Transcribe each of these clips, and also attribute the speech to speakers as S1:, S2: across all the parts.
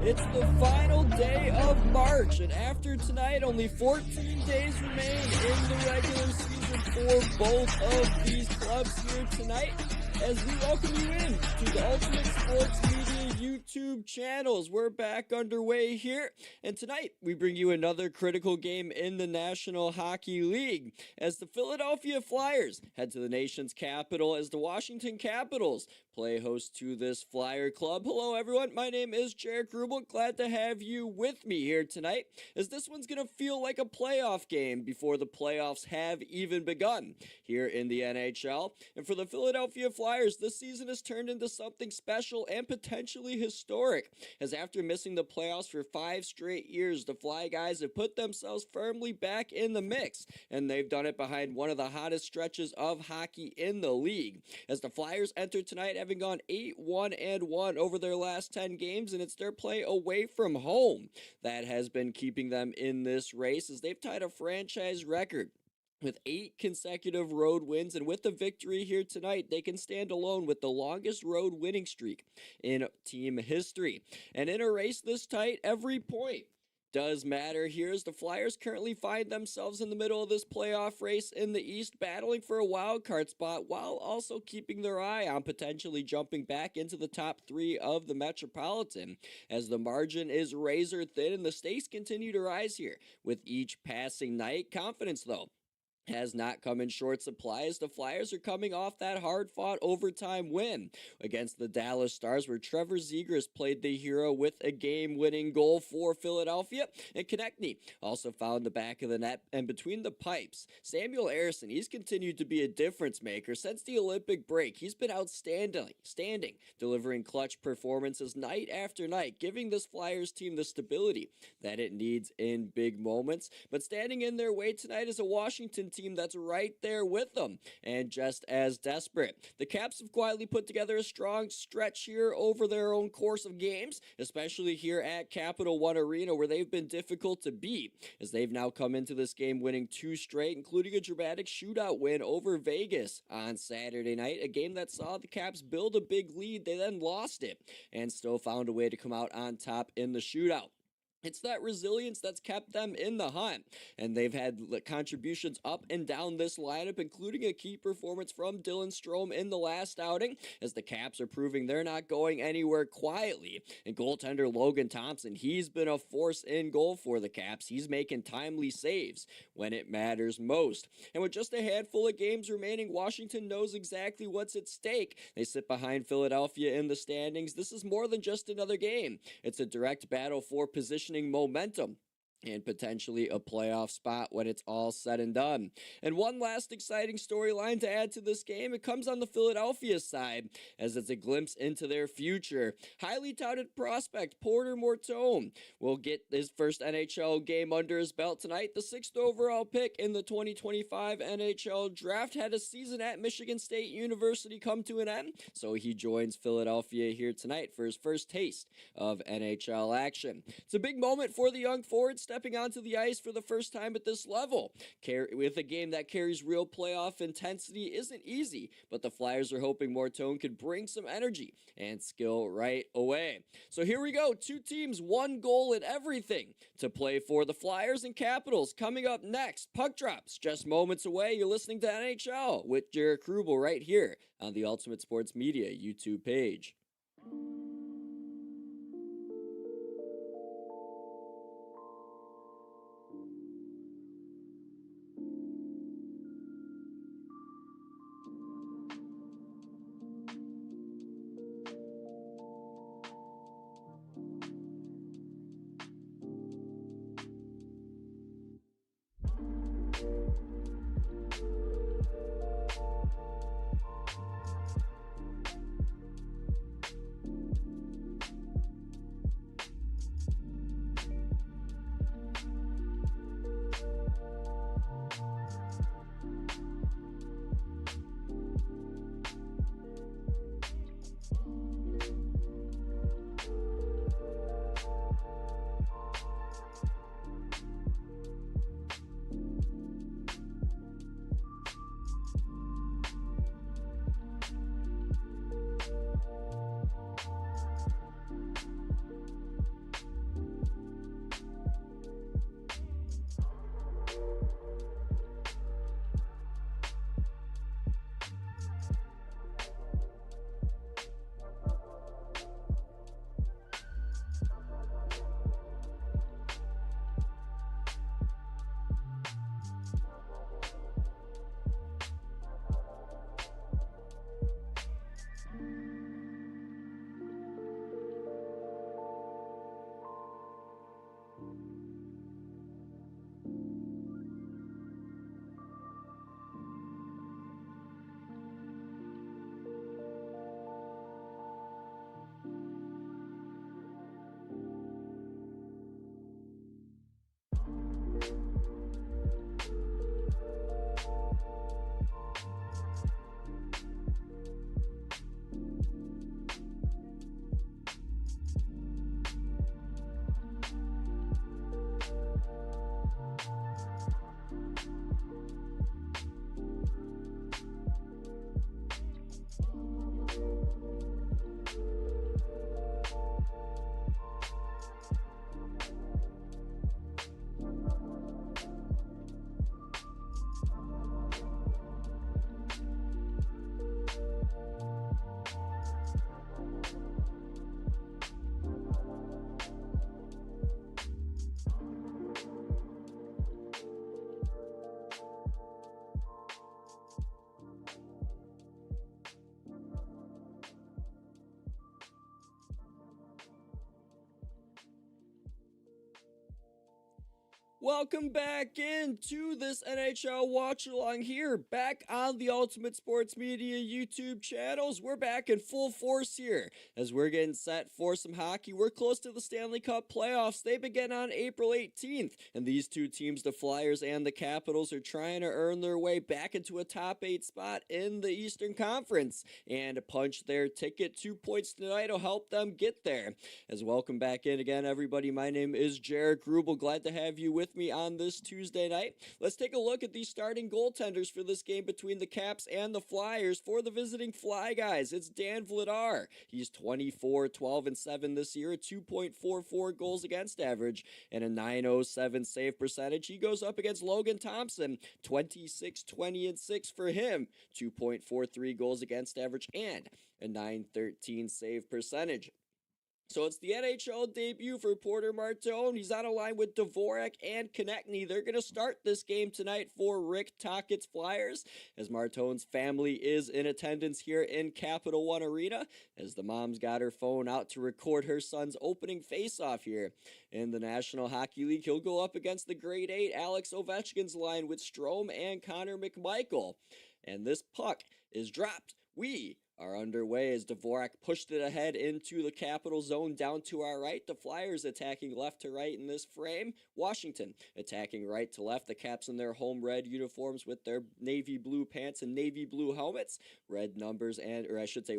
S1: It's the final day of March, and after tonight, only 14 days remain in the regular season for both of these clubs here tonight, as we welcome you in to the Ultimate Sports Media YouTube channels. We're back underway here, and tonight we bring you another critical game in the National Hockey League, as the Philadelphia Flyers head to the nation's capital as the Washington Capitals play host to this Flyer club. Hello everyone, my name is Jaric Rubel. Glad to have you with me here tonight, as this one's going to feel like a playoff game before the playoffs have even begun here in the NHL. And for the Philadelphia Flyers, this season has turned into something special and potentially historic, as after missing the playoffs for 5 straight years, the Fly Guys have put themselves firmly back in the mix, and they've done it behind one of the hottest stretches of hockey in the league, as the Flyers enter tonight having gone 8-1-1 over their last 10 games, and it's their play away from home that has been keeping them in this race, as they've tied a franchise record with 8 consecutive road wins, and with the victory here tonight, they can stand alone with the longest road winning streak in team history. And in a race this tight, every point does matter here, as the Flyers currently find themselves in the middle of this playoff race in the East, battling for a wild card spot while also keeping their eye on potentially jumping back into the top 3 of the Metropolitan, as the margin is razor thin and the stakes continue to rise here with each passing night. Confidence, though, has not come in short supply, as the Flyers are coming off that hard-fought overtime win against the Dallas Stars, where Trevor Zegras played the hero with a game-winning goal for Philadelphia, and Konechny also found the back of the net. And between the pipes, Samuel Ersson, he's continued to be a difference maker since the Olympic break. He's been outstanding, delivering clutch performances night after night, giving this Flyers team the stability that it needs in big moments. But standing in their way tonight is a Washington team that's right there with them and just as desperate. The Caps have quietly put together a strong stretch here over their own course of games, especially here at Capital One Arena, where they've been difficult to beat, as they've now come into this game winning 2 straight, including a dramatic shootout win over Vegas on Saturday night, a game that saw the Caps build a big lead. They then lost it and still found a way to come out on top in the shootout. It's that resilience that's kept them in the hunt, and they've had contributions up and down this lineup, including a key performance from Dylan Strome in the last outing, as the Caps are proving they're not going anywhere quietly. And goaltender Logan Thompson, he's been a force in goal for the Caps. He's making timely saves when it matters most. And with just a handful of games remaining, Washington knows exactly what's at stake. They sit behind Philadelphia in the standings. This is more than just another game. It's a direct battle for positioning momentum and potentially a playoff spot when it's all said and done. And one last exciting storyline to add to this game, it comes on the Philadelphia side, as it's a glimpse into their future. Highly touted prospect Porter Mortone will get his first NHL game under his belt tonight. The 6th overall pick in the 2025 NHL draft had a season at Michigan State University come to an end, so he joins Philadelphia here tonight for his first taste of NHL action. It's a big moment for the young forward, stepping onto the ice for the first time at this level. With a game that carries real playoff intensity isn't easy, but the Flyers are hoping Mortone could bring some energy and skill right away. So here we go, 2 teams, 1 goal and everything to play for. The Flyers and Capitals coming up next. Puck drops just moments away. You're listening to NHL with Jaric Rubel right here on the Ultimate Sports Media YouTube page. Welcome back into this NHL Watchalong here, back on the Ultimate Sports Media YouTube channels. We're back in full force here as we're getting set for some hockey. We're close to the Stanley Cup playoffs. They begin on April 18th, and these two teams, the Flyers and the Capitals, are trying to earn their way back into a top 8 spot in the Eastern Conference and punch their ticket. 2 points tonight will help them get there. As welcome back in again, everybody. My name is Jaric Rubel. Glad to have you with me on this Tuesday night. Let's take a look at the starting goaltenders for this game between the Caps and the Flyers. For the visiting Fly guys, it's Dan Vladar. He's 24, 12, and 7 this year, a 2.44 goals against average, and a 907 save percentage. He goes up against Logan Thompson, 26, 20, and 6 for him, 2.43 goals against average, and a 913 save percentage. So it's the NHL debut for Porter Martone. He's on a line with Dvorak and Konechny. They're going to start this game tonight for Rick Tocchet's Flyers, as Martone's family is in attendance here in Capital One Arena, as the mom's got her phone out to record her son's opening face-off here in the National Hockey League. He'll go up against the grade 8 Alex Ovechkin's line with Strome and Connor McMichael. And this puck is dropped. We are underway as Dvorak pushed it ahead into the Capital zone down to our right. The Flyers attacking left to right in this frame. Washington attacking right to left. The Caps in their home red uniforms with their navy blue pants and navy blue helmets. Red numbers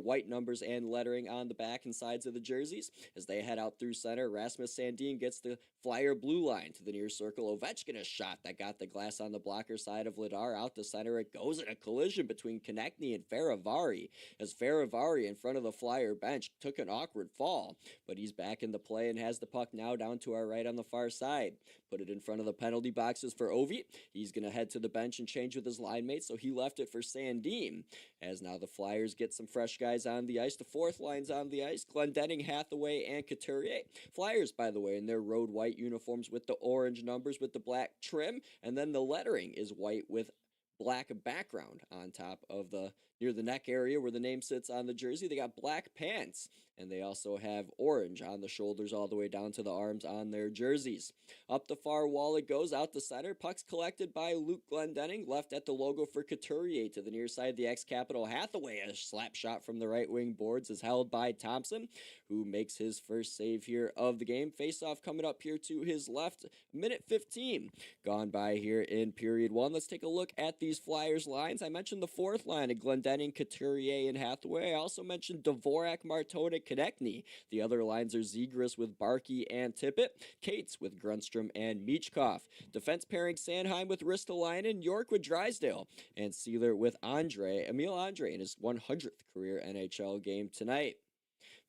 S1: white numbers and lettering on the back and sides of the jerseys. As they head out through center, Rasmus Sandin gets the Flyer blue line to the near circle. Ovechkin a shot that got the glass on the blocker side of Vladar out to center. It goes in a collision between Konechny and Faravari, as Faravari in front of the Flyer bench took an awkward fall, but he's back in the play and has the puck now down to our right on the far side. Put it in front of the penalty boxes for Ovi. He's going to head to the bench and change with his line mates, so he left it for Sandin. As now the Flyers get some fresh guys on the ice. The fourth line's on the ice. Glendening, Hathaway, and Couturier. Flyers, by the way, in their road white uniforms with the orange numbers with the black trim, and then the lettering is white with black background on top of the near the neck area where the name sits on the jersey. They got black pants, and they also have orange on the shoulders all the way down to the arms on their jerseys. Up the far wall it goes, out the center. Puck's collected by Luke Glendening, left at the logo for Couturier to the near side. The ex-Capital Hathaway, a slap shot from the right wing boards, is held by Thompson, who makes his first save here of the game. Face-off coming up here to his left. Minute 15 gone by here in period 1. Let's take a look at these Flyers lines. I mentioned the fourth line of Glendening, Couturier, and Hathaway. I also mentioned Dvorak, Martone, and Konechny. The other lines are Zegras with Barkey and Tippett, Cates with Grunstrom and Michkov. Defense pairing Sanheim with Ristolainen, York with Drysdale, and Sealer with Emil Andre in his 100th career NHL game tonight.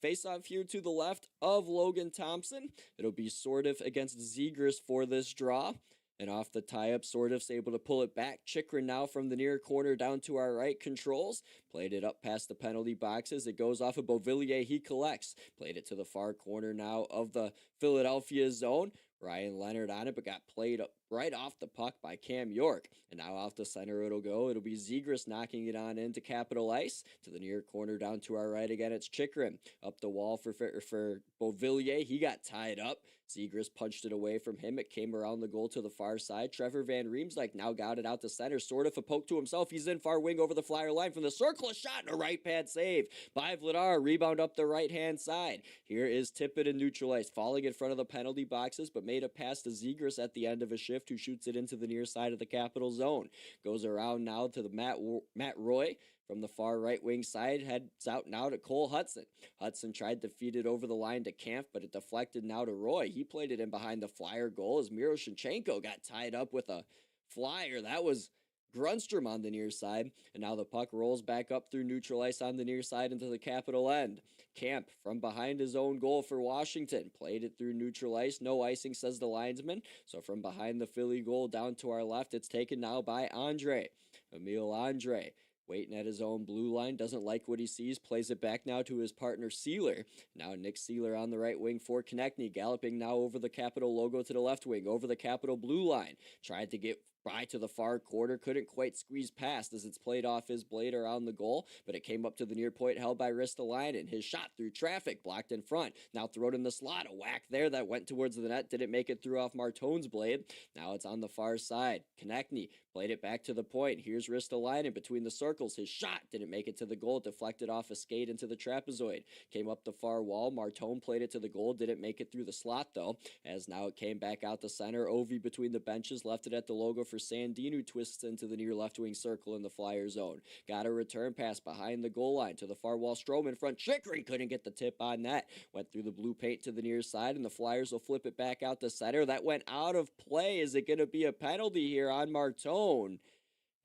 S1: Face-off here to the left of Logan Thompson. It'll be Sordiff against Zegras for this draw. And off the tie-up, Sordiff's able to pull it back. Chikrin now from the near corner down to our right, controls. Played it up past the penalty boxes. It goes off of Beauvillier. He collects. Played it to the far corner now of the Philadelphia zone. Ryan Leonard on it, but got played up right off the puck by Cam York. And now off the center it'll go. It'll be Zegras knocking it on into Capital Ice. To the near corner down to our right again, it's Chikrin. Up the wall for Beauvillier. He got tied up. Zegras punched it away from him. It came around the goal to the far side. Trevor Van Riemsdyk now got it out to center. Sort of a poke to himself. He's in far wing over the Flyer line from the circle. A shot and a right pad save by Vladar. Rebound up the right-hand side. Here is Tippett and neutralized, falling in front of the penalty boxes, but made a pass to Zegras at the end of a shift, who shoots it into the near side of the Capital zone. Goes around now to the Matt Roy from the far right wing side, heads out now to Cole Hudson. Hudson tried to feed it over the line to Kampf, but it deflected now to Roy. He played it in behind the Flyer goal as Miroshnichenko got tied up with a Flyer. That was Grunstrom on the near side, and now the puck rolls back up through neutral ice on the near side into the Capital end. Camp from behind his own goal for Washington. Played it through neutral ice. No icing, says the linesman. So from behind the Philly goal down to our left, it's taken now by Andre. Emil Andre. Waiting at his own blue line, doesn't like what he sees, plays it back now to his partner Sealer. Now Nick Sealer on the right wing for Konechny, galloping now over the Capital logo to the left wing, over the Capital blue line. Tried to get by to the far corner, couldn't quite squeeze past as it's played off his blade around the goal, but it came up to the near point held by Ristolainen. His shot through traffic, blocked in front, now thrown in the slot, a whack there that went towards the net, didn't make it through off Martone's blade. Now it's on the far side. Konechny played it back to the point. Here's Ristolainen between the circles. His shot didn't make it to the goal, deflected off a skate into the trapezoid. Came up the far wall. Martone played it to the goal, didn't make it through the slot though, as now it came back out the center. Ovi between the benches, left it at the logo for Sandin, who twists into the near left wing circle in the Flyer zone. Got a return pass behind the goal line to the far wall. Strome in front. Chychrun couldn't get the tip on that. Went through the blue paint to the near side, and the Flyers will flip it back out to center. That went out of play. Is it going to be a penalty here on Martone?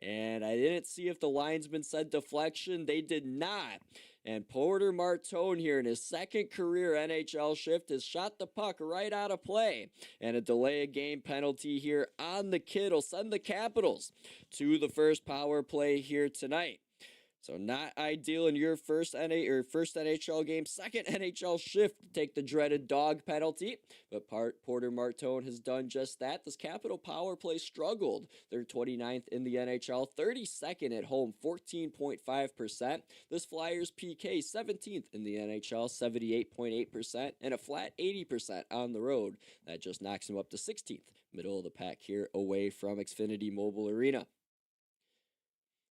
S1: And I didn't see if the linesman said deflection. They did not. And Porter Martone here in his second career NHL shift has shot the puck right out of play. And a delay of game penalty here on the kid will send the Capitals to the first power play here tonight. So not ideal in your first NHL game, second NHL shift to take the dreaded dog penalty. But Porter Martone has done just that. This Capital power play struggled. They're 29th in the NHL, 32nd at home, 14.5%. This Flyers PK, 17th in the NHL, 78.8%, and a flat 80% on the road. That just knocks him up to 16th, middle of the pack here, away from Xfinity Mobile Arena.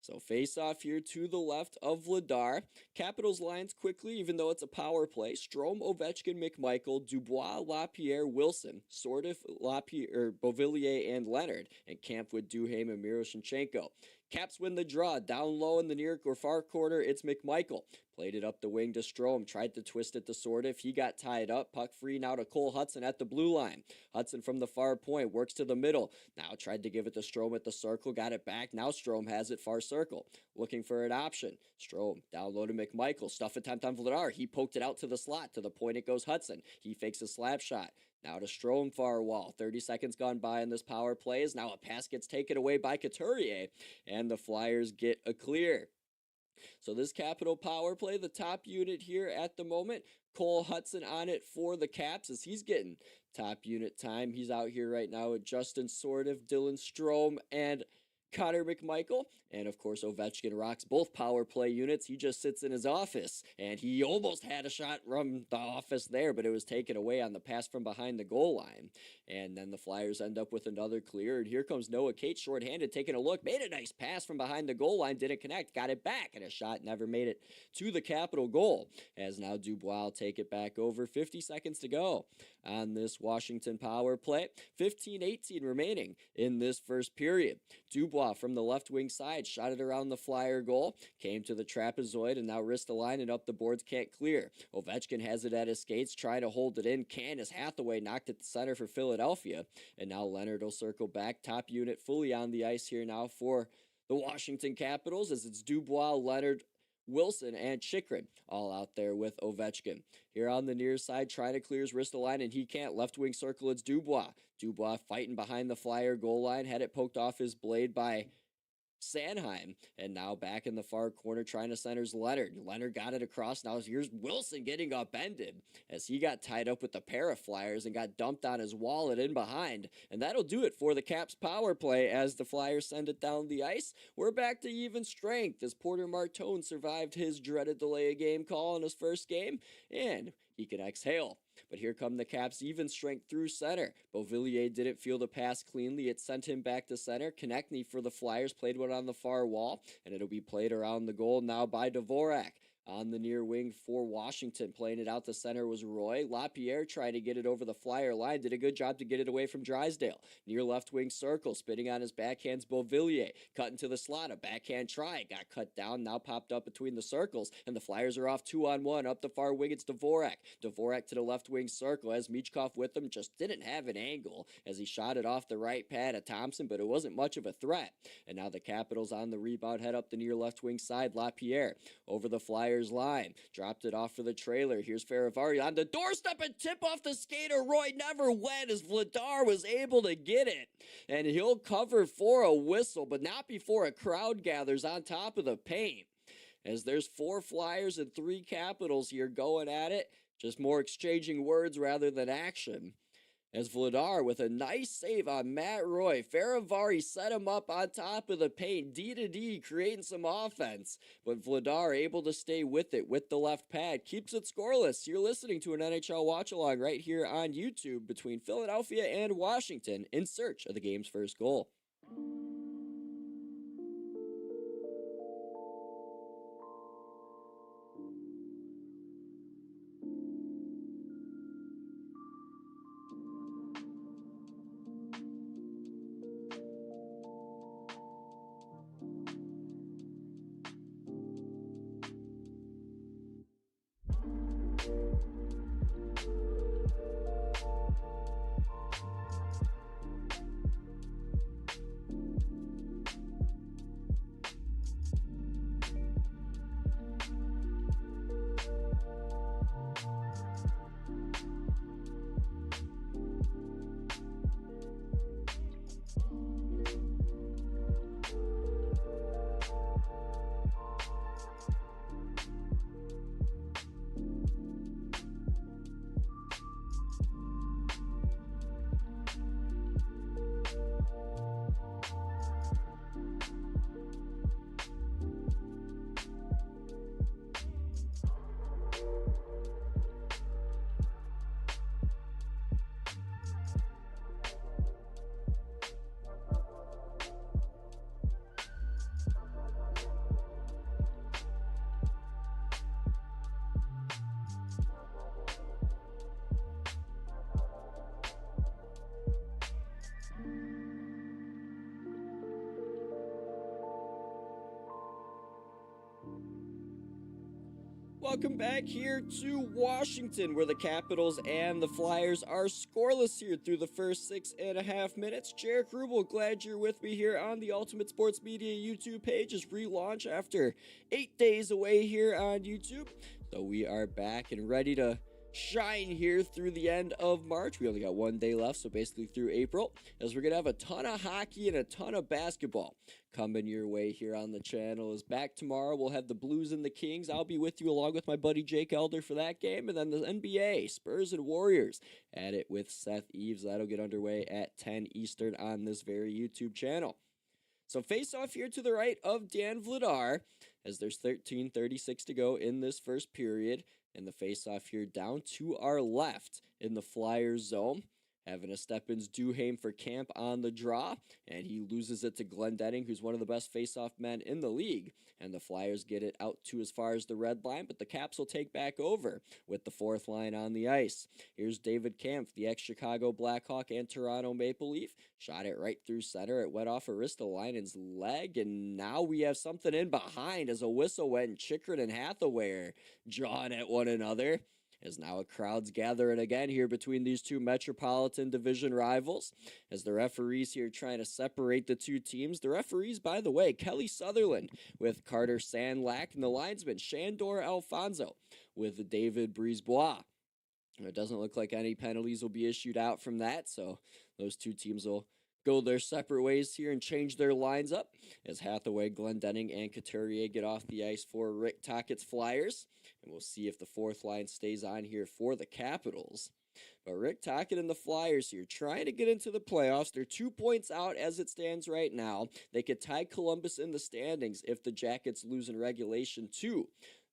S1: So face off here to the left of Vladar. Capitals lines quickly, even though it's a power play. Strome, Ovechkin, McMichael, Dubois, LaPierre, Wilson, Sordiff, Beauvillier, and Leonard. And Kampwood, Duhaime, and Miroshnichenko. Caps win the draw. Down low in the near or far corner, it's McMichael. Played it up the wing to Strome. Tried to twist it to Sordiff. He got tied up. Puck free now to Cole Hudson at the blue line. Hudson from the far point. Works to the middle. Now tried to give it to Strome at the circle. Got it back. Now Strome has it far circle. Looking for an option. Strome down low to McMichael. Stuff attempt on Vladar. He poked it out to the slot. To the point it goes Hudson. He fakes a slap shot. Now to Strome far wall. 30 seconds gone by in this power play as now a pass gets taken away by Couturier. And the Flyers get a clear. So this Capital power play, the top unit here at the moment, Cole Hudson on it for the Caps as he's getting top unit time. He's out here right now with Justin Sordiff, Dylan Strome, and Connor McMichael. And of course, Ovechkin rocks both power play units. He just sits in his office, and he almost had a shot from the office there, but it was taken away on the pass from behind the goal line. And then the Flyers end up with another clear, and here comes Noah Cates shorthanded, taking a look, made a nice pass from behind the goal line, didn't connect, got it back, and a shot never made it to the Capital goal. As now Dubois will take it back over. 50 seconds to go on this Washington power play. 15-18 remaining in this first period. Dubois from the left wing side shot it around the Flyer goal, came to the trapezoid, and now Ristolainen up the boards, can't clear. Ovechkin has it at his skates, trying to hold it in. Candace Hathaway knocked it to center for Philadelphia, and now Leonard will circle back. Top unit fully on the ice here now for the Washington Capitals as it's Dubois, Leonard, Wilson, and Chychrun all out there with Ovechkin. Here on the near side, trying to clear his Ristolainen, and he can't. Left wing circle, it's Dubois. Dubois fighting behind the Flyer goal line, had it poked off his blade by Sanheim, and now back in the far corner trying to center's Leonard. Leonard got it across. Now here's Wilson getting upended as he got tied up with the pair of Flyers and got dumped on his wallet in behind. And that'll do it for the Caps power play as the Flyers send it down the ice. We're back to even strength as Porter Martone survived his dreaded delay of game call in his first game, and he can exhale. But here come the Caps, even strength through center. Beauvillier didn't feel the pass cleanly. It sent him back to center. Konechny for the Flyers played one on the far wall, and it'll be played around the goal now by Dvorak. On the near wing for Washington, playing it out to center was Roy. LaPierre tried to get it over the Flyer line. Did a good job to get it away from Drysdale. Near left wing circle, spitting on his backhands Beauvillier. Cut into the slot, a backhand try. Got cut down, now popped up between the circles. And the Flyers are off 2-on-1. Up the far wing, it's Dvorak. Dvorak to the left wing circle. As Michkov with him, just didn't have an angle as he shot it off the right pad of Thompson, but it wasn't much of a threat. And now the Capitals on the rebound, head up the near left wing side. LaPierre over the Flyers line, dropped it off for the trailer. Here's Faravari on the doorstep and tip off the skater. Roy never went as Vladar was able to get it, and he'll cover for a whistle, but not before a crowd gathers on top of the paint. As there's 4 Flyers and 3 Capitals here going at it, just more exchanging words rather than action. as Vladar with a nice save on Matt Roy. Faravari set him up on top of the paint, D to D, creating some offense. But Vladar able to stay with it with the left pad, keeps it scoreless. You're listening to an NHL watch-along right here on YouTube between Philadelphia and Washington in search of the game's first goal. Welcome back here to Washington, where the Capitals and the Flyers are scoreless here through the first 6.5 minutes. Jaric Rubel, glad you're with me here on the Ultimate Sports Media YouTube page as relaunch after 8 days away here on YouTube. So we are back and ready to shine here through the end of March. We only got 1 day left, so basically through April, as we're going to have a ton of hockey and a ton of basketball coming your way here on the channel. Is back tomorrow. We'll have the Blues and the Kings. I'll be with you along with my buddy Jake Elder for that game, and then the NBA, Spurs and Warriors at it with Seth Eves. That'll get underway at 10 Eastern on this very YouTube channel. So face off here to the right of Dan Vladar as there's 13:36 to go in this first period. And the face-off here down to our left in the Flyers zone. Having a step-ins Duhaime for Camp on the draw, and he loses it to Glendening, who's one of the best face-off men in the league. And the Flyers get it out to as far as the red line, but the Caps will take back over with the fourth line on the ice. Here's David Kampf, the ex-Chicago Blackhawk and Toronto Maple Leaf. Shot it right through center. It went off Aristolainen's leg, and now we have something in behind as a whistle went, and Chychrun and Hathaway are jawing at one another. As now a crowd's gathering again here between these two Metropolitan Division rivals, as the referees here trying to separate the two teams. The referees, by the way, Kelly Sutherland with Carter Sandlack, and the linesman Shandor Alfonso with David Brisebois. It doesn't look like any penalties will be issued out from that, so those two teams will go their separate ways here and change their lines up as Hathaway, Glendening, and Couturier get off the ice for Rick Tocchet's Flyers. And we'll see if the fourth line stays on here for the Capitals. But Rick Tocchet and the Flyers here trying to get into the playoffs. They're 2 points out as it stands right now. They could tie Columbus in the standings if the Jackets lose in regulation to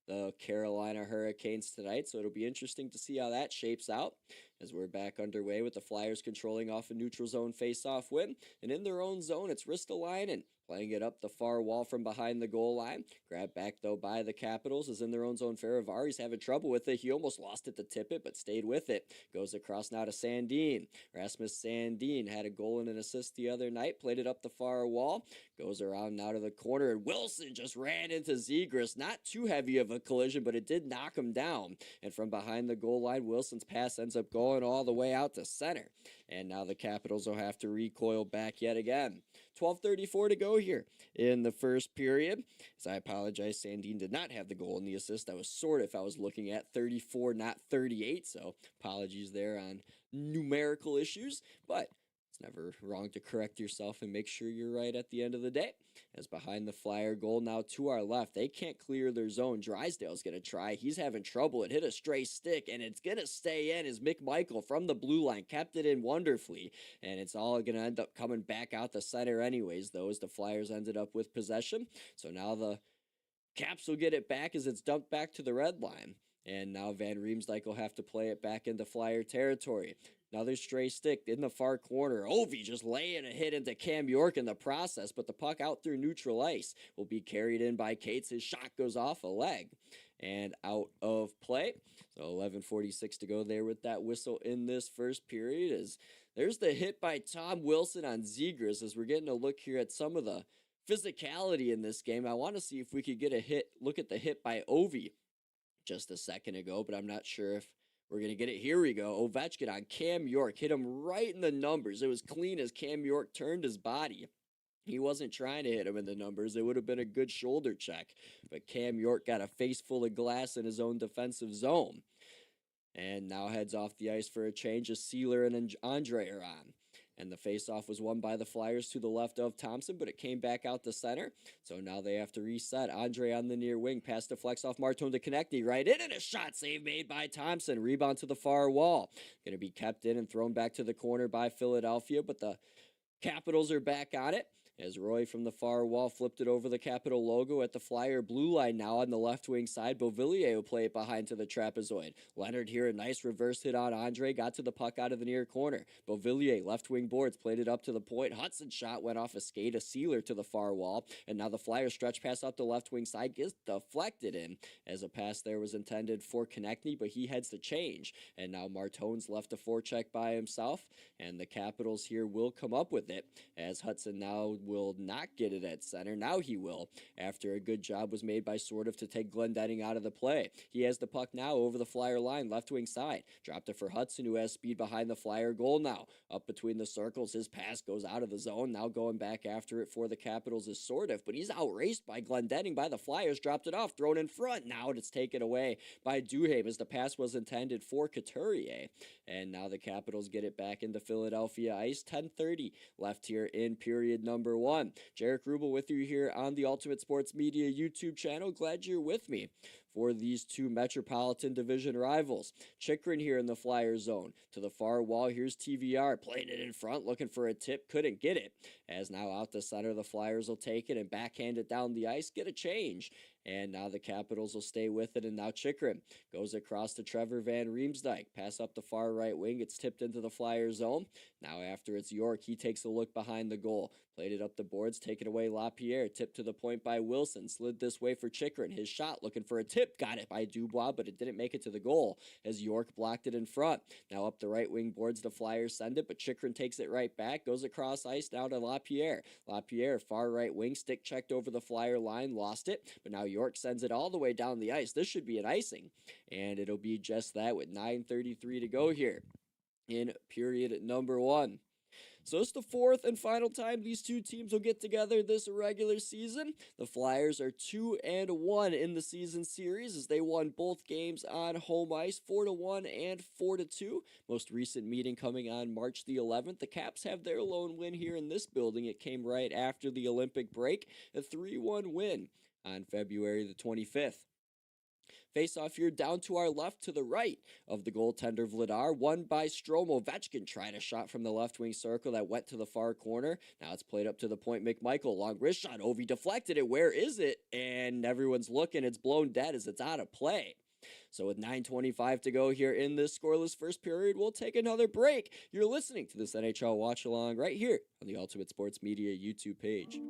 S1: the Carolina Hurricanes tonight. So it'll be interesting to see how that shapes out as we're back underway with the Flyers controlling off a neutral zone face-off win. And in their own zone, it's Ristolainen playing it up the far wall from behind the goal line. Grabbed back, though, by the Capitals. Is in their own zone. Faravari's having trouble with it. He almost lost it to Tippett, but stayed with it. Goes across now to Sandin. Rasmus Sandin had a goal and an assist the other night. Played it up the far wall. Goes around now to the corner, and Wilson just ran into Zegras. Not too heavy of a collision, but it did knock him down. And from behind the goal line, Wilson's pass ends up going all the way out to center. And now the Capitals will have to recoil back yet again. 12:34 to go here in the first period. As I apologize, Sandin did not have the goal and the assist. I was sort of, I was looking at 34, not 38. So apologies there on numerical issues. But It's never wrong to correct yourself and make sure you're right at the end of the day. As behind the Flyer goal now to our left, they can't clear their zone. Drysdale's going to try. He's having trouble. It hit a stray stick, and it's going to stay in as McMichael from the blue line kept it in wonderfully. And it's all going to end up coming back out the center anyways, though, as the Flyers ended up with possession. So now the Caps will get it back as it's dumped back to the red line. And now Van Riemsdyk will have to play it back into Flyer territory. Another stray stick in the far corner. Ovi just laying a hit into Cam York in the process, but the puck out through neutral ice will be carried in by Cates. His shot goes off a leg and out of play. So 11:46 to go there with that whistle in this first period. As there's the hit by Tom Wilson on Zegras, as we're getting a look here at some of the physicality in this game. I want to see if we could get a look at the hit by Ovi just a second ago, but I'm not sure if we're going to get it. Here we go. Ovechkin on Cam York. Hit him right in the numbers. It was clean as Cam York turned his body. He wasn't trying to hit him in the numbers. It would have been a good shoulder check. But Cam York got a face full of glass in his own defensive zone. And now heads off the ice for a change as Sealer and Andre are on. And the faceoff was won by the Flyers to the left of Thompson, but it came back out the center. So now they have to reset. Andre on the near wing. Pass deflects off Martone to Konechny. Right in, and a shot save made by Thompson. Rebound to the far wall. Going to be kept in and thrown back to the corner by Philadelphia, but the Capitals are back on it as Roy from the far wall flipped it over the Capital logo at the Flyer blue line now on the left wing side. Beauvillier will play it behind to the trapezoid. Leonard here, a nice reverse hit on Andre, got to the puck out of the near corner. Beauvillier, left wing boards, played it up to the point. Hudson's shot went off a skate, a Sealer to the far wall, and now the Flyers stretch pass up the left wing side gets deflected in as a pass there was intended for Konechny, but he heads to change. And now Martone's left a forecheck by himself, and the Capitals here will come up with it as Hudson now will not get it at center. Now he will, after a good job was made by Sortov to take Glendening out of the play. He has the puck now over the Flyer line, left wing side. Dropped it for Hudson, who has speed behind the Flyer goal now. Up between the circles, his pass goes out of the zone. Now going back after it for the Capitals is Sortov, but he's outraced by Glendening by the Flyers. Dropped it off, thrown in front. Now it's taken away by Duhaime as the pass was intended for Couturier. And now the Capitals get it back into Philadelphia ice. 10:30 left here in period number 1. Jaric Rubel with you here on the Ultimate Sports Media YouTube channel. Glad you're with me for these two Metropolitan Division rivals. Chychrun here in the Flyer zone. To the far wall, here's TVR. Playing it in front, looking for a tip. Couldn't get it. As now out the center, the Flyers will take it and backhand it down the ice. Get a change. And now the Capitals will stay with it. And now Chychrun goes across to Trevor Van Riemsdyk. Pass up the far right wing. It's tipped into the Flyer zone. Now after it's York, he takes a look behind the goal. Played it up the boards. Taken away LaPierre. Tipped to the point by Wilson. Slid this way for Chychrun. His shot looking for a tip. Got it by Dubois, but it didn't make it to the goal as York blocked it in front. Now up the right wing boards, the Flyers send it, but Chychrun takes it right back. Goes across ice now to LaPierre. LaPierre, far right wing, stick checked over the Flyer line. Lost it, but now York sends it all the way down the ice. This should be an icing, and it'll be just that with 9:33 to go here in period number 1. So it's the fourth and final time these two teams will get together this regular season. The Flyers are 2-1 in the season series as they won both games on home ice, 4-1 and 4-2. Most recent meeting coming on March the 11th. The Caps have their lone win here in this building. It came right after the Olympic break, a 3-1 win on February the 25th. Face off here down to our left to the right of the goaltender Vladar. Won by Strome. Ovechkin tried a shot from the left wing circle that went to the far corner. Now it's played up to the point. McMichael, long wrist shot. Ovi deflected it. Where is it? And everyone's looking. It's blown dead as it's out of play. So with 9:25 to go here in this scoreless first period, we'll take another break. You're listening to this NHL Watchalong right here on the Ultimate Sports Media YouTube page.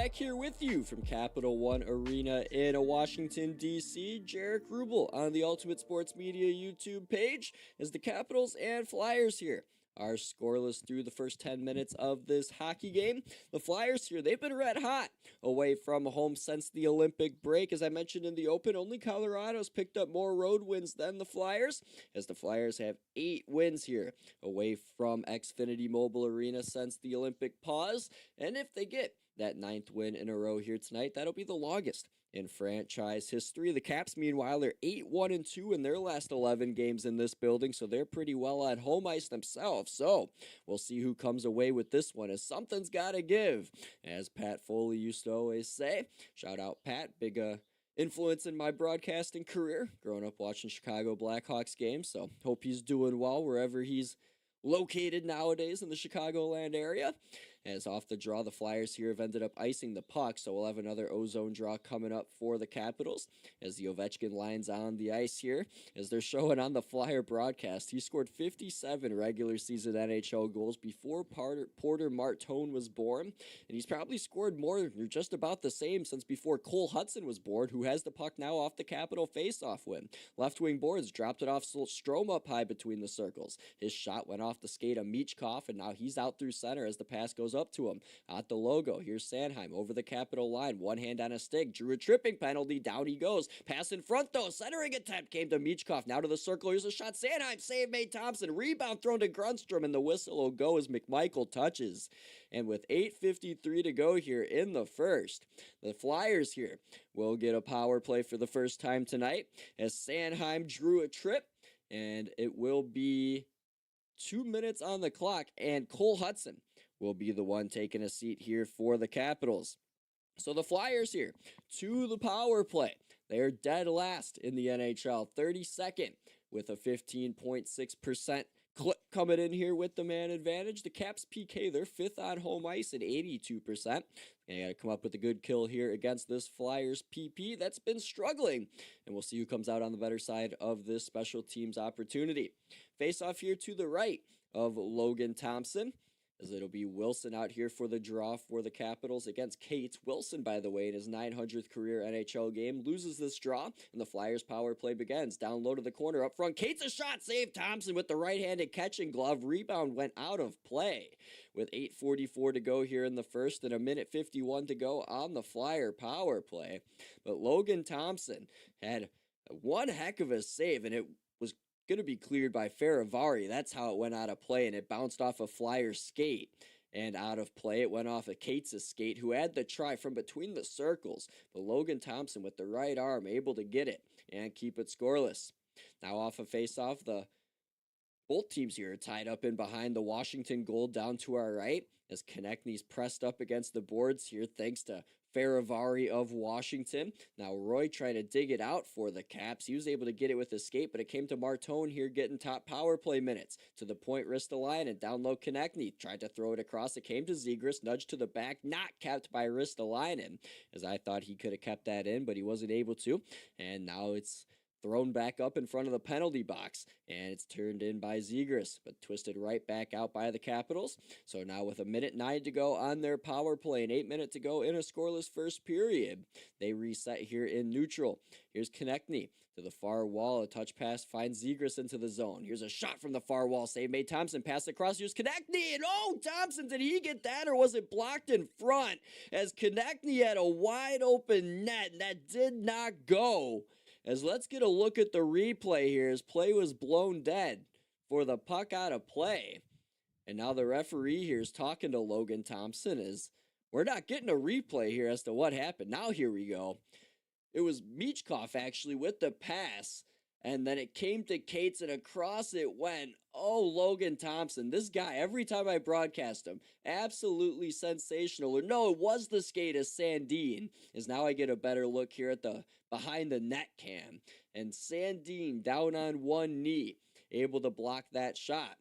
S1: back here with you from Capital One Arena in Washington, D.C. Jaric Rubel on the Ultimate Sports Media YouTube page as the Capitals and Flyers here are scoreless through the first 10 minutes of this hockey game. The Flyers here, they've been red hot away from home since the Olympic break. As I mentioned in the open, only Colorado's picked up more road wins than the Flyers, as the Flyers have 8 wins here away from Xfinity Mobile Arena since the Olympic pause. And if they get that 9th win in a row here tonight, that'll be the longest in franchise history. The Caps, meanwhile, are 8-1-2 in their last 11 games in this building, so they're pretty well at home ice themselves. So we'll see who comes away with this one, as something's got to give, as Pat Foley used to always say. Shout out Pat, big influence in my broadcasting career, growing up watching Chicago Blackhawks games, so hope he's doing well wherever he's located nowadays in the Chicagoland area. As off the draw, the Flyers here have ended up icing the puck, so we'll have another ozone draw coming up for the Capitals as the Ovechkin line's on the ice here. As they're showing on the Flyer broadcast, he scored 57 regular season NHL goals before Porter Martone was born, and he's probably scored more or just about the same since before Cole Hudson was born, who has the puck now off the Capital faceoff win. Left wing boards dropped it off Strome up high between the circles. His shot went off the skate of Michkov, and now he's out through center as the pass goes up to him at the logo. Here's Sanheim over the Capital line, one hand on a stick, drew a tripping penalty, down he goes. Pass in front though, centering attempt came to Michkov, now to the circle, here's a shot, Sanheim, save made Thompson, rebound thrown to Grundstrom, and the whistle will go as McMichael touches. And with 8:53 to go here in the first, the Flyers here will get a power play for the first time tonight as Sanheim drew a trip, and it will be 2 minutes on the clock, and Cole Hudson will be the one taking a seat here for the Capitals. So the Flyers here to the power play. They're dead last in the NHL, 32nd with a 15.6% clip coming in here with the man advantage. The Caps PK, they're 5th on home ice at 82%. And you got to come up with a good kill here against this Flyers PP that's been struggling. And we'll see who comes out on the better side of this special teams opportunity. Face off here to the right of Logan Thompson, as it'll be Wilson out here for the draw for the Capitals against Cates. Wilson, by the way, in his 900th career NHL game, loses this draw, and the Flyers power play begins. Down low to the corner, up front, Cates a shot, save Thompson with the right-handed catching glove. Rebound went out of play with 8:44 to go here in the first and a minute 51 to go on the Flyer power play. But Logan Thompson had one heck of a save, and it was going to be cleared by Faravari. That's how it went out of play, and it bounced off a Flyer's skate and out of play. It went off of Cates' skate, who had the try from between the circles, but Logan Thompson with the right arm able to get it and keep it scoreless. Now off a face-off, both teams here are tied up in behind the Washington goal down to our right, as Konechny's pressed up against the boards here thanks to Faravari of Washington. Now Roy trying to dig it out for the Caps. He was able to get it with his skate, but it came to Martone here getting top power play minutes. To the point, Ristolainen, down low Konechny, tried to throw it across. It came to Zegras, nudged to the back, not kept by Ristolainen, as I thought he could have kept that in, but he wasn't able to. And now it's thrown back up in front of the penalty box, and it's turned in by Zegras, but twisted right back out by the Capitals. So now with 1:09 to go on their power play and 8 minutes to go in a scoreless first period, they reset here in neutral. Here's Konechny to the far wall, a touch pass finds Zegras into the zone. Here's a shot from the far wall, save made Thompson, pass across, here's Konechny, and oh, Thompson, did he get that, or was it blocked in front, as Konechny had a wide open net, and that did not go. As let's get a look at the replay here, as play was blown dead for the puck out of play. And now the referee here is talking to Logan Thompson, as we're not getting a replay here as to what happened. Now here we go. It was Michkov actually with the pass, and then it came to Cates, and across it went. Oh, Logan Thompson, this guy, every time I broadcast him, absolutely sensational. Or no, it was the skate of Sandin, as now I get a better look here at the behind the net cam. And Sandin down on one knee, able to block that shot.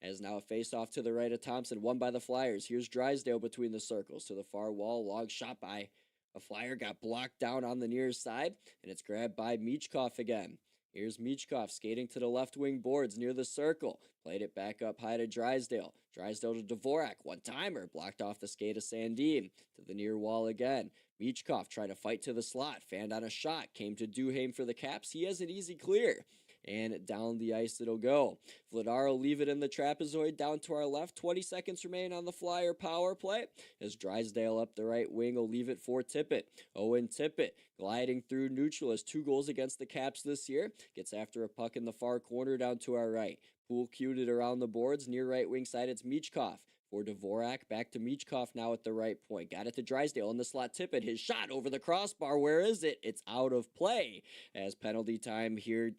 S1: As now a face-off to the right of Thompson, won by the Flyers. Here's Drysdale between the circles to the far wall. Long shot by a Flyer, got blocked down on the near side, and it's grabbed by Michkov again. Here's Michkov skating to the left wing boards near the circle. Played it back up high to Drysdale. Drysdale to Dvorak. One-timer. Blocked off the skate of Sandin. To the near wall again. Michkov tried to fight to the slot. Fanned on a shot. Came to Duhaime for the Caps. He has an easy clear. And down the ice it'll go. Vladar will leave it in the trapezoid down to our left. 20 seconds remain on the Flyer power play. As Drysdale up the right wing will leave it for Tippett. Owen Tippett gliding through neutral has 2 goals against the Caps this year. Gets after a puck in the far corner down to our right. Poole cued it around the boards. Near right wing side, it's Michkov. For Dvorak, back to Michkov now at the right point. Got it to Drysdale in the slot. Tippett, his shot over the crossbar. Where is it? It's out of play. As penalty time here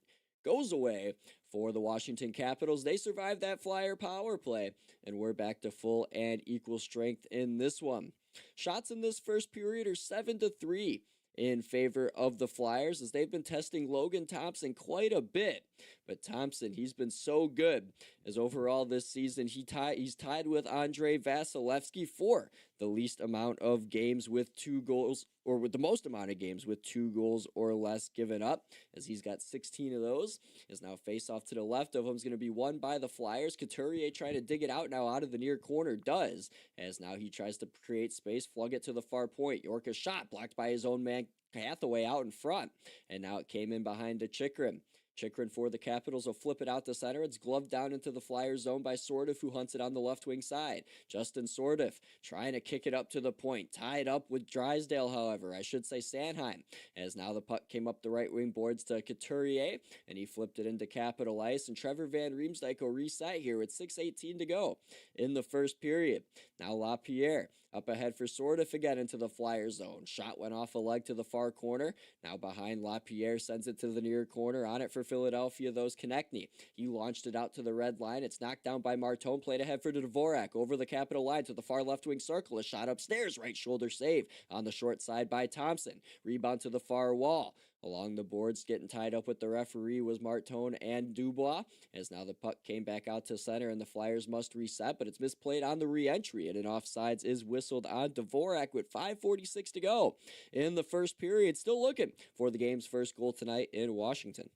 S1: goes away for the Washington Capitals. They survived that Flyer power play, and we're back to full and equal strength in this one. Shots in this first period are 7-3 in favor of the Flyers, as they've been testing Logan Thompson quite a bit. But Thompson, he's been so good, as overall this season he's tied with Andrei Vasilevsky for the least amount of games with 2 goals, or with the most amount of games with 2 goals or less given up, as he's got 16 of those. Is now face off to the left of him is going to be won by the Flyers. Couturier trying to dig it out now out of the near corner, does, as now he tries to create space, flung it to the far point. Yorka's shot blocked by his own man Hathaway out in front, and now it came in behind to Chychrun. Chychrun for the Capitals will flip it out the center. It's gloved down into the Flyers zone by Sordiff, who hunts it on the left wing side. Justin Sordiff trying to kick it up to the point. Tied up with Drysdale, however. I should say Sanheim, as now the puck came up the right wing boards to Couturier, and he flipped it into Capital Ice. And Trevor Van Riemsdyk will reset here with 6:18 to go in the first period. Now LaPierre up ahead for Sordiff again into the Flyers zone. Shot went off a leg to the far corner. Now behind LaPierre, sends it to the near corner. On it for Philadelphia, those Konechny. He launched it out to the red line. It's knocked down by Martone. Played ahead for Dvorak over the Capital line to the far left wing circle. A shot upstairs. Right shoulder save on the short side by Thompson. Rebound to the far wall. Along the boards, getting tied up with the referee was Martone and Dubois, as now the puck came back out to center and the Flyers must reset, but it's misplayed on the re-entry, and an offsides is whistled on Dvorak with 5:46 to go in the first period. Still looking for the game's first goal tonight in Washington.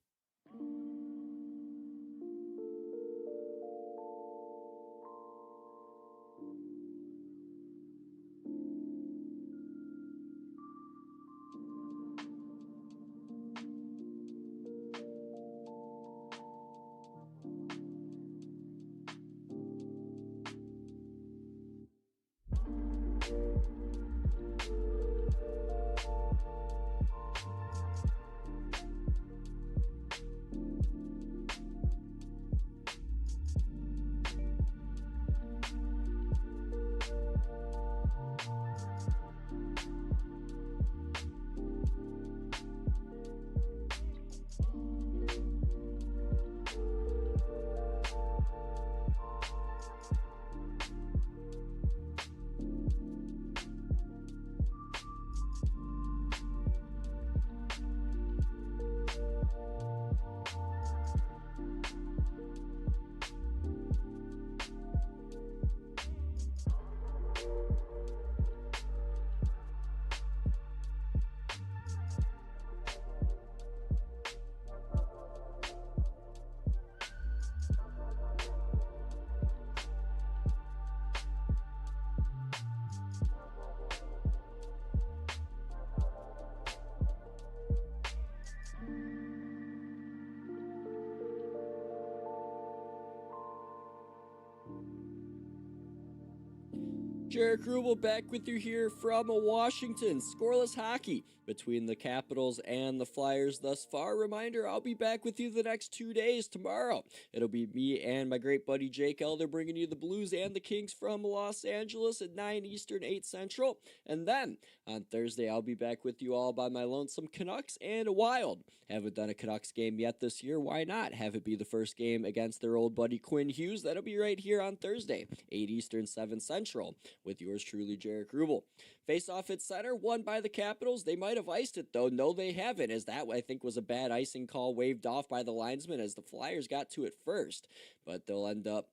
S1: Jaric Rubel back with you here from Washington. Scoreless hockey between the Capitals and the Flyers thus far. Reminder, I'll be back with you the next 2 days. Tomorrow, it'll be me and my great buddy Jake Elder bringing you the Blues and the Kings from Los Angeles at 9 Eastern, 8 Central. And then on Thursday, I'll be back with you all by my lonesome Canucks and Wild. Haven't done a Canucks game yet this year. Why not have it be the first game against their old buddy Quinn Hughes? That'll be right here on Thursday, 8 Eastern, 7 Central, with yours truly, Jaric Rubel. Face off at center, won by the Capitals. They might have iced it, though. No, they haven't, as that, I think, was a bad icing call waved off by the linesman as the Flyers got to it first. But they'll end up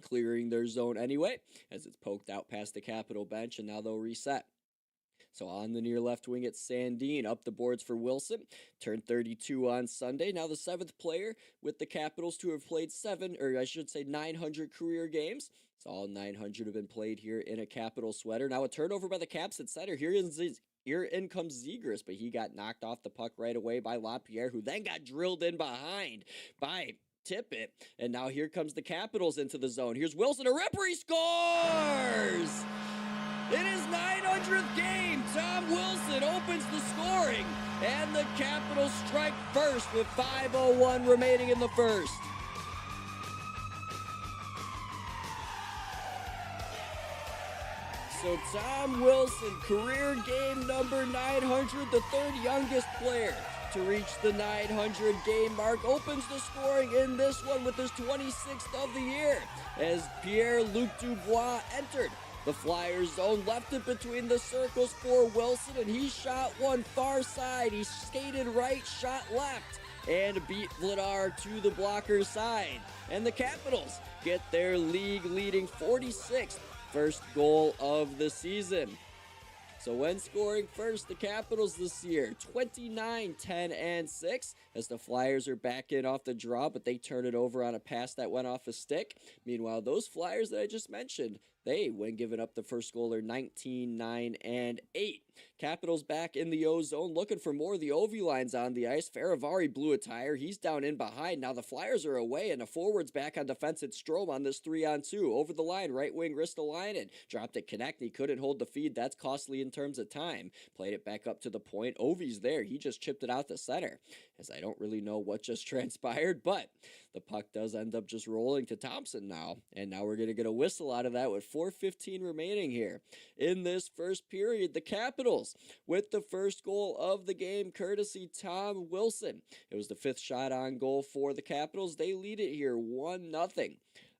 S1: clearing their zone anyway, as it's poked out past the Capital bench, and now they'll reset. So on the near left wing, it's Sandin. Up the boards for Wilson. Turned 32 on Sunday. Now the 7th player with the Capitals to have played 900 career games. So all 900 have been played here in a Capital sweater. Now a turnover by the Caps at center. Here in comes Zegras, but he got knocked off the puck right away by LaPierre, who then got drilled in behind by Tippett. And now here comes the Capitals into the zone. Here's Wilson, a ripper, he scores! In his 900th game, Tom Wilson opens the scoring, and the Capitals strike first with 5:01 remaining in the first. So Tom Wilson, career game number 900, the 3rd youngest player to reach the 900 game mark, opens the scoring in this one with his 26th of the year as Pierre-Luc Dubois entered the Flyers zone, left it between the circles for Wilson, and he shot one far side. He skated right, shot left, and beat Vladar to the blocker side. And the Capitals get their league-leading 46th first goal of the season. So when scoring first, the Capitals this year, 29, 10, and 6, as the Flyers are back in off the draw, but they turn it over on a pass that went off a stick. Meanwhile, those Flyers that I just mentioned, they, when giving up the first goal, are 19, 9, and 8. Capitals back in the O zone, looking for more of the OV lines on the ice. Faravari blew a tire. He's down in behind. Now the Flyers are away, and the forwards back on defense. It's Strome on this 3-on-2. Over the line, right wing Ristolainen. Dropped it, connect. He couldn't hold the feed. That's costly in terms of time. Played it back up to the point. Ovi's there. He just chipped it out the center, as I don't really know what just transpired, but the puck does end up just rolling to Thompson now. And now we're going to get a whistle out of that with 4:15 remaining here in this first period. The Capitals with the first goal of the game, courtesy Tom Wilson. It was the 5th shot on goal for the Capitals. They lead it here 1-0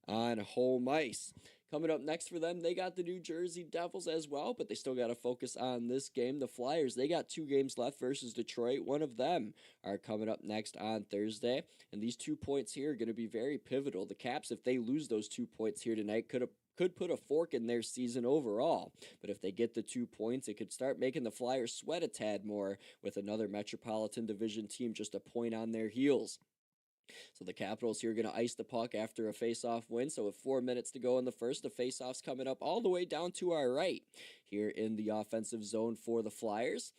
S1: on home ice. Coming up next for them, they got the New Jersey Devils as well, but they still got to focus on this game. The Flyers, they got 2 games left versus Detroit. One of them are coming up next on Thursday, and these 2 points here are going to be very pivotal. The Caps, if they lose those 2 points here tonight, could put a fork in their season overall. But if they get the 2 points, it could start making the Flyers sweat a tad more with another Metropolitan Division team just a point on their heels. So the Capitals here are going to ice the puck after a face-off win. So with 4 minutes to go in the first, the face-off's coming up all the way down to our right here in the offensive zone for the Flyers.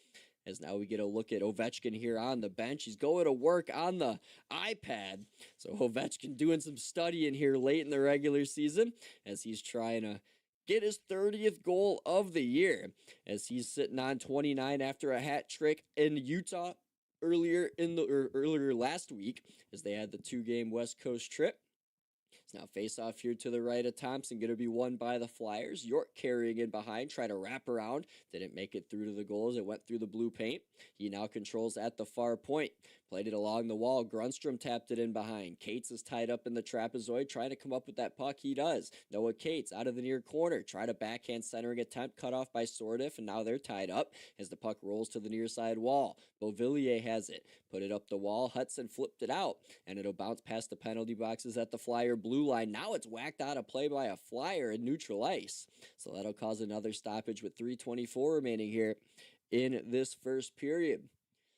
S1: As now we get a look at Ovechkin here on the bench. He's going to work on the iPad. So Ovechkin doing some studying here late in the regular season as he's trying to get his 30th goal of the year, as he's sitting on 29 after a hat trick in Utah earlier last week, as they had the 2-game West Coast trip. It's now face-off here to the right of Thompson, going to be won by the Flyers. York carrying in behind, trying to wrap around. Didn't make it through to the goals. It went through the blue paint. He now controls at the far point. Played it along the wall. Grunstrom tapped it in behind. Cates is tied up in the trapezoid, trying to come up with that puck. He does. Noah Cates out of the near corner. Tried a backhand centering attempt, cut off by Sordiff, and now they're tied up as the puck rolls to the near side wall. Beauvillier has it. Put it up the wall. Hudson flipped it out, and it'll bounce past the penalty boxes at the Flyer blue line. Now it's whacked out of play by a Flyer in neutral ice. So that'll cause another stoppage with 3:24 remaining here in this first period.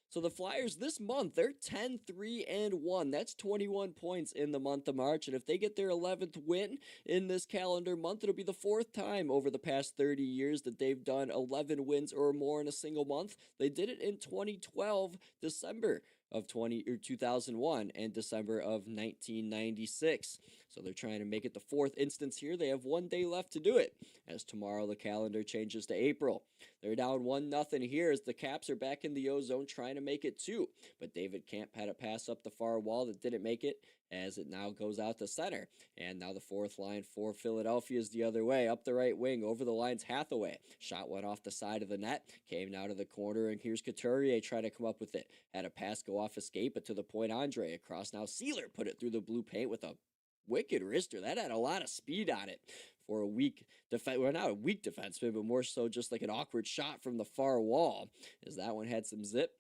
S1: So the Flyers this month, they're 10-3-1. That's 21 points in the month of March. And if they get their 11th win in this calendar month, it'll be the 4th time over the past 30 years that they've done 11 wins or more in a single month. They did it in 2012, December of 2001, and December of 1996. So they're trying to make it the 4th instance here. They have 1 day left to do it, as tomorrow the calendar changes to April. They're down 1-0 here as the Caps are back in the O zone trying to make it 2. But David Camp had a pass up the far wall that didn't make it, as it now goes out to center. And now the 4th line for Philadelphia is the other way, up the right wing, over the lines Hathaway. Shot went off the side of the net, came now to the corner, and here's Couturier trying to come up with it. Had a pass go off escape, but to the point Andre. Across now, Sealer put it through the blue paint with a wicked wrister. That had a lot of speed on it for a weak defense. Well, not a weak defenseman, but more so just like an awkward shot from the far wall, as that one had some zip.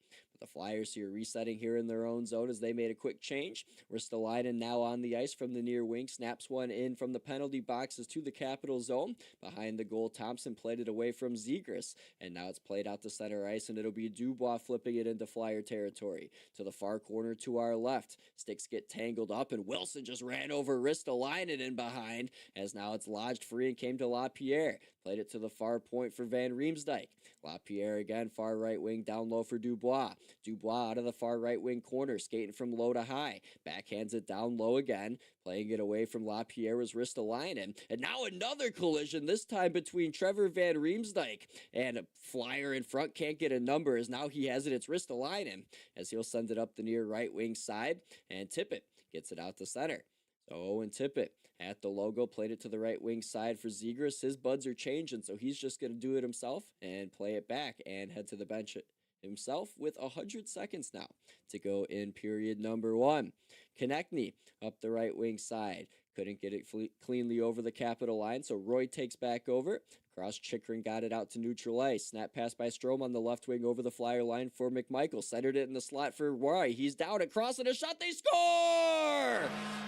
S1: The Flyers here resetting here in their own zone as they made a quick change. Ristolainen now on the ice from the near wing. Snaps one in from the penalty boxes to the Capital zone. Behind the goal, Thompson played it away from Zegras. And now it's played out to center ice, and it'll be Dubois flipping it into Flyer territory. To the far corner to our left. Sticks get tangled up, and Wilson just ran over Ristolainen in behind, as now it's lodged free and came to LaPierre. Played it to the far point for Van Riemsdyk. LaPierre again, far right wing, down low for Dubois. Dubois out of the far right wing corner, skating from low to high. Backhands it down low again. Playing it away from LaPierre was Ristolainen. And now another collision, this time between Trevor Van Riemsdyk and a Flyer in front. Can't get a number, as now he has it. It's Ristolainen, as he'll send it up the near right wing side. And Tippett gets it out to center. So Owen Tippett at the logo, played it to the right wing side for Zegras. His buds are changing, so he's just going to do it himself and play it back and head to the bench himself with 100 seconds now to go in period number 1. Konechny up the right wing side. Couldn't get it cleanly over the Capital line, so Roy takes back over. Cross Chikrin got it out to neutral ice. Snap pass by Strome on the left wing over the Flyer line for McMichael. Centered it in the slot for Roy. He's down across and a shot. They score!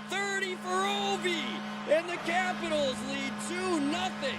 S1: 30 for Ovi! And the Capitals lead 2-0.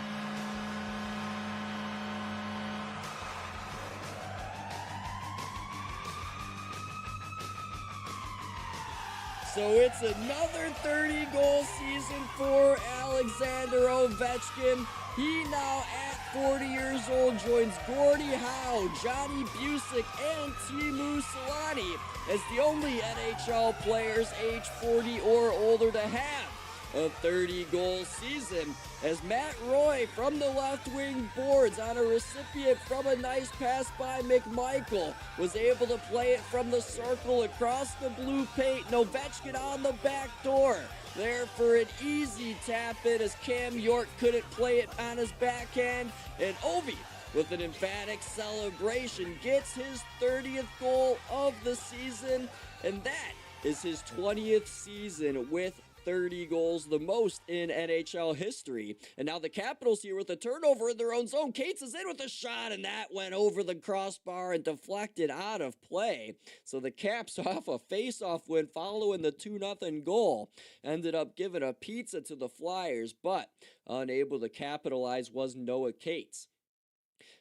S1: So it's another 30-goal season for Alexander Ovechkin. He now at 40 years old joins Gordie Howe, Johnny Busick, and Teemu Selanne as the only NHL players age 40 or older to have a 30-goal season, as Matt Roy from the left wing boards on a recipient from a nice pass by McMichael was able to play it from the circle across the blue paint. Ovechkin on the back door there for an easy tap in, as Cam York couldn't play it on his backhand, and Ovi with an emphatic celebration gets his 30th goal of the season, and that is his 20th season with 30 goals, the most in NHL history. And now the Capitals here with a turnover in their own zone. Cates is in with a shot, and that went over the crossbar and deflected out of play. So the Caps off a face-off win following the 2-0 goal. Ended up giving a pizza to the Flyers, but unable to capitalize was Noah Cates.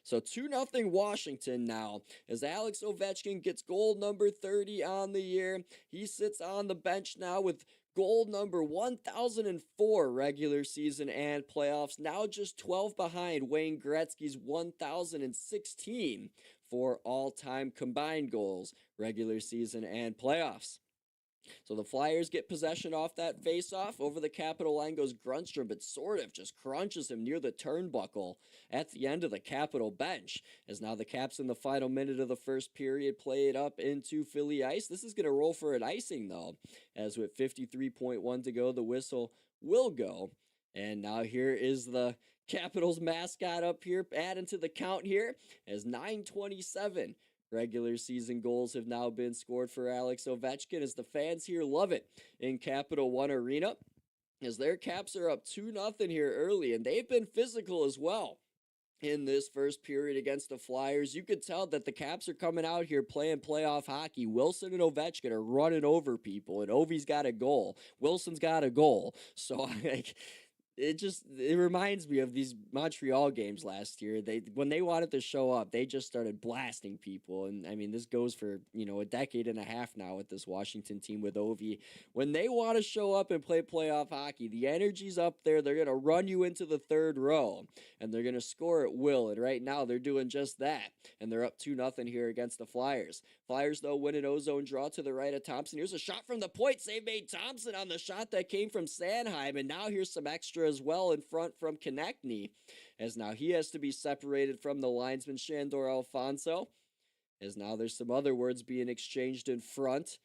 S1: So 2-0 Washington now, as Alex Ovechkin gets goal number 30 on the year. He sits on the bench now with goal number 1,004 regular season and playoffs, now just 12 behind Wayne Gretzky's 1,016 for all-time combined goals, regular season and playoffs. So the Flyers get possession off that face-off. Over the Capital line goes Grundstrom, but sort of just crunches him near the turnbuckle at the end of the Capital bench. As now the Caps in the final minute of the first period play it up into Philly ice. This is going to roll for an icing, though, as with 53.1 to go, the whistle will go. And now here is the Capitals mascot up here, adding to the count here, as 927 regular season goals have now been scored for Alex Ovechkin, as the fans here love it in Capital One Arena, as their Caps are up 2-0 here early, and they've been physical as well in this first period against the Flyers. You could tell that the Caps are coming out here playing playoff hockey. Wilson and Ovechkin are running over people, and Ovi's got a goal. Wilson's got a goal. So, it reminds me of these Montreal games last year. When they wanted to show up, they just started blasting people. And I mean, this goes for, a decade and a half now with this Washington team with Ovi. When they want to show up and play playoff hockey, the energy's up there. They're going to run you into the third row, and they're going to score at will. And right now they're doing just that. And they're up 2-0 here against the Flyers. Flyers, though, win an ozone draw to the right of Thompson. Here's a shot from the point. Save made Thompson on the shot that came from Sanheim. And now here's some extra as well in front from Konechny, as now he has to be separated from the linesman Shandor Alfonso, as now there's some other words being exchanged in front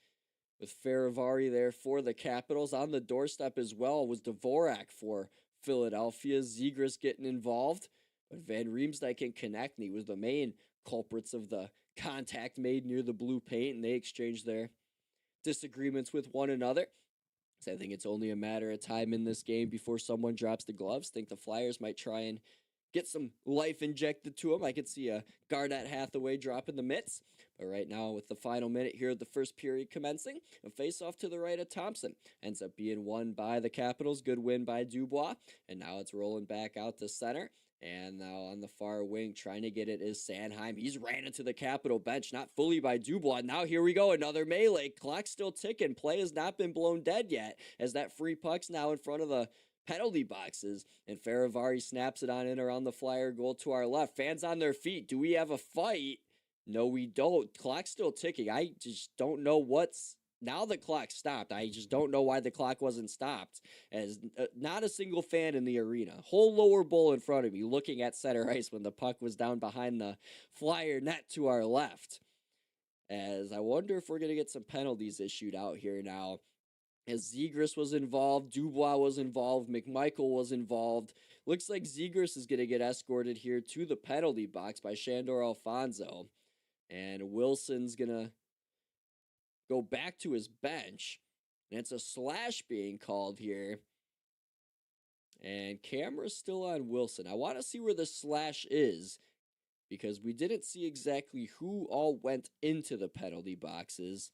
S1: with Faravari there for the Capitals. On the doorstep as well was Dvorak for Philadelphia. Zegras getting involved, but Van Riemsdyk and Konechny was the main culprits of the contact made near the blue paint, and they exchanged their disagreements with one another. So I think it's only a matter of time in this game before someone drops the gloves. Think the Flyers might try and get some life injected to him. I could see a Garnett Hathaway dropping the mitts. But right now, with the final minute here of the first period commencing, a face-off to the right of Thompson. Ends up being won by the Capitals. Good win by Dubois. And now it's rolling back out to center. And now on the far wing, trying to get it is Sanheim. He's ran into the Capital bench, not fully by Dubois. Now here we go, another melee. Clock's still ticking. Play has not been blown dead yet, as that free puck's now in front of the penalty boxes, and Faravari snaps it on in around the Flyer goal to our left. Fans on their feet. Do we have a fight? No, we don't. Clock's still ticking. I just don't know what's... Now the clock stopped. I just don't know why the clock wasn't stopped. As not a single fan in the arena. Whole lower bowl in front of me looking at center ice when the puck was down behind the Flyer net to our left. As I wonder if we're going to get some penalties issued out here now. As Zegras was involved, Dubois was involved, McMichael was involved. Looks like Zegras is going to get escorted here to the penalty box by Shandor Alfonso. And Wilson's going to go back to his bench. And it's a slash being called here. And camera's still on Wilson. I want to see where the slash is, because we didn't see exactly who all went into the penalty boxes.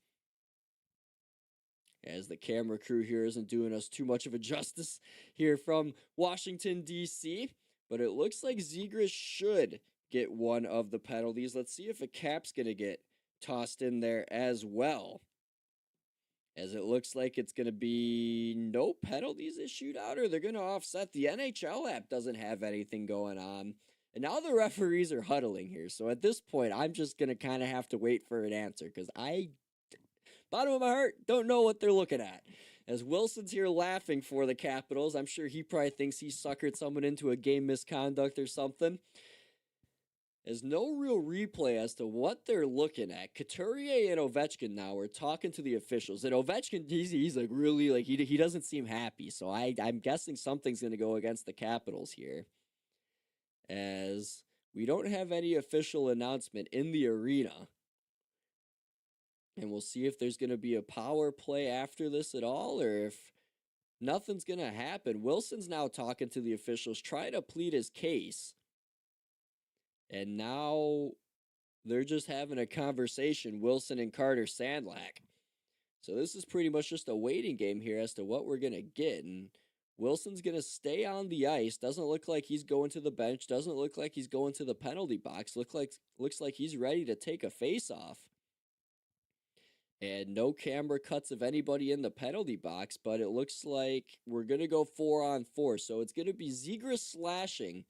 S1: As the camera crew here isn't doing us too much of a justice here from Washington, D.C. But it looks like Zegras should get one of the penalties. Let's see if a cap's going to get tossed in there as well. As it looks like it's going to be no penalties issued out, or they're going to offset. The NHL app doesn't have anything going on. And now the referees are huddling here. So at this point, I'm just going to kind of have to wait for an answer, because bottom of my heart, don't know what they're looking at. As Wilson's here laughing for the Capitals, I'm sure he probably thinks he suckered someone into a game misconduct or something. There's no real replay as to what they're looking at. Couturier and Ovechkin now are talking to the officials. And Ovechkin, he's like really, like, he doesn't seem happy. So I'm guessing something's going to go against the Capitals here. As we don't have any official announcement in the arena. And we'll see if there's going to be a power play after this at all, or if nothing's going to happen. Wilson's now talking to the officials, trying to plead his case. And now they're just having a conversation, Wilson and Carter Sandlack. So this is pretty much just a waiting game here as to what we're going to get. And Wilson's going to stay on the ice. Doesn't look like he's going to the bench. Doesn't look like he's going to the penalty box. Looks like he's ready to take a face-off. And no camera cuts of anybody in the penalty box, but it looks like we're going to go 4-on-4. So it's going to be Zegras slashing,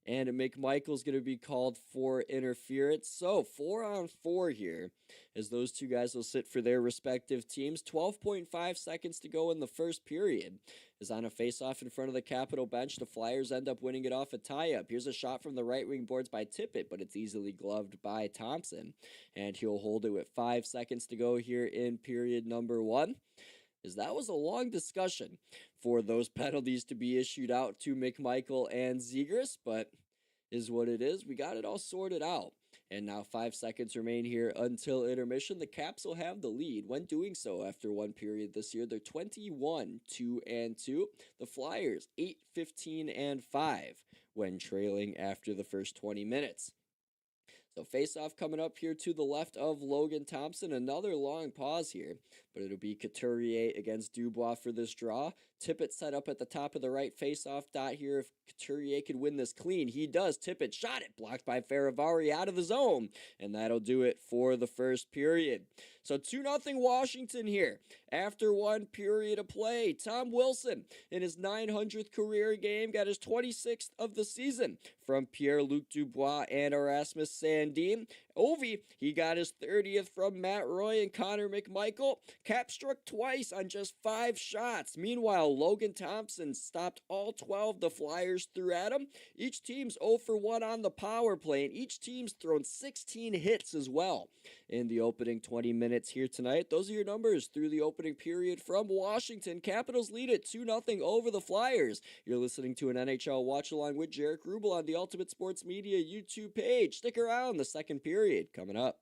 S1: and McMichael's going to be called for interference. So 4-on-4 here, as those two guys will sit for their respective teams. 12.5 seconds to go in the first period. Is on a face-off in front of the Capital bench. The Flyers end up winning it off a tie-up. Here's a shot from the right wing boards by Tippett, but it's easily gloved by Thompson. And he'll hold it with 5 seconds to go here in period number 1. As that was a long discussion for those penalties to be issued out to McMichael and Zegras, but is what it is. We got it all sorted out. And now 5 seconds remain here until intermission. The Caps will have the lead. When doing so after one period this year, they're 21-2-2. The Flyers 8-15-5 when trailing after the first 20 minutes. So face-off coming up here to the left of Logan Thompson. Another long pause here, but it'll be Couturier against Dubois for this draw. Tippett set up at the top of the right face-off dot here. If Couturier could win this clean, he does. Tippett shot it, blocked by Faravari out of the zone, and that'll do it for the first period. So 2-0 Washington here after one period of play. Tom Wilson in his 900th career game got his 26th of the season from Pierre-Luc Dubois and Erasmus Sandin. Ovi, he got his 30th from Matt Roy and Connor McMichael. Cap struck twice on just 5 shots. Meanwhile, Logan Thompson stopped all 12 the Flyers threw at him. Each team's 0 for 1 on the power play, and each team's thrown 16 hits as well in the opening 20 minutes here tonight. Those are your numbers through the opening period from Washington. Capitals lead it 2-0 over the Flyers. You're listening to an NHL Watchalong with Jaric Rubel on the Ultimate Sports Media YouTube page. Stick around, the second period coming up.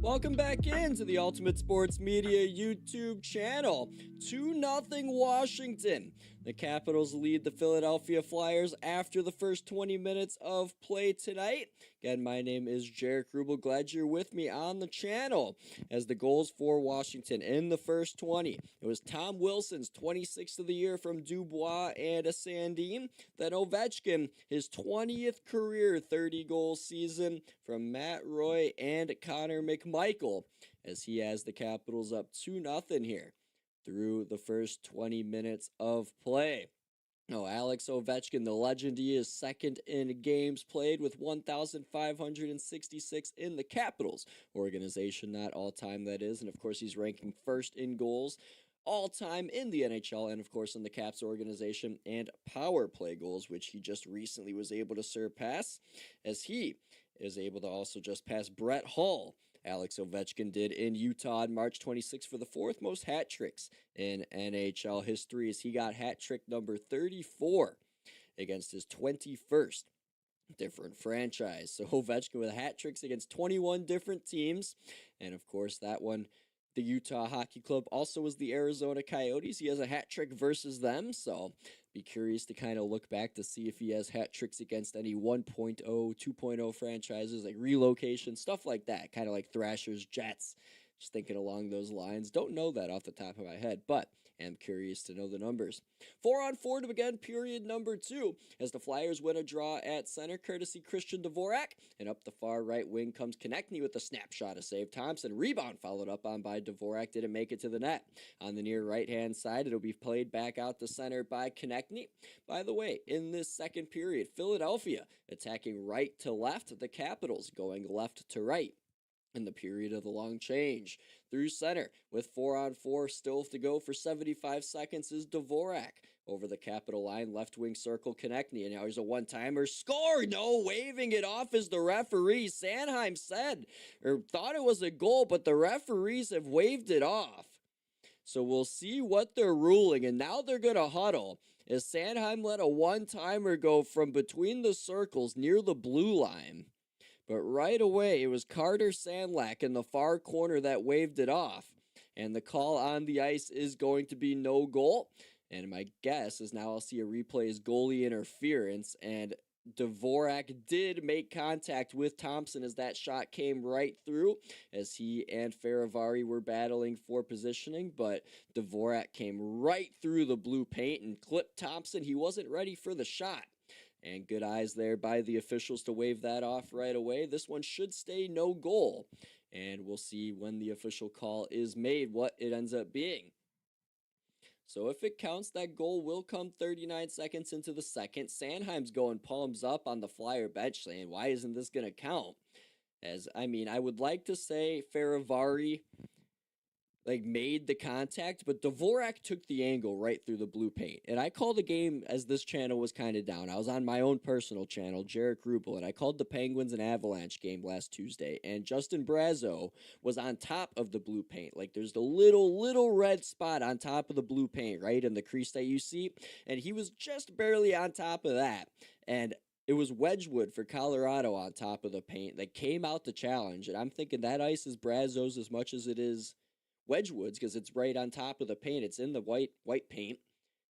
S1: Welcome back into the Ultimate Sports Media YouTube channel. 2-0 Washington. The Capitals lead the Philadelphia Flyers after the first 20 minutes of play tonight. Again, my name is Jaric Rubel. Glad you're with me on the channel. As the goals for Washington in the first 20, it was Tom Wilson's 26th of the year from Dubois and a Sandin. Then Ovechkin, his 20th career 30-goal season from Matt Roy and Connor McMichael, as he has the Capitals up 2-0 here through the first 20 minutes of play. Oh, Alex Ovechkin, the legend, he is second in games played with 1,566 in the Capitals organization, not all-time that is, and of course he's ranking first in goals all-time in the NHL, and of course in the Caps organization, and power play goals, which he just recently was able to surpass, as he is able to also just pass Brett Hull. Alex Ovechkin did in Utah on March 26 for the fourth most hat tricks in NHL history, as he got hat trick number 34 against his 21st different franchise. So Ovechkin with hat tricks against 21 different teams, and of course that one, the Utah Hockey Club, also was the Arizona Coyotes. He has a hat trick versus them, so be curious to kind of look back to see if he has hat tricks against any 1.0, 2.0 franchises, like relocation, stuff like that, kind of like Thrashers, Jets, just thinking along those lines. Don't know that off the top of my head, but am curious to know the numbers. 4-on-4 to begin period number 2, as the Flyers win a draw at center, courtesy Christian Dvorak, and up the far right wing comes Konechny with a snapshot to save Thompson. Rebound followed up on by Dvorak, didn't make it to the net. On the near right-hand side, it'll be played back out the center by Konechny. By the way, in this second period, Philadelphia attacking right to left, the Capitals going left to right. In the period of the long change, through center with 4-on-4 still to go for 75 seconds is Dvorak. Over the Capital line, left wing circle Konechny, and now here's a one-timer. Score! No, waving it off is the referee. Sanheim said, or thought it was a goal, but the referees have waved it off. So we'll see what they're ruling, and now they're going to huddle, as Sanheim let a one-timer go from between the circles near the blue line. But right away, it was Carter Sandlack in the far corner that waved it off. And the call on the ice is going to be no goal. And my guess is now I'll see a replay as goalie interference. And Dvorak did make contact with Thompson as that shot came right through, as he and Faravari were battling for positioning. But Dvorak came right through the blue paint and clipped Thompson. He wasn't ready for the shot. And good eyes there by the officials to wave that off right away. This one should stay no goal. And we'll see when the official call is made what it ends up being. So if it counts, that goal will come 39 seconds into the second. Sanheim's going palms up on the Flyer bench saying, why isn't this going to count? As, I mean, I would like to say Faravari made the contact, but Dvorak took the angle right through the blue paint. And I called the game as this channel was kind of down. I was on my own personal channel, Jaric Rubel, and I called the Penguins and Avalanche game last Tuesday. And Justin Brazeau was on top of the blue paint. Like, there's the little red spot on top of the blue paint, right, in the crease that you see. And he was just barely on top of that. And it was Wedgwood for Colorado on top of the paint that came out to challenge. And I'm thinking that ice is Brazeau's as much as it is Wedgwood's, because it's right on top of the paint. It's in the white paint,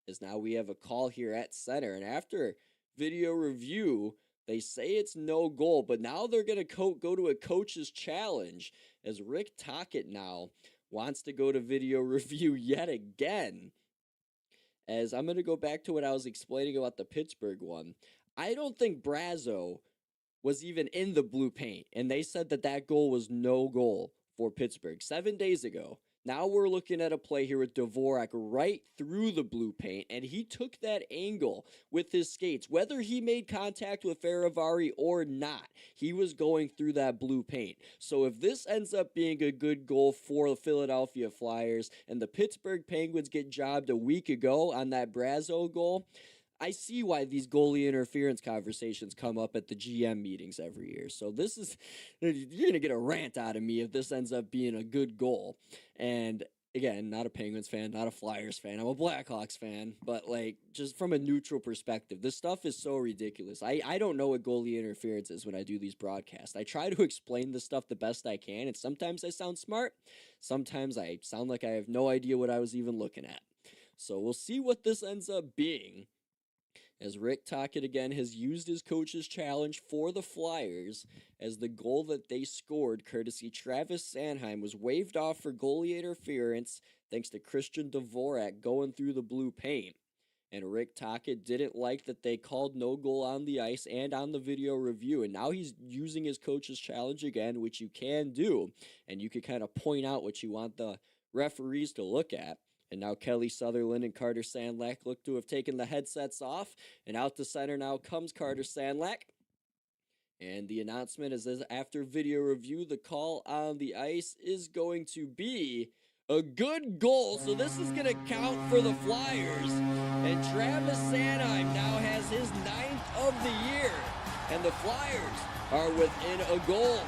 S1: as now we have a call here at center. And after video review, they say it's no goal, but now they're going to go to a coach's challenge, as Rick Tocchet now wants to go to video review yet again. As I'm going to go back to what I was explaining about the Pittsburgh one. I don't think Brazeau was even in the blue paint, and they said that that goal was no goal for Pittsburgh 7 days ago. Now we're looking at a play here with Dvorak right through the blue paint, and he took that angle with his skates. Whether he made contact with Faravari or not, he was going through that blue paint. So if this ends up being a good goal for the Philadelphia Flyers, and the Pittsburgh Penguins get jobbed a week ago on that Brazeau goal, I see why these goalie interference conversations come up at the GM meetings every year. So this is, you're going to get a rant out of me if this ends up being a good goal. And again, not a Penguins fan, not a Flyers fan. I'm a Blackhawks fan, but like just from a neutral perspective, this stuff is so ridiculous. I don't know what goalie interference is when I do these broadcasts. I try to explain this stuff the best I can, and sometimes I sound smart, sometimes I sound like I have no idea what I was even looking at. So we'll see what this ends up being, as Rick Tocchet again has used his coach's challenge for the Flyers, as the goal that they scored courtesy Travis Sanheim was waved off for goalie interference thanks to Christian Dvorak going through the blue paint. And Rick Tocchet didn't like that they called no goal on the ice and on the video review, and now he's using his coach's challenge again, which you can do, and you can kind of point out what you want the referees to look at. And now Kelly Sutherland and Carter Sandlak look to have taken the headsets off. And out to center now comes Carter Sandlak. And the announcement is that after video review, the call on the ice is going to be a good goal. So this is going to count for the Flyers. And Travis Sanheim now has his 9th of the year. And the Flyers are within a goal.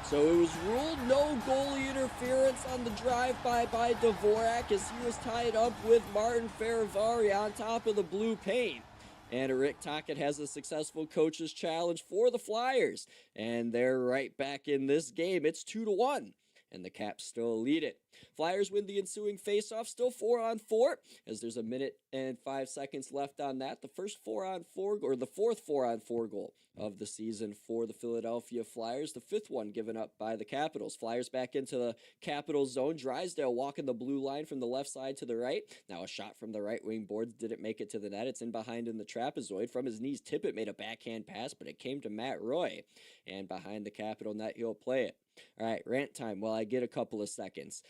S1: So it was ruled no goalie interference on the drive-by by Dvorak, as he was tied up with Martin Fehérváry on top of the blue paint. And Rick Tocchet has a successful coach's challenge for the Flyers. And they're right back in this game. It's 2-1. And the Caps still lead it. Flyers win the ensuing faceoff, still 4-on-4, as there's a minute and 5 seconds left on that. The first 4-on-4, or the fourth 4-on-4 goal of the season for the Philadelphia Flyers. The 5th one given up by the Capitals. Flyers back into the Capitals zone. Drysdale walking the blue line from the left side to the right. Now a shot from the right wing boards didn't make it to the net. It's in behind in the trapezoid. From his knees, Tippett made a backhand pass, but it came to Matt Roy. And behind the Capital net, he'll play it. All right, rant time. Well, I get a couple of seconds.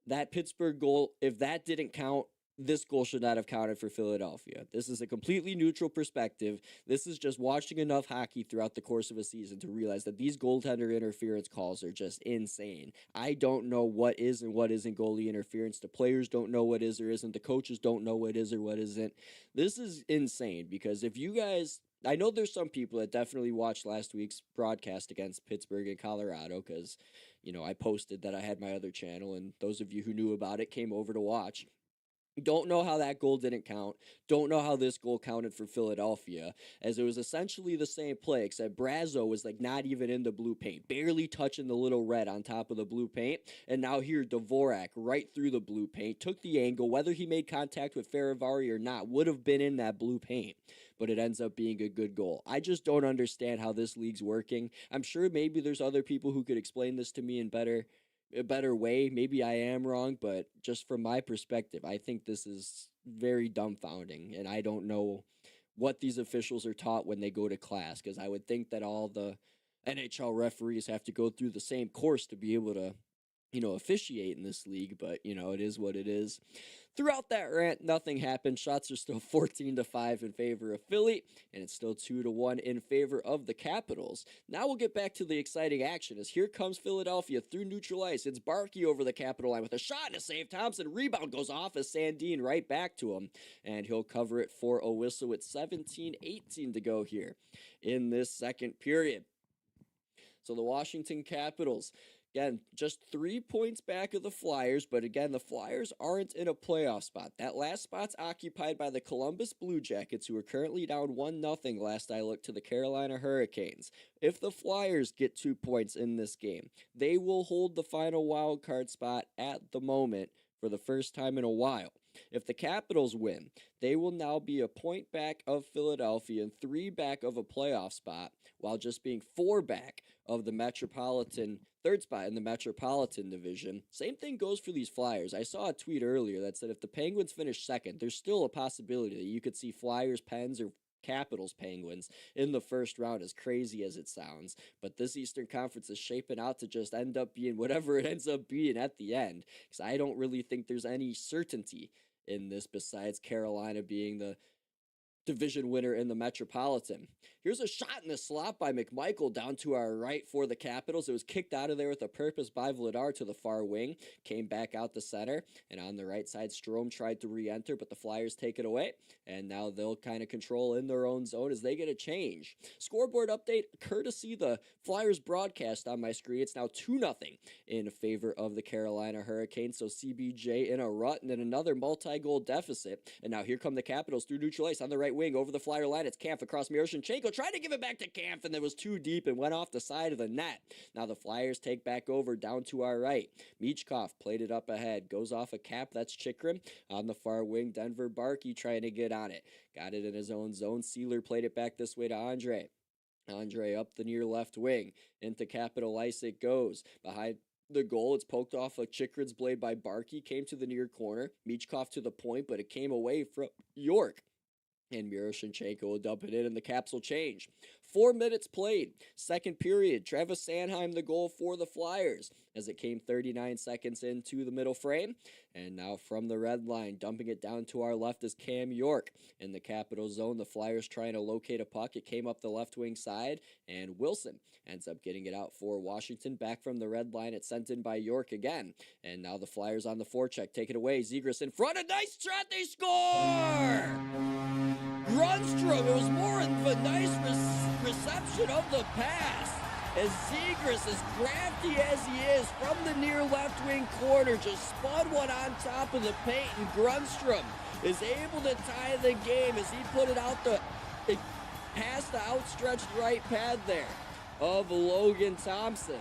S1: That Pittsburgh goal, if that didn't count, this goal should not have counted for Philadelphia. This is a completely neutral perspective. This is just watching enough hockey throughout the course of a season to realize that these goaltender interference calls are just insane. I don't know what is and what isn't goalie interference. The players don't know what is or isn't. The coaches don't know what is or what isn't. This is insane, because if you guys... I know there's some people that definitely watched last week's broadcast against Pittsburgh and Colorado, because, you know, I posted that I had my other channel, and those of you who knew about it came over to watch. Don't know how that goal didn't count. Don't know how this goal counted for Philadelphia, as it was essentially the same play, except Brazo was like not even in the blue paint, barely touching the little red on top of the blue paint. And now here, Dvorak right through the blue paint, took the angle, whether he made contact with Fehérváry or not, would have been in that blue paint. But it ends up being a good goal. I just don't understand how this league's working. I'm sure maybe there's other people who could explain this to me in a better way. Maybe I am wrong, but just from my perspective, I think this is very dumbfounding, and I don't know what these officials are taught when they go to class, because I would think that all the NHL referees have to go through the same course to be able to, you know, officiate in this league, but, you know, it is what it is. Throughout that rant, nothing happened. Shots are still 14-5 in favor of Philly, and it's still 2-1 in favor of the Capitals. Now we'll get back to the exciting action, as here comes Philadelphia through neutral ice. It's Barkey over the Capital line with a shot and a save. Thompson rebound goes off as Sandin right back to him, and he'll cover it for a whistle with 17-18 to go here in this second period. So the Washington Capitals, again, just 3 points back of the Flyers, but again, the Flyers aren't in a playoff spot. That last spot's occupied by the Columbus Blue Jackets, who are currently down 1-0 last I looked to the Carolina Hurricanes. If the Flyers get 2 points in this game, they will hold the final wild card spot at the moment for the first time in a while. If the Capitals win, they will now be a point back of Philadelphia and 3 back of a playoff spot, while just being 4 back of the Metropolitan, third spot in the Metropolitan Division. Same thing goes for these Flyers. I saw a tweet earlier that said if the Penguins finish second, there's still a possibility that you could see Flyers, Pens, or Capitals, Penguins in the first round, as crazy as it sounds. But this Eastern Conference is shaping out to just end up being whatever it ends up being at the end, because I don't really think there's any certainty in this besides Carolina being the division winner in the Metropolitan. Here's a shot in the slot by McMichael down to our right for the Capitals. It was kicked out of there with a purpose by Vladar to the far wing. Came back out the center. And on the right side, Strome tried to re-enter, but the Flyers take it away. And now they'll kind of control in their own zone as they get a change. Scoreboard update, courtesy the Flyers broadcast on my screen. It's now 2-0 in favor of the Carolina Hurricanes. So CBJ in a rut and then another multi-goal deficit. And now here come the Capitals through neutral ice on the right wing over the Flyer line. It's Kampf across Miroshnichenko, tried to give it back to Kampf, and it was too deep and went off the side of the net. Now the Flyers take back over down to our right. Michkov played it up ahead, goes off a cap. That's Chikrin on the far wing. Denver Barkey trying to get on it. Got it in his own zone. Sealer played it back this way to Andre. Andre up the near left wing. Into Capital Ice it goes. Behind the goal, it's poked off a Chikrin's blade by Barkey. Came to the near corner. Michkov to the point, but it came away from York. And Miroshnichenko will dump it in, and the Caps will change. 4 minutes played. Second period. Travis Sanheim the goal for the Flyers as it came 39 seconds into the middle frame. And now from the red line, dumping it down to our left is Cam York. In the Capital zone, the Flyers trying to locate a puck. It came up the left wing side, and Wilson ends up getting it out for Washington. Back from the red line, it's sent in by York again. And now the Flyers on the forecheck. Take it away. Zegras in front. A nice shot. They score! Grundstrom, it was more of a nice reception of the pass as Zegras, as crafty as he is, from the near left wing corner, just spun one on top of the paint, and Grundstrom is able to tie the game as he put it out past the outstretched right pad there of Logan Thompson.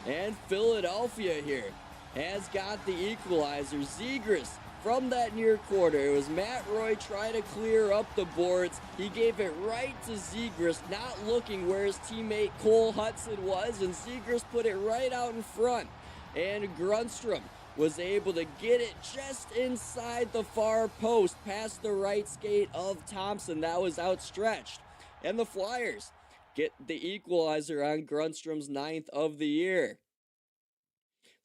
S1: And Philadelphia here has got the equalizer. Zegras from that near corner. It was Matt Roy trying to clear up the boards. He gave it right to Zegras, not looking where his teammate Cole Hudson was, and Zegras put it right out in front. And Grundstrom was able to get it just inside the far post, past the right skate of Thompson. That was outstretched. And the Flyers get the equalizer on Grundstrom's 9th of the year.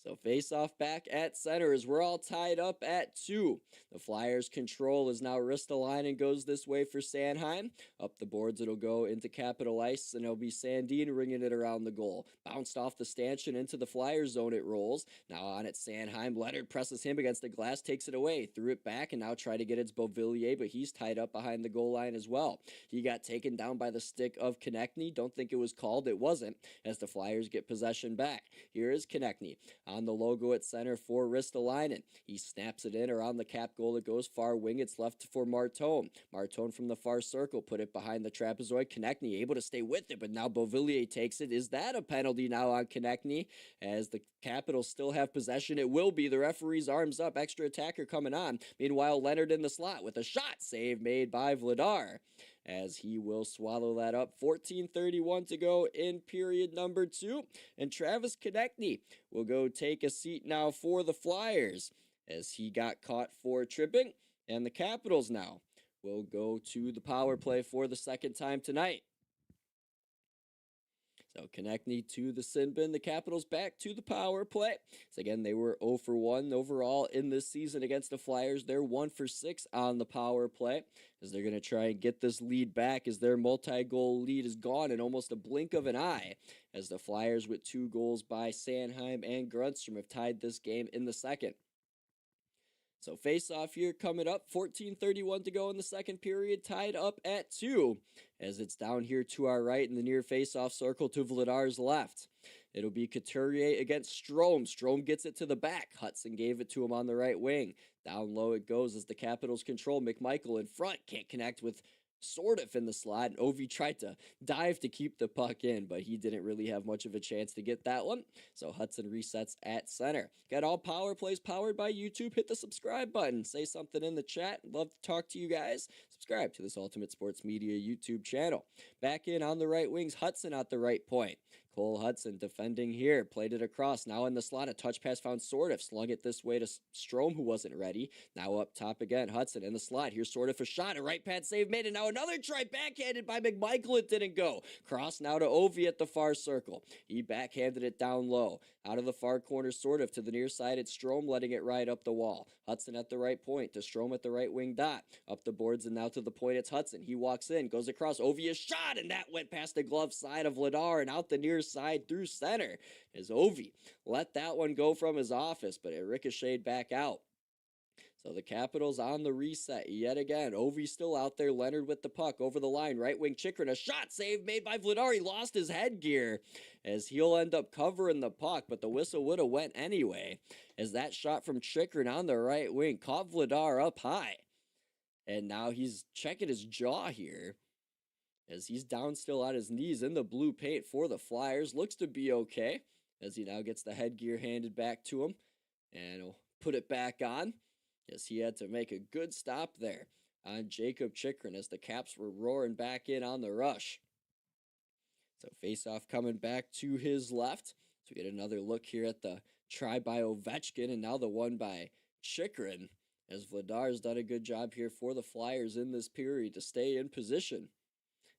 S1: So face-off back at center as we're all tied up at 2. The Flyers' control is now Ristolainen goes this way for Sanheim. Up the boards it'll go into Capital Ice, and it'll be Sandin ringing it around the goal. Bounced off the stanchion into the Flyers zone it rolls. Now on it Sanheim. Leonard presses him against the glass, takes it away. Threw it back and now try to get it's Beauvillier, but he's tied up behind the goal line as well. He got taken down by the stick of Konechny. Don't think it was called. It wasn't, as the Flyers get possession back. Here is Konechny on the logo at center for Ristolainen. He snaps it in around the Cap goal. It goes far wing. It's left for Martone. Martone from the far circle put it behind the trapezoid. Konechny able to stay with it, but now Beauvillier takes it. Is that a penalty now on Konechny as the Capitals still have possession? It will be. The referee's arms up. Extra attacker coming on. Meanwhile, Leonard in the slot with a shot. Save made by Vladar as he will swallow that up. 14:31 to go in period number 2. And Travis Konechny will go take a seat now for the Flyers as he got caught for tripping. And the Capitals now will go to the power play for the second time tonight. So Konechny to the sin bin. The Capitals back to the power play. So again, they were 0 for 1 overall in this season against the Flyers. They're 1 for 6 on the power play as they're going to try and get this lead back as their multi-goal lead is gone in almost a blink of an eye as the Flyers with 2 goals by Sanheim and Grundstrom have tied this game in the second. So face-off here coming up, 14:31 to go in the second period, tied up at 2, as it's down here to our right in the near face-off circle to Vladar's left. It'll be Couturier against Strome. Strome gets it to the back. Hudson gave it to him on the right wing. Down low it goes as the Capitals control. McMichael in front, can't connect with sort of in the slot, and Ovi tried to dive to keep the puck in, but he didn't really have much of a chance to get that one. So Hudson resets at center. Got all power plays powered by YouTube. Hit the subscribe button. Say something in the chat. Love to talk to you guys. Subscribe to this Ultimate Sports Media YouTube channel. Back in on the right wings, Hudson at the right point. Cole Hudson defending here, played it across, now in the slot, a touch pass found Sordiff, slung it this way to Strome, who wasn't ready. Now up top again, Hudson in the slot, here's Sordiff a shot, a right pad save made, and now another try backhanded by McMichael, it didn't go. Cross now to Ovi at the far circle. He backhanded it down low. Out of the far corner, Sordiff to the near side, it's Strome letting it ride up the wall. Hudson at the right point to Strome at the right wing dot. Up the boards and now to the point. It's Hudson. He walks in, goes across. Ovi a shot, and that went past the glove side of Vladar and out the near side through center. As Ovi let that one go from his office, but it ricocheted back out. So the Capitals on the reset yet again. Ovi still out there. Leonard with the puck over the line. Right wing Chychrun. A shot save made by Vladar. He lost his headgear as he'll end up covering the puck, but the whistle would have went anyway. As that shot from Chychrun on the right wing caught Vladar up high. And now he's checking his jaw here as he's down still on his knees in the blue paint for the Flyers. Looks to be okay as he now gets the headgear handed back to him. And he'll put it back on. Yes, he had to make a good stop there on Jacob Chychrun as the Caps were roaring back in on the rush. So face-off coming back to his left. So we get another look here at the try by Ovechkin and now the one by Chychrun as Vladar's done a good job here for the Flyers in this period to stay in position.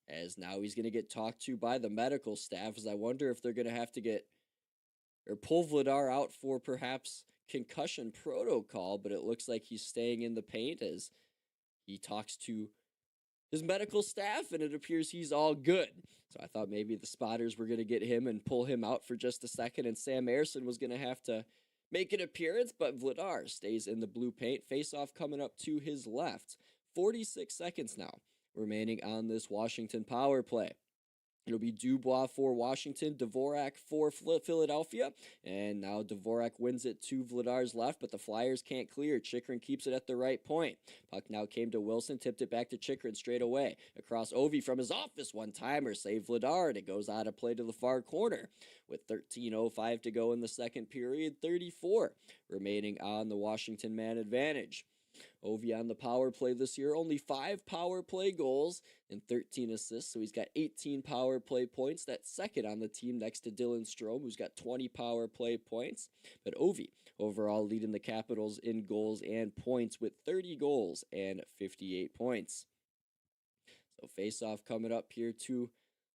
S1: As now he's going to get talked to by the medical staff as I wonder if they're going to have to get or pull Vladar out for perhaps concussion protocol, but it looks like he's staying in the paint as he talks to his medical staff and it appears he's all good. So I thought maybe the spotters were going to get him and pull him out for just a second and Sam Ersson was going to have to make an appearance, but Vladar stays in the blue paint. Face-off coming up to his left. 46 seconds now remaining on this Washington power play. It'll be Dubois for Washington, Dvorak for Philadelphia, and now Dvorak wins it to Vladar's left, but the Flyers can't clear. Chychrun keeps it at the right point. Puck now came to Wilson, tipped it back to Chychrun straight away. Across Ovi from his office, one-timer, save Vladar, and it goes out of play to the far corner. With 13:05 to go in the second period, 34 remaining on the Washington man advantage. Ovi on the power play this year, only 5 power play goals and 13 assists, so he's got 18 power play points. That's second on the team next to Dylan Strome, who's got 20 power play points. But Ovi overall leading the Capitals in goals and points with 30 goals and 58 points. So face-off coming up here to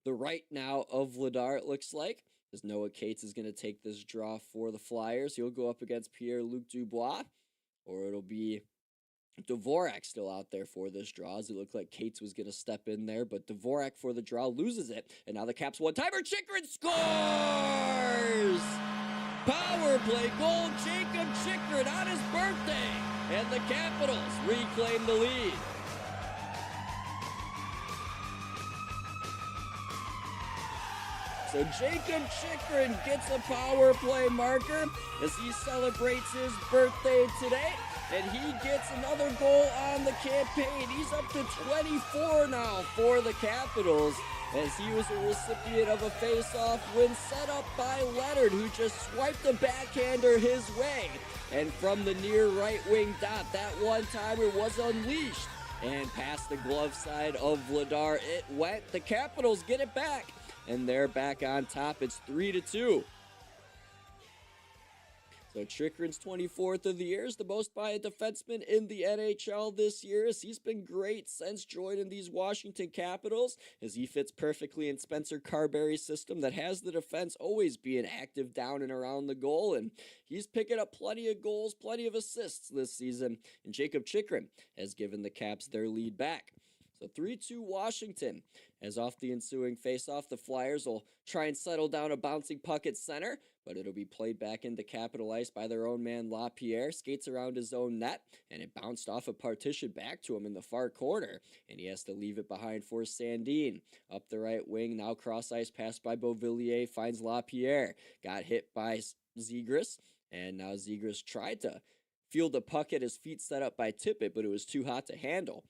S1: the right now of Vladar, it looks like, as Noah Cates is going to take this draw for the Flyers. He'll go up against Pierre-Luc Dubois, or it'll be Dvorak still out there for this draw, as it looked like Cates was going to step in there, but Dvorak for the draw loses it, and now the Caps one-timer. Chychrun scores! Power play goal, Jacob Chychrun on his birthday, and the Capitals reclaim the lead. So Jacob Chychrun gets a power play marker as he celebrates his birthday today. And he gets another goal on the campaign. He's up to 24 now for the Capitals as he was a recipient of a face-off win set up by Leonard, who just swiped a backhander his way. And from the near right wing dot, that one-timer was unleashed. And past the glove side of Vladar it went. The Capitals get it back. And they're back on top. It's 3-2. So Chychrun's 24th of the year is the most by a defenseman in the NHL this year, as he's been great since joining these Washington Capitals, as he fits perfectly in Spencer Carberry's system that has the defense always being active down and around the goal, and he's picking up plenty of goals, plenty of assists this season, and Jacob Chychrun has given the Caps their lead back. So 3-2 Washington, as off the ensuing faceoff, the Flyers will try and settle down a bouncing puck at center, but it'll be played back into Capital Ice by their own man LaPierre, skates around his own net, and it bounced off a partition back to him in the far corner, and he has to leave it behind for Sandin. Up the right wing, now cross ice pass by Beauvillier, finds LaPierre, got hit by Zegras, and now Zegras tried to field the puck at his feet set up by Tippett, but it was too hot to handle.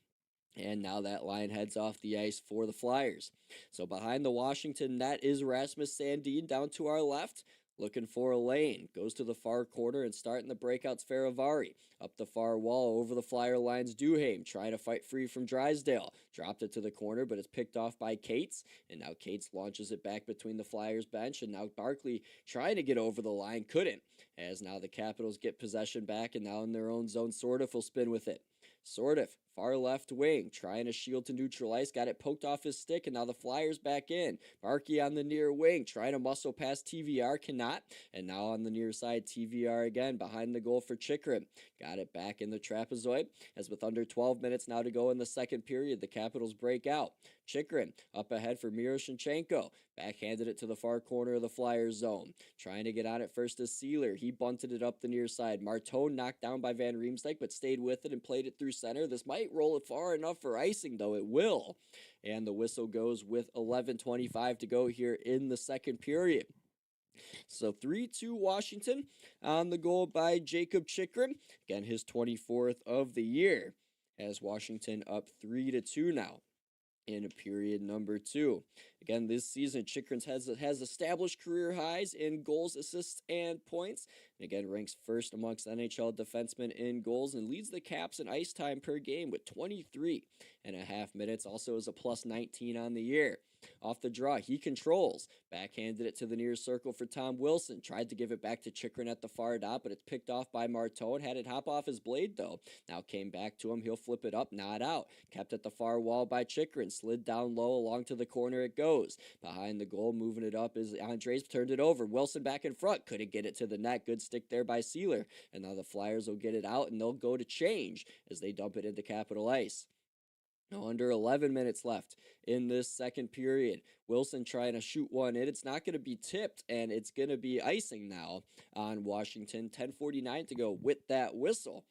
S1: And now that line heads off the ice for the Flyers. So behind the Washington net is Rasmus Sandin down to our left, looking for a lane. Goes to the far corner and starting the breakouts Faravari. Up the far wall over the Flyer lines Duhaime, trying to fight free from Drysdale. Dropped it to the corner, but it's picked off by Cates. And now Cates launches it back between the Flyers bench. And now Barkley trying to get over the line, couldn't. As now the Capitals get possession back and now in their own zone, Sordiff will spin with it. Sordiff far left wing, trying to shield to neutral ice, got it poked off his stick, and now the Flyers back in. Markey on the near wing, trying to muscle past TVR, cannot, and now on the near side, TVR again, behind the goal for Chychrun. Got it back in the trapezoid, as with under 12 minutes now to go in the second period, the Capitals break out. Chychrun up ahead for Miroshnichenko, backhanded it to the far corner of the Flyers zone. Trying to get on it first is Sealer. He bunted it up the near side. Martone knocked down by Van Riemsdyk, but stayed with it and played it through center. This might roll it far enough for icing, though. It will. And the whistle goes with 11:25 to go here in the second period. So 3-2 Washington on the goal by Jacob Chychrun. Again, his 24th of the year. As Washington up 3-2 now in period number 2. Again, this season, Chychrun has established career highs in goals, assists, and points. And again, ranks first amongst NHL defensemen in goals and leads the Caps in ice time per game with 23.5 minutes. Also is a plus 19 on the year. Off the draw, he controls. Backhanded it to the near circle for Tom Wilson. Tried to give it back to Chychrun at the far dot, but it's picked off by Martone. Had it hop off his blade, though. Now came back to him. He'll flip it up, not out. Kept at the far wall by Chychrun. Slid down low, along to the corner it goes. Behind the goal, moving it up is Andres. Turned it over. Wilson back in front. Couldn't get it to the net. Good stick there by Sealer. And now the Flyers will get it out, and they'll go to change as they dump it into Capitol Ice. Now, under 11 minutes left in this second period. Wilson trying to shoot one in. It's not going to be tipped, and it's going to be icing now on Washington. 10:49 to go with that whistle.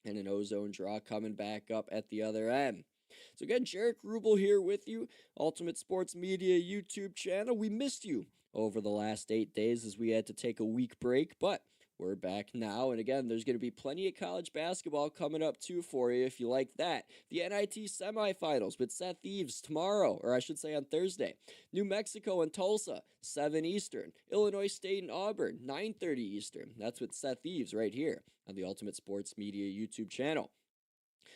S1: And an ozone draw coming back up at the other end. So again, Jaric Rubel here with you, Ultimate Sports Media YouTube channel. We missed you over the last 8 days as we had to take a week break, but we're back now, and again, there's going to be plenty of college basketball coming up, too, for you if you like that. The NIT semifinals with Seth Eves tomorrow, or I should say on Thursday. New Mexico and Tulsa, 7 Eastern. Illinois State and Auburn, 9:30 Eastern. That's with Seth Eves right here on the Ultimate Sports Media YouTube channel.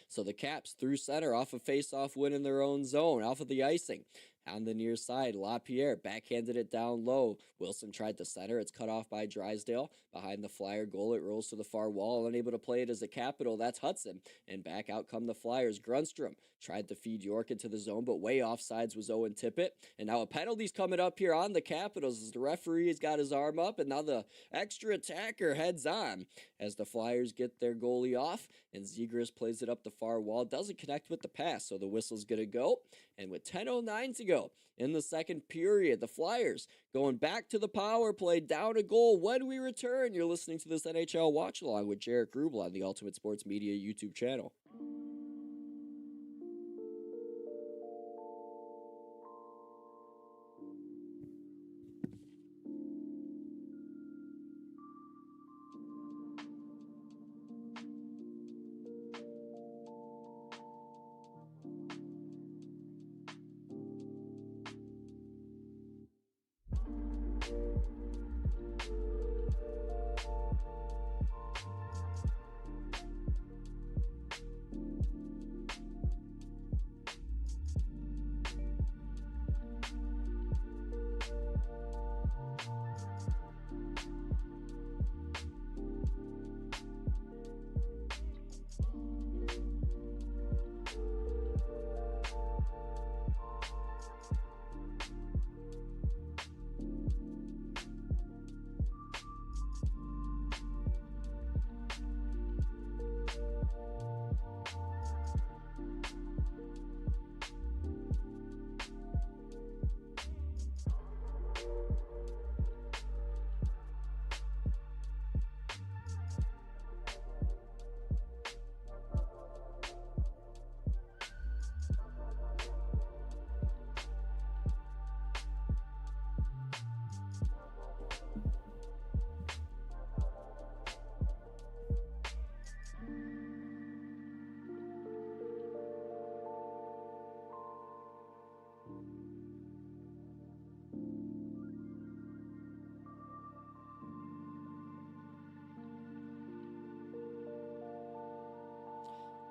S1: So the Caps through center off a face-off win in their own zone, off of the icing. On the near side, LaPierre backhanded it down low. Wilson tried to center. It's cut off by Drysdale. Behind the Flyer goal, it rolls to the far wall. Unable to play it as a Capital. That's Hudson. And back out come the Flyers. Grunstrom tried to feed York into the zone, but way offsides was Owen Tippett. And now a penalty's coming up here on the Capitals as the referee has got his arm up. And now the extra attacker heads on as the Flyers get their goalie off. And Zegras plays it up the far wall. Doesn't connect with the pass, so the whistle's going to go. And with 10:09 to go in the second period, the Flyers going back to the power play, down a goal. When we return, you're listening to this NHL Watchalong with Jaric Rubel on the Ultimate Sports Media YouTube channel.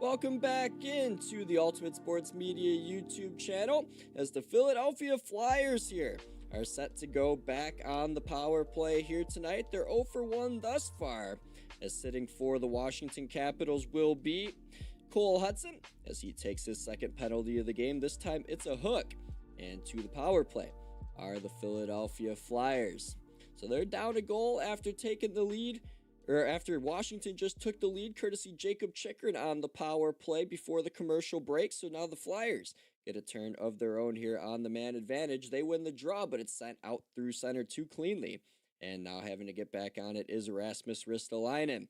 S1: Welcome back into the Ultimate Sports Media YouTube channel as the Philadelphia Flyers here are set to go back on the power play here tonight. They're 0 for 1 thus far, as sitting for the Washington Capitals will be Cole Hudson, as he takes his second penalty of the game. This time it's a hook. And to the power play are the Philadelphia Flyers. So they're down a goal after taking the lead, or after Washington just took the lead, courtesy Jacob Chychrun on the power play before the commercial break. So now the Flyers get a turn of their own here on the man advantage. They win the draw, but it's sent out through center too cleanly. And now having to get back on it is Rasmus Ristolainen.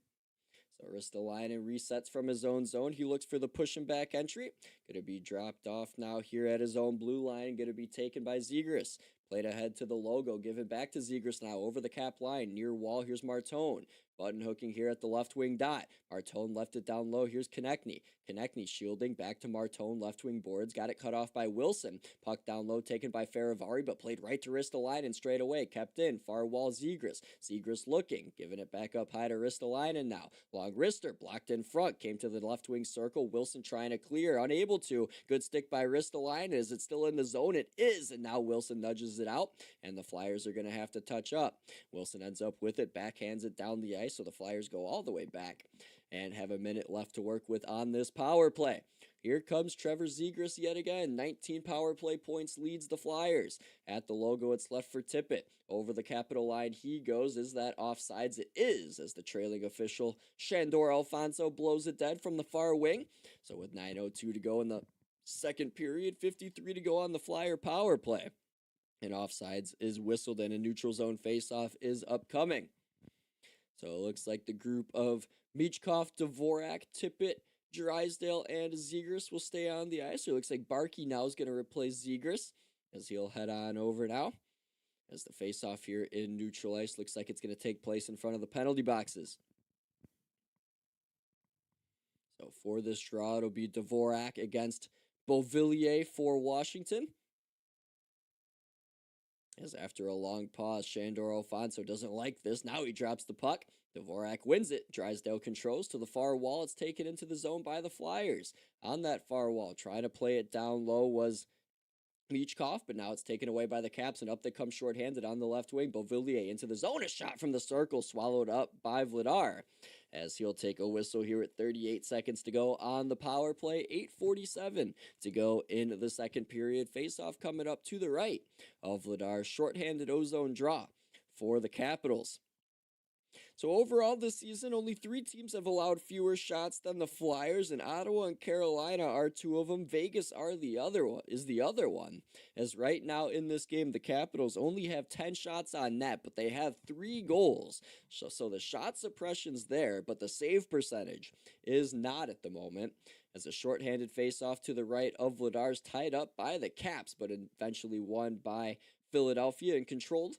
S1: So Ristolainen resets from his own zone. He looks for the push and back entry. Going to be dropped off now here at his own blue line. Going to be taken by Zegras. Played ahead to the logo. Given back to Zegras now over the cap line. Near wall, here's Martone. Button hooking here at the left wing dot. Martone left it down low. Here's Konechny. Konechny shielding back to Martone. Left wing boards. Got it cut off by Wilson. Puck down low taken by Faravari, but played right to Ristolainen straight away. Kept in. Far wall Zegras. Zegras looking. Giving it back up high to Ristolainen now. Long wrister. Blocked in front. Came to the left wing circle. Wilson trying to clear. Unable to. Good stick by Ristolainen. Is it still in the zone? It is. And now Wilson nudges it out. And the Flyers are going to have to touch up. Wilson ends up with it. Backhands it down the ice. So the Flyers go all the way back and have a minute left to work with on this power play. Here comes Trevor Zegras yet again. 19 power play points leads the Flyers. At the logo, it's left for Tippett. Over the capital line he goes. Is that offsides? It is, as the trailing official Shandor Alfonso blows it dead from the far wing. So with 9:02 to go in the second period, 53 to go on the Flyer power play. And offsides is whistled and a neutral zone faceoff is upcoming. So it looks like the group of Michkov, Dvorak, Tippett, Drysdale, and Zegras will stay on the ice. So it looks like Barkey now is going to replace Zegras as he'll head on over now. As the faceoff here in neutral ice looks like it's going to take place in front of the penalty boxes. So for this draw, it'll be Dvorak against Beauvillier for Washington. As after a long pause, Shandor Alfonso doesn't like this. Now he drops the puck. Dvorak wins it. Drysdale controls to the far wall. It's taken into the zone by the Flyers. On that far wall, trying to play it down low was Michkov, but now it's taken away by the Caps, and up they come shorthanded on the left wing. Beauvillier into the zone. A shot from the circle, swallowed up by Vladar, as he'll take a whistle here at 38 seconds to go on the power play. 8:47 to go in the second period. Faceoff coming up to the right of Vladar's shorthanded ozone draw for the Capitals. So overall this season, only 3 teams have allowed fewer shots than the Flyers, and Ottawa and Carolina are 2 of them. Vegas is the other one. As right now in this game, the Capitals only have 10 shots on net, but they have 3 goals. So the shot suppression's there, but the save percentage is not at the moment. As a shorthanded faceoff to the right of Vladar's tied up by the Caps, but eventually won by Philadelphia and controlled.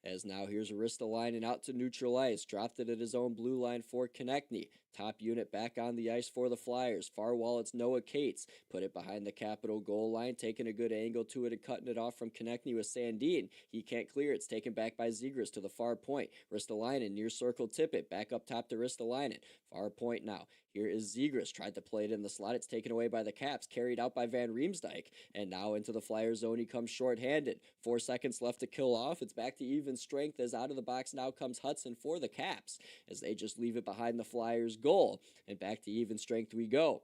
S1: As now here's Ristolainen out to neutral ice. Dropped it at his own blue line for Konechny. Top unit back on the ice for the Flyers. Far wall, it's Noah Cates. Put it behind the Capital goal line. Taking a good angle to it and cutting it off from Konechny with Sandin. He can't clear. It's taken back by Zegras to the far point. Ristolainen near circle Tippett. Back up top to Ristolainen. Far point now. Here is Zegras. Tried to play it in the slot. It's taken away by the Caps. Carried out by Van Riemsdyk. And now into the Flyers zone he comes shorthanded. 4 seconds left to kill off. It's back to even strength as out of the box now comes Hudson for the Caps. As they just leave it behind the Flyers goal. And back to even strength we go.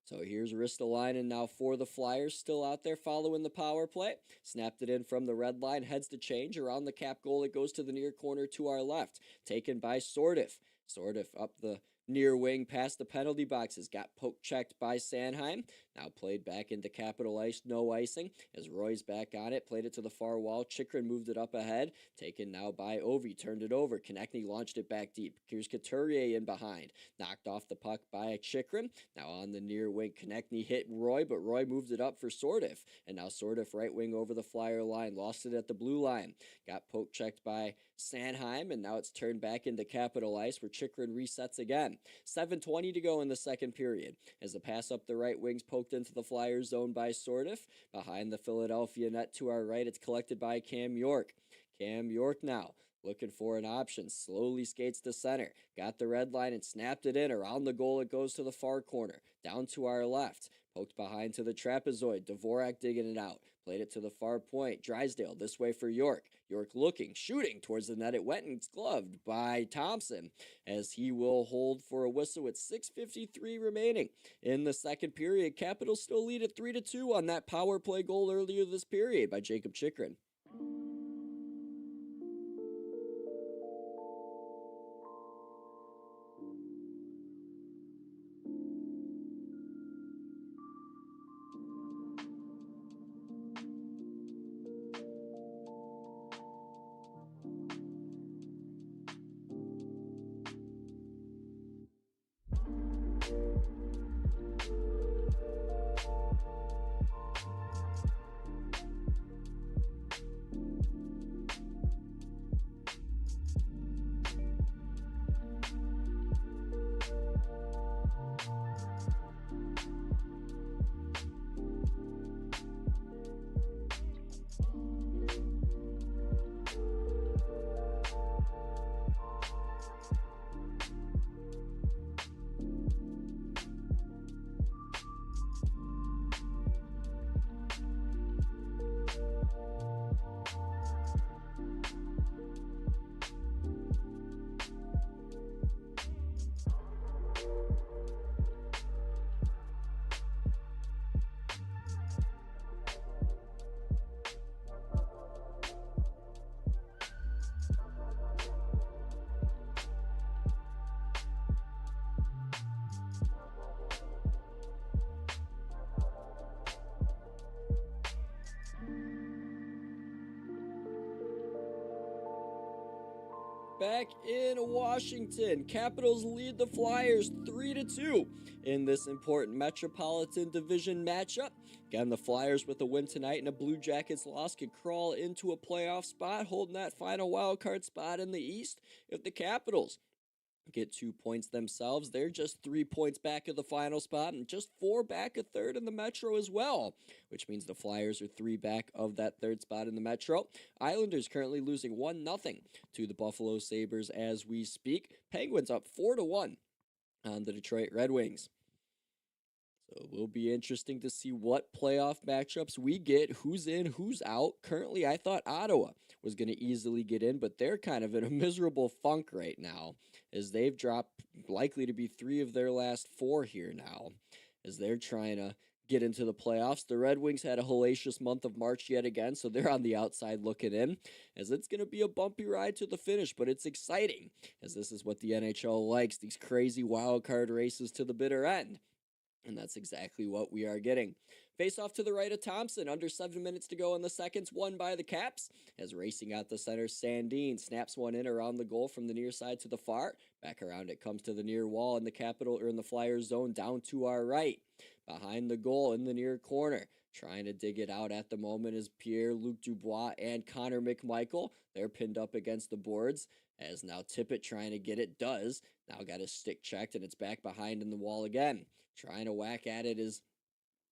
S1: So here's Ristolainen now for the Flyers, still out there following the power play. Snapped it in from the red line, heads to change. Around the Cap goal, it goes to the near corner to our left. Taken by Sordiff. Sordiff up the near wing past the penalty boxes. Got poke checked by Sanheim. Now played back into Capital Ice, no icing. As Roy's back on it, played it to the far wall. Chychrun moved it up ahead. Taken now by Ovi, turned it over. Konechny launched it back deep. Here's Couturier in behind. Knocked off the puck by Chychrun. Now on the near wing, Konechny hit Roy, but Roy moved it up for Sordiff. And now Sordiff right wing over the Flyer line. Lost it at the blue line. Got poke checked by Sanheim, and now it's turned back into Capital Ice where Chychrun resets again. 7:20 to go in the second period. As the pass up the right wing's poked into the Flyers zone by Sordiff. Behind the Philadelphia net to our right, it's collected by Cam York. Cam York now looking for an option. Slowly skates to center. Got the red line and snapped it in. Around the goal, it goes to the far corner. Down to our left. Poked behind to the trapezoid. Dvorak digging it out. played it to the far point. Drysdale this way for York. York looking, shooting towards the net. It went and it's gloved by Thompson as he will hold for a whistle with 6:53 remaining in the second period. Capitals still lead at 3-2 on that power play goal earlier this period by Jacob Chychrun. Back in Washington, Capitals lead the Flyers 3-2 in this important Metropolitan Division matchup. Again, the Flyers with a win tonight and a Blue Jackets loss could crawl into a playoff spot, holding that final wild card spot in the East. If the Capitals get 2 points themselves, they're just 3 points back of the final spot and just 4 back of third in the Metro as well, which means the Flyers are 3 back of that third spot in the Metro. Islanders currently losing 1-0 to the Buffalo Sabres as we speak. Penguins up 4-1 on the Detroit Red Wings. So it will be interesting to see what playoff matchups we get, who's in, who's out. Currently, I thought Ottawa was going to easily get in, but they're kind of in a miserable funk right now as they've dropped likely to be 3 of their last 4 here now as they're trying to get into the playoffs. The Red Wings had a hellacious month of March yet again, so they're on the outside looking in as it's going to be a bumpy ride to the finish, but it's exciting as this is what the NHL likes, these crazy wild card races to the bitter end. And that's exactly what we are getting. Face off to the right of Thompson. Under 7 minutes to go in the seconds. Won by the Caps. As racing out the center, Sandin snaps one in around the goal from the near side to the far. Back around it comes to the near wall in the Capital or in the Flyers zone down to our right. Behind the goal in the near corner. Trying to dig it out at the moment is Pierre-Luc Dubois and Connor McMichael. They're pinned up against the boards. As now Tippett trying to get it does. Now got his stick checked and it's back behind in the wall again. Trying to whack at it is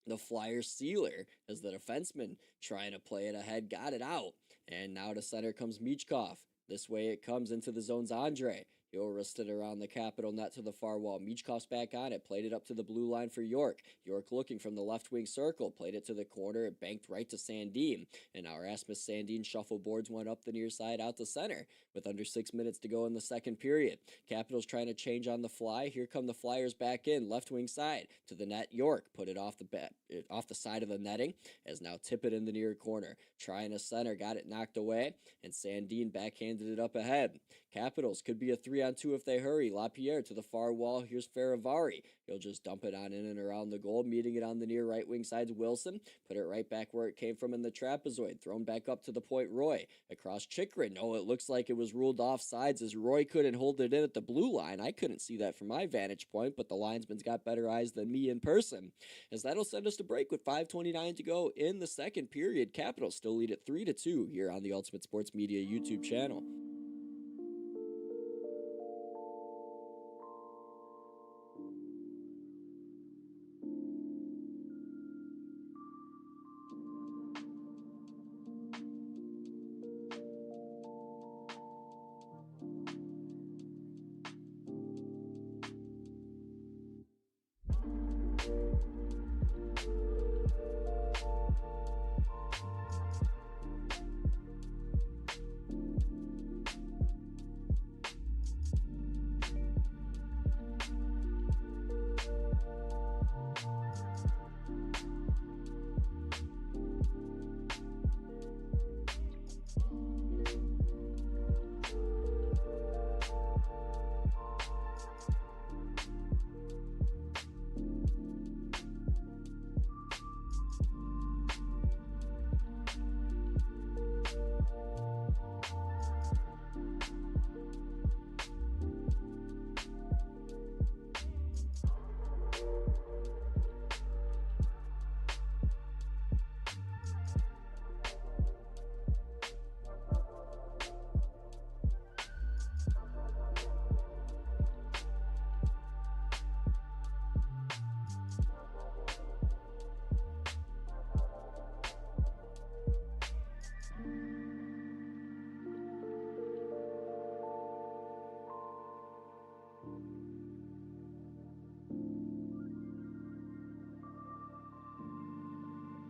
S1: the Flyers sealer as the defenseman trying to play it ahead. Got it out. And now to center comes Michkov. This way it comes into the zone's Andre. He'll wrist it around the Capital net to the far wall. Michkov's back on it. Played it up to the blue line for York. York looking from the left wing circle. Played it to the corner. It banked right to Sandin. And now Rasmus Sandin shuffleboards one up the near side out to center with under 6 minutes to go in the second period. Capitals trying to change on the fly. Here come the Flyers back in. Left wing side to the net. York put it off the side of the netting as now Tippett in the near corner. Trying to center. Got it knocked away. And Sandin backhanded it up ahead. Capitals could be a 3-on-2 if they hurry. LaPierre to the far wall. Here's Faravari. He'll just dump it on in and around the goal. Meeting it on the near right wing side's Wilson. Put it right back where it came from in the trapezoid. Thrown back up to the point Roy. Across Chychrun. Oh, it looks like it was ruled offsides as Roy couldn't hold it in at the blue line. I couldn't see that from my vantage point, but the linesman's got better eyes than me in person. As that'll send us to break with 5:29 to go in the second period. Capitals still lead at 3-2 here on the Ultimate Sports Media YouTube channel.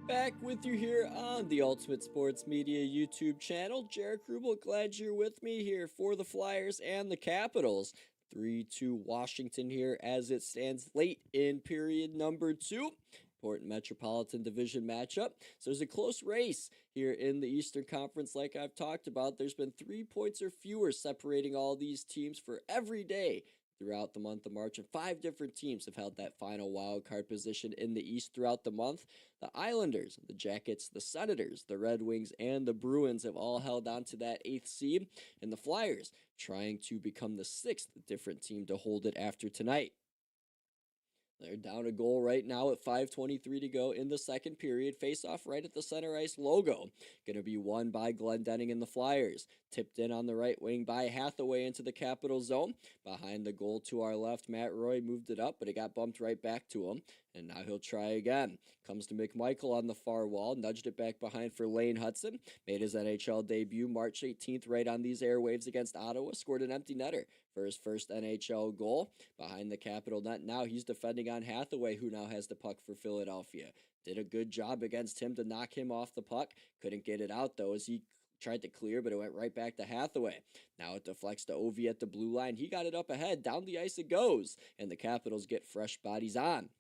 S1: Back with you here on the Ultimate Sports Media YouTube channel. Jaric Rubel, glad you're with me here for the Flyers and the Capitals. 3-2 Washington here as it stands late in period number 2. Important Metropolitan Division matchup. So there's a close race here in the Eastern Conference like I've talked about. There's been 3 points or fewer separating all these teams for every day throughout the month of March, and 5 different teams have held that final wild card position in the East throughout the month. The Islanders, the Jackets, the Senators, the Red Wings, and the Bruins have all held on to that 8th seed, and the Flyers trying to become the 6th different team to hold it after tonight. They're down a goal right now at 5:23 to go in the second period. Face-off right at the center ice logo. Going to be won by Glendening and the Flyers. Tipped in on the right wing by Hathaway into the Capital zone. Behind the goal to our left, Matt Roy moved it up, but it got bumped right back to him. And now he'll try again. Comes to McMichael on the far wall. Nudged it back behind for Lane Hudson. Made his NHL debut March 18th right on these airwaves against Ottawa. Scored an empty netter for his first NHL goal. Behind the Capital net now, he's defending on Hathaway, who now has the puck for Philadelphia. Did a good job against him to knock him off the puck. Couldn't get it out, though, as he tried to clear, but it went right back to Hathaway. Now it deflects to Ovi at the blue line. He got it up ahead. Down the ice it goes, and the Capitals get fresh bodies on.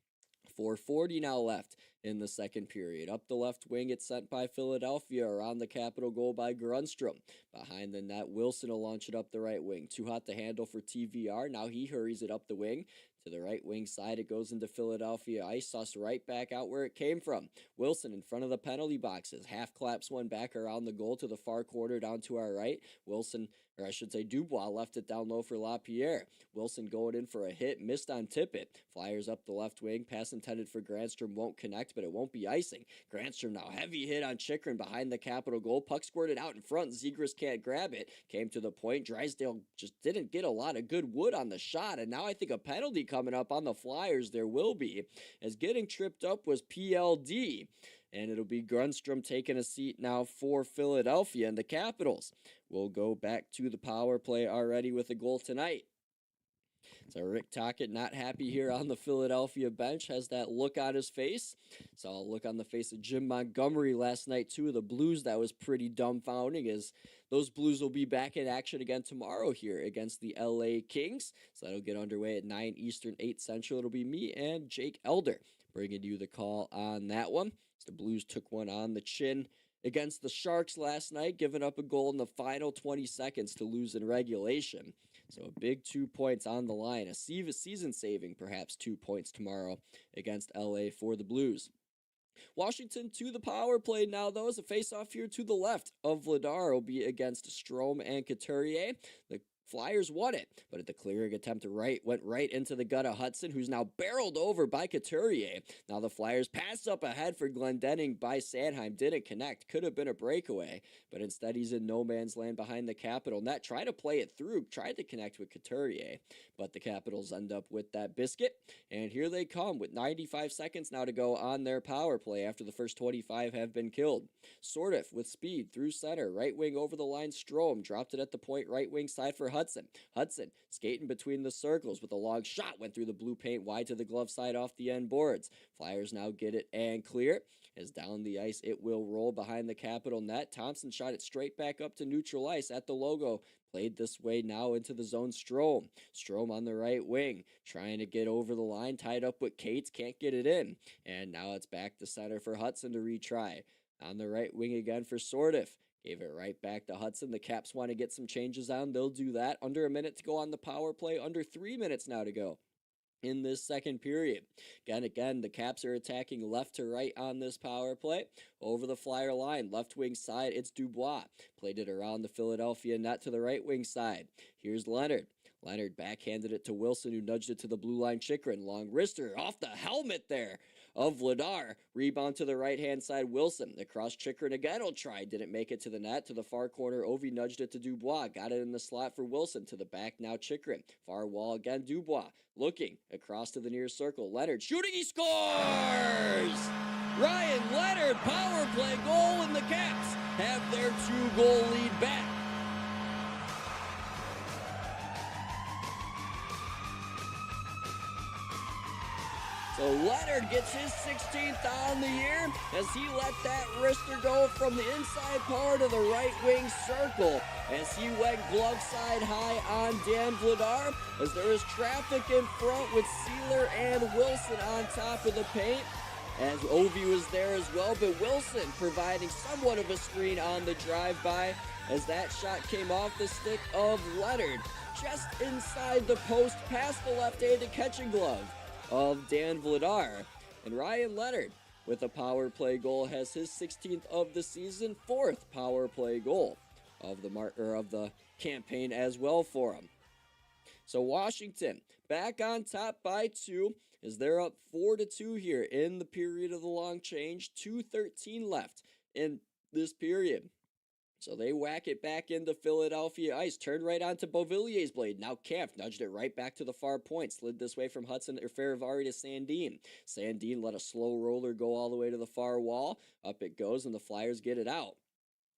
S1: 4:40 now left in the second period. Up the left wing, it's sent by Philadelphia. Around the Capital goal by Grundstrom. Behind the net, Wilson will launch it up the right wing. Too hot to handle for TVR. Now he hurries it up the wing. To the right wing side, it goes into Philadelphia ice. Sauce right back out where it came from. Wilson in front of the penalty boxes. Half claps one back around the goal to the far corner down to our right. Wilson, or I should say Dubois, left it down low for LaPierre. Wilson going in for a hit, missed on Tippett. Flyers up the left wing. Pass intended for Granstrom won't connect, but it won't be icing. Granstrom now heavy hit on Chychrun behind the Capital goal. Puck squirted out in front. Zegras can't grab it. Came to the point. Drysdale just didn't get a lot of good wood on the shot, and now I think a penalty coming up on the Flyers. There will be, as getting tripped up was PLD, and it'll be Grundstrom taking a seat now for Philadelphia, and the Capitals will go back to the power play already with a goal tonight. So Rick Tocchet not happy here on the Philadelphia bench, has that look on his face. Saw a look on the face of Jim Montgomery last night too, of the Blues. That was pretty dumbfounding, as those Blues will be back in action again tomorrow here against the LA Kings. So that'll get underway at 9 Eastern, 8 Central. It'll be me and Jake Elder bringing you the call on that one. So the Blues took one on the chin against the Sharks last night, giving up a goal in the final 20 seconds to lose in regulation. So a big 2 points on the line, a season-saving perhaps 2 points tomorrow against LA for the Blues. Washington to the power play now, though, as a face-off here to the left of Vladar will be against Strome and Couturier. The Flyers won it, but at the clearing attempt went right into the gut of Hudson, who's now barreled over by Couturier. Now the Flyers pass up ahead for Glendening by Sanheim. Didn't connect. Could have been a breakaway, but instead he's in no man's land behind the Capital net. Tried to play it through, tried to connect with Couturier, but the Capitals end up with that biscuit. And here they come with 95 seconds now to go on their power play after the first 25 have been killed. Sortif with speed through center. Right wing over the line. Strome dropped it at the point right wing side for Hudson. Hudson skating between the circles with a long shot. Went through the blue paint wide to the glove side off the end boards. Flyers now get it and clear. As down the ice it will roll behind the Capital net. Thompson shot it straight back up to neutral ice at the logo. Played this way now into the zone. Strome on the right wing. Trying to get over the line. Tied up with Cates. Can't get it in. And now it's back to center for Hudson to retry. On the right wing again for Sortif. Gave it right back to Hudson. The Caps want to get some changes on. They'll do that. Under a minute to go on the power play. Under 3 minutes now to go in this second period. Again, the Caps are attacking left to right on this power play. Over the Flyer line, left wing side, it's Dubois. Played it around the Philadelphia net to the right wing side. Here's Leonard. Leonard backhanded it to Wilson, who nudged it to the blue line. Chychrun, long wrister off the helmet there of Vladar. Rebound to the right-hand side, Wilson. Across Chychrun again, will try. Didn't make it to the net. To the far corner, Ovi nudged it to Dubois. Got it in the slot for Wilson. To the back now, Chychrun. Far wall again, Dubois. Looking across to the near circle. Leonard shooting, he scores! Ryan Leonard, power play goal, and the Caps have their 2-goal lead back. So Leonard gets his 16th on the year as he let that wrister go from the inside part of the right wing circle as he went glove side high on Dan Vladar as there is traffic in front with Sealer and Wilson on top of the paint. As Ovi was there as well, but Wilson providing somewhat of a screen on the drive-by as that shot came off the stick of Leonard just inside the post past the left-handed catching glove of Dan Vladar. And Ryan Leonard with a power play goal has his 16th of the season, 4th power play goal of the campaign as well for him. So Washington back on top by 2 as they're up 4-2 here in the period of the long change. 2:13 left in this period. So they whack it back into Philadelphia ice. Turned right onto Beauvillier's blade. Now Kampf nudged it right back to the far point. Slid this way from Hudson or Farivari to Sandin. Sandin let a slow roller go all the way to the far wall. Up it goes and the Flyers get it out.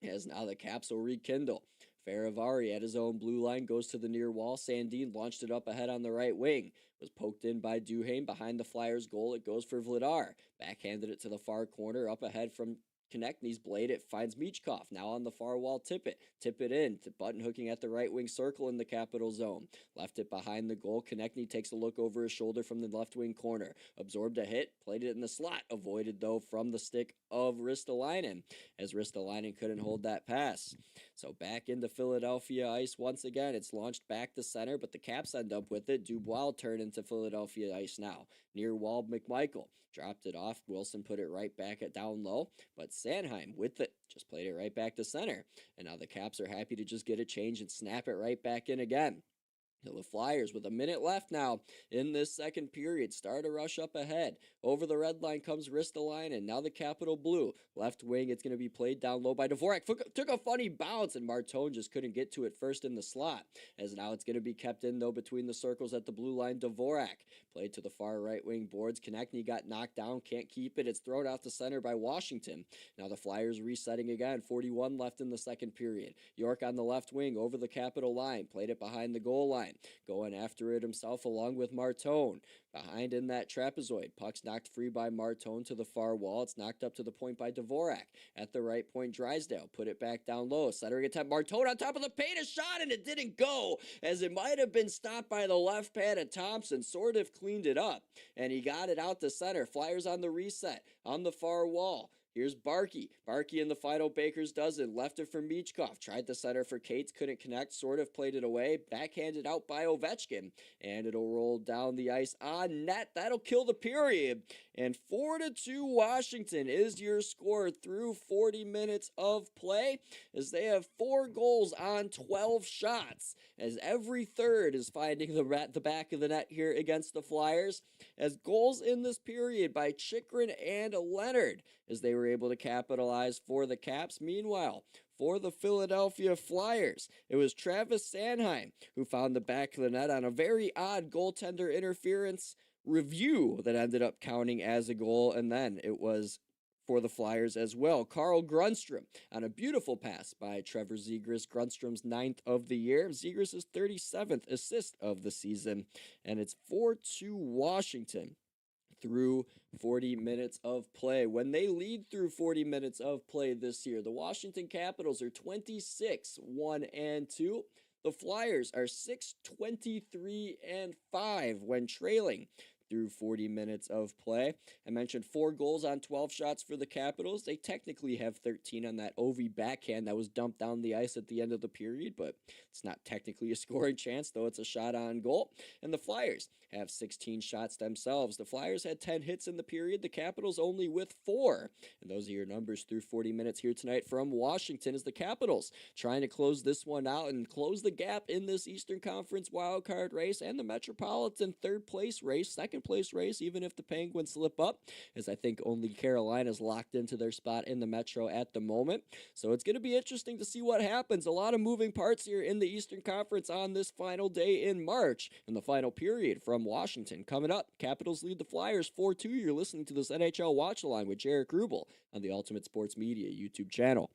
S1: As now the Caps will rekindle. Farivari at his own blue line goes to the near wall. Sandin launched it up ahead on the right wing. Was poked in by Duhaime behind the Flyers goal. It goes for Vladar. Backhanded it to the far corner. Up ahead from Konechny's blade. It finds Michkov. Now on the far wall, tip it in to button hooking at the right wing circle in the Capital zone. Left it behind the goal. Konechny takes a look over his shoulder from the left wing corner. Absorbed a hit, played it in the slot. Avoided though from the stick of Ristolainen as Ristolainen couldn't hold that pass. So back into Philadelphia ice once again. It's launched back to center, but the Caps end up with it. Dubois turned into Philadelphia ice now. Near wall, McMichael dropped it off. Wilson put it right back at down low, but Sanheim with it just played it right back to center. And now the Caps are happy to just get a change and snap it right back in again. So the Flyers, with a minute left now in this second period, start a rush up ahead. Over the red line comes Ristolainen. Now the Capital Blue. Left wing, it's going to be played down low by Dvorak. Took a funny bounce, and Martone just couldn't get to it first in the slot. As now it's going to be kept in, though, between the circles at the blue line. Dvorak played to the far right wing boards. Konechny got knocked down, can't keep it. It's thrown out to center by Washington. Now the Flyers resetting again. 41 left in the second period. York on the left wing over the Capital line. Played it behind the goal line. Going after it himself along with Martone. Behind in that trapezoid. Puck's knocked free by Martone to the far wall. It's knocked up to the point by Dvorak. At the right point, Drysdale put it back down low. Centering attempt. Martone on top of the paint. A shot and it didn't go, as it might have been stopped by the left pad of Thompson. Sort of cleaned it up. And he got it out to center. Flyers on the reset. On the far wall. Here's Barkey. Barkey in the final Baker's dozen. Left it for Michkov. Tried the center for Cates. Couldn't connect. Sort of played it away. Backhanded out by Ovechkin. And it'll roll down the ice on net. That'll kill the period. And 4-2 Washington is your score through 40 minutes of play, as they have 4 goals on 12 shots, as every third is finding the back of the net here against the Flyers, as goals in this period by Chychrun and Leonard, as they were able to capitalize for the Caps. Meanwhile, for the Philadelphia Flyers, it was Travis Sanheim who found the back of the net on a very odd goaltender interference review that ended up counting as a goal, and then it was for the Flyers as well. Carl Grundstrom on a beautiful pass by Trevor Zegras, Grundstrom's 9th of the year. Zegras' 37th assist of the season, and it's 4-2 Washington through 40 minutes of play. When they lead through 40 minutes of play this year, the Washington Capitals are 26-1-2. The Flyers are 6-23-5 when trailing through 40 minutes of play. I mentioned 4 goals on 12 shots for the Capitals. They technically have 13 on that Ovi backhand that was dumped down the ice at the end of the period, but it's not technically a scoring chance, though it's a shot on goal. And the Flyers have 16 shots themselves. The Flyers had 10 hits in the period, the Capitals only with 4. And those are your numbers through 40 minutes here tonight from Washington, as the Capitals trying to close this one out and close the gap in this Eastern Conference wildcard race and the Metropolitan third place race, second place race, even if the Penguins slip up, as I think only Carolina's locked into their spot in the Metro at the moment. So it's going to be interesting to see what happens. A lot of moving parts here in the Eastern Conference on this final day in March, in the final period from Washington. Coming up, Capitals lead the Flyers 4-2. You're listening to this NHL Watchalong with Jaric Rubel on the Ultimate Sports Media YouTube channel.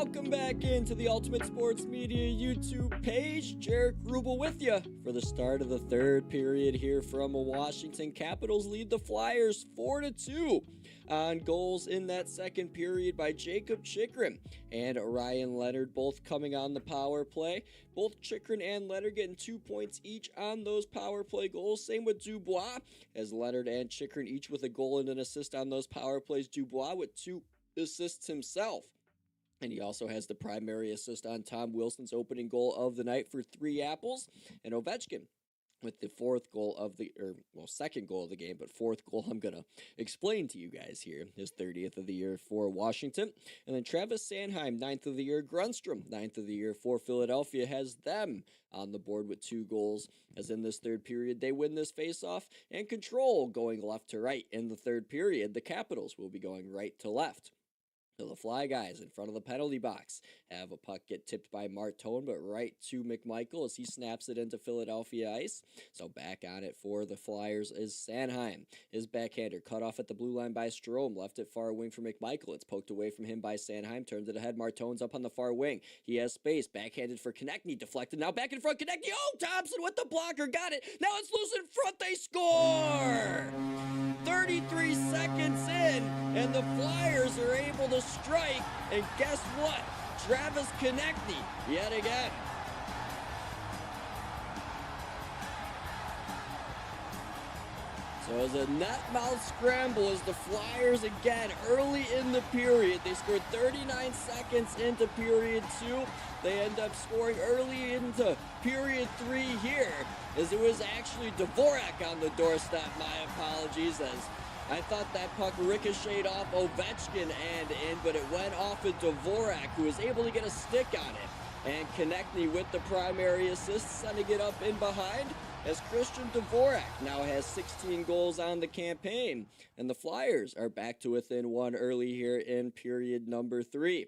S1: Welcome back into the Ultimate Sports Media YouTube page. Jaric Rubel with you for the start of the third period here from Washington. Capitals lead the Flyers 4-2 on goals in that second period by Jacob Chychrun and Ryan Leonard, both coming on the power play. Both Chychrun and Leonard getting 2 points each on those power play goals. Same with Dubois, as Leonard and Chychrun each with a goal and an assist on those power plays. Dubois with 2 assists himself. And he also has the primary assist on Tom Wilson's opening goal of the night for 3 apples. And Ovechkin with the second goal of the game, but fourth goal I'm going to explain to you guys here. His 30th of the year for Washington. And then Travis Sanheim, 9th of the year. Grundstrom, 9th of the year for Philadelphia, has them on the board with 2 goals. As in this third period, they win this faceoff and control going left to right. In the third period, the Capitals will be going right to left. So the Fly guys in front of the penalty box have a puck get tipped by Martone, but right to McMichael as he snaps it into Philadelphia ice. So back on it for the Flyers is Sanheim. His backhander cut off at the blue line by Strome, left it far wing for McMichael. It's poked away from him by Sanheim, turns it ahead. Martone's up on the far wing. He has space, backhanded for Konechny, deflected. Now back in front, Konechny. Oh, Thompson with the blocker, got it. Now it's loose in front, they score! 33 seconds in, and the Flyers are able to strike, and guess what? Travis Konechny, yet again. So as a net mouth scramble as the Flyers again early in the period. They scored 39 seconds into period 2. They end up scoring early into period 3 here, as it was actually Dvorak on the doorstep. My apologies, as I thought that puck ricocheted off Ovechkin and in, but it went off of Dvorak, who was able to get a stick on it. And Konechny with the primary assist, sending it up in behind, as Christian Dvorak now has 16 goals on the campaign. And the Flyers are back to within 1 early here in period number 3.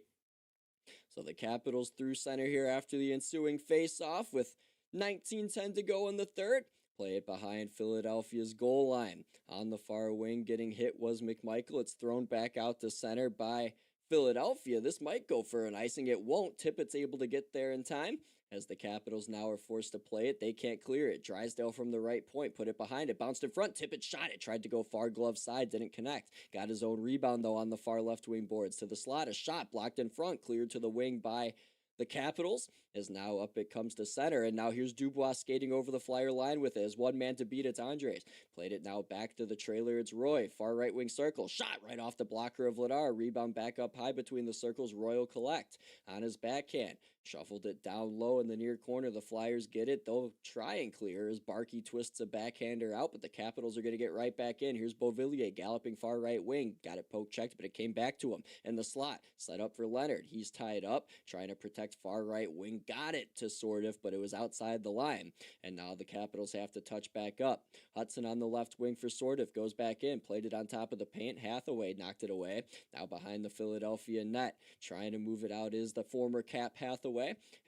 S1: So the Capitals through center here after the ensuing face-off with 19:10 to go in the third. Play it behind Philadelphia's goal line. On the far wing, getting hit was McMichael. It's thrown back out to center by Philadelphia. This might go for an icing. It won't. Tippett's able to get there in time. As the Capitals now are forced to play it, they can't clear it. Drysdale from the right point, put it behind it, bounced in front. Tippett shot it, tried to go far glove side, didn't connect. Got his own rebound, though, on the far left wing boards. To the slot, a shot blocked in front, cleared to the wing by the Capitals, as now up it comes to center, and now here's Dubois skating over the Flyer line with it as one man to beat. It's Andres. Played it now back to the trailer. It's Roy, far right wing circle. Shot right off the blocker of Vladar. Rebound back up high between the circles. Roy will collect on his backhand. Shuffled it down low in the near corner. The Flyers get it. They'll try and clear as Barkey twists a backhander out, but the Capitals are going to get right back in. Here's Beauvillier galloping far right wing. Got it poke checked, but it came back to him. And the slot set up for Leonard. He's tied up, trying to protect far right wing. Got it to Sordiff, but it was outside the line. And now the Capitals have to touch back up. Hudson on the left wing for Sordiff. Goes back in. Played it on top of the paint. Hathaway knocked it away. Now behind the Philadelphia net. Trying to move it out is the former Cap Hathaway.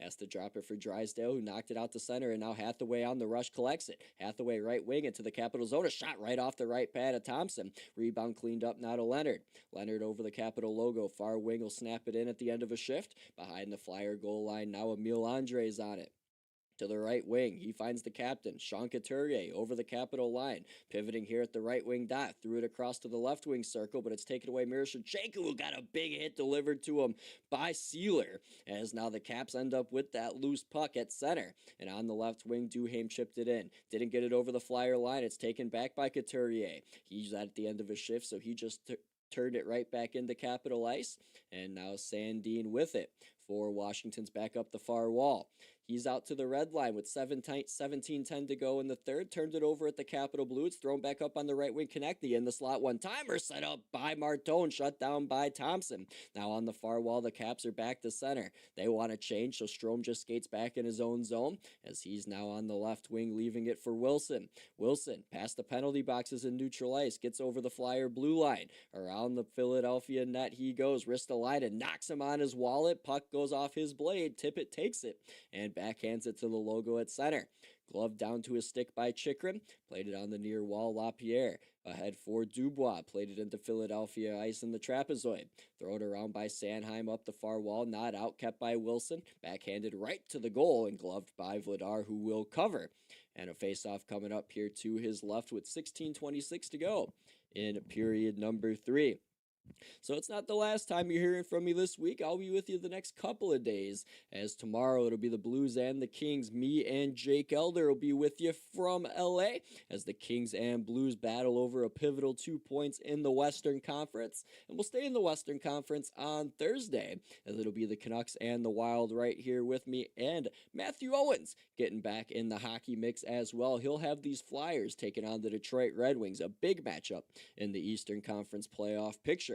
S1: Has to drop it for Drysdale, who knocked it out to center, and now Hathaway on the rush collects it. Hathaway right wing into the Capital zone. A shot right off the right pad of Thompson. Rebound cleaned up now to Leonard. Leonard over the Capital logo. Far wing will snap it in at the end of a shift. Behind the Flyer goal line, now Emil Andres on it. To the right wing, he finds the captain, Sean Couturier, over the Capital line. Pivoting here at the right wing dot. Threw it across to the left wing circle, but it's taken away Miroshnichenko, who got a big hit delivered to him by Sealer. As now the Caps end up with that loose puck at center. And on the left wing, Duhaime chipped it in. Didn't get it over the Flyer line. It's taken back by Couturier. He's at the end of his shift, so he just turned it right back into Capital ice. And now Sandin with it for Washington's back up the far wall. He's out to the red line with 17:10 to go in the third. Turned it over at the Capital Blue. It's thrown back up on the right wing. Konechny in the slot. One-timer set up by Martone. Shut down by Thompson. Now on the far wall, the Caps are back to center. They want to change, so Strome just skates back in his own zone as he's now on the left wing, leaving it for Wilson. Wilson past the penalty boxes in neutral ice. Gets over the Flyer blue line. Around the Philadelphia net he goes. Ristolainen knocks him on his wallet. Puck goes off his blade. Tippett takes it and backhands it to the logo at center. Glove down to his stick by Chychrun. Played it on the near wall. LaPierre ahead for Dubois. Played it into Philadelphia ice in the trapezoid. Throw it around by Sanheim up the far wall. Not out. Kept by Wilson. Backhanded right to the goal and gloved by Vladar, who will cover. And a face-off coming up here to his left with 16:26 to go in period number 3. So it's not the last time you're hearing from me this week. I'll be with you the next couple of days, as tomorrow it'll be the Blues and the Kings. Me and Jake Elder will be with you from LA as the Kings and Blues battle over a pivotal 2 points in the Western Conference. And we'll stay in the Western Conference on Thursday, as it'll be the Canucks and the Wild right here with me, and Matthew Owens getting back in the hockey mix as well. He'll have these Flyers taking on the Detroit Red Wings, a big matchup in the Eastern Conference playoff picture.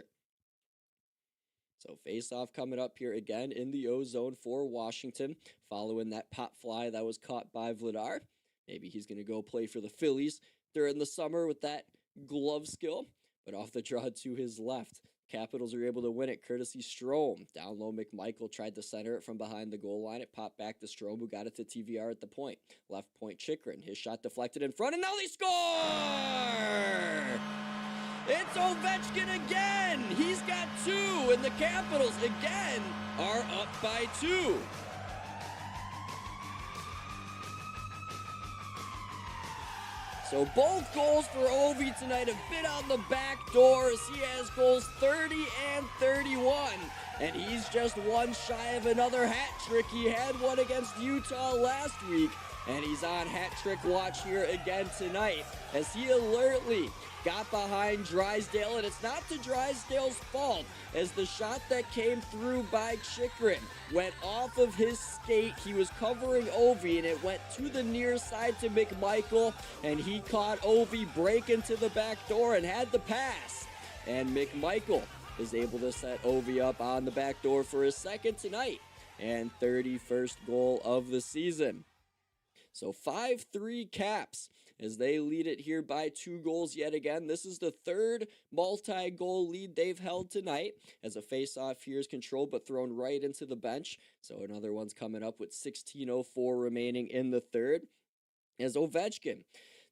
S1: So face-off coming up here again in the O-zone for Washington, following that pop fly that was caught by Vladar. Maybe he's going to go play for the Phillies during the summer with that glove skill, but off the draw to his left. Capitals are able to win it courtesy Strome. Down low, McMichael tried to center it from behind the goal line. It popped back to Strome, who got it to TVR at the point. Left point, Chychrun. His shot deflected in front, and now they score! It's Ovechkin again! He's got 2, and the Capitals again are up by 2. So both goals for Ovi tonight have been on the back door, as he has goals 30 and 31. And he's just one shy of another hat trick. He had one against Utah last week, and he's on hat trick watch here again tonight, as he alertly got behind Drysdale, and it's not to Drysdale's fault, as the shot that came through by Chychrun went off of his skate. He was covering Ovi, and it went to the near side to McMichael, and he caught Ovi break into the back door and had the pass. And McMichael is able to set Ovi up on the back door for his second tonight and 31st goal of the season. So 5-3 Caps as they lead it here by 2 goals yet again. This is the third multi-goal lead they've held tonight, as a face-off here is controlled but thrown right into the bench. So another one's coming up with 16:04 remaining in the third. As Ovechkin,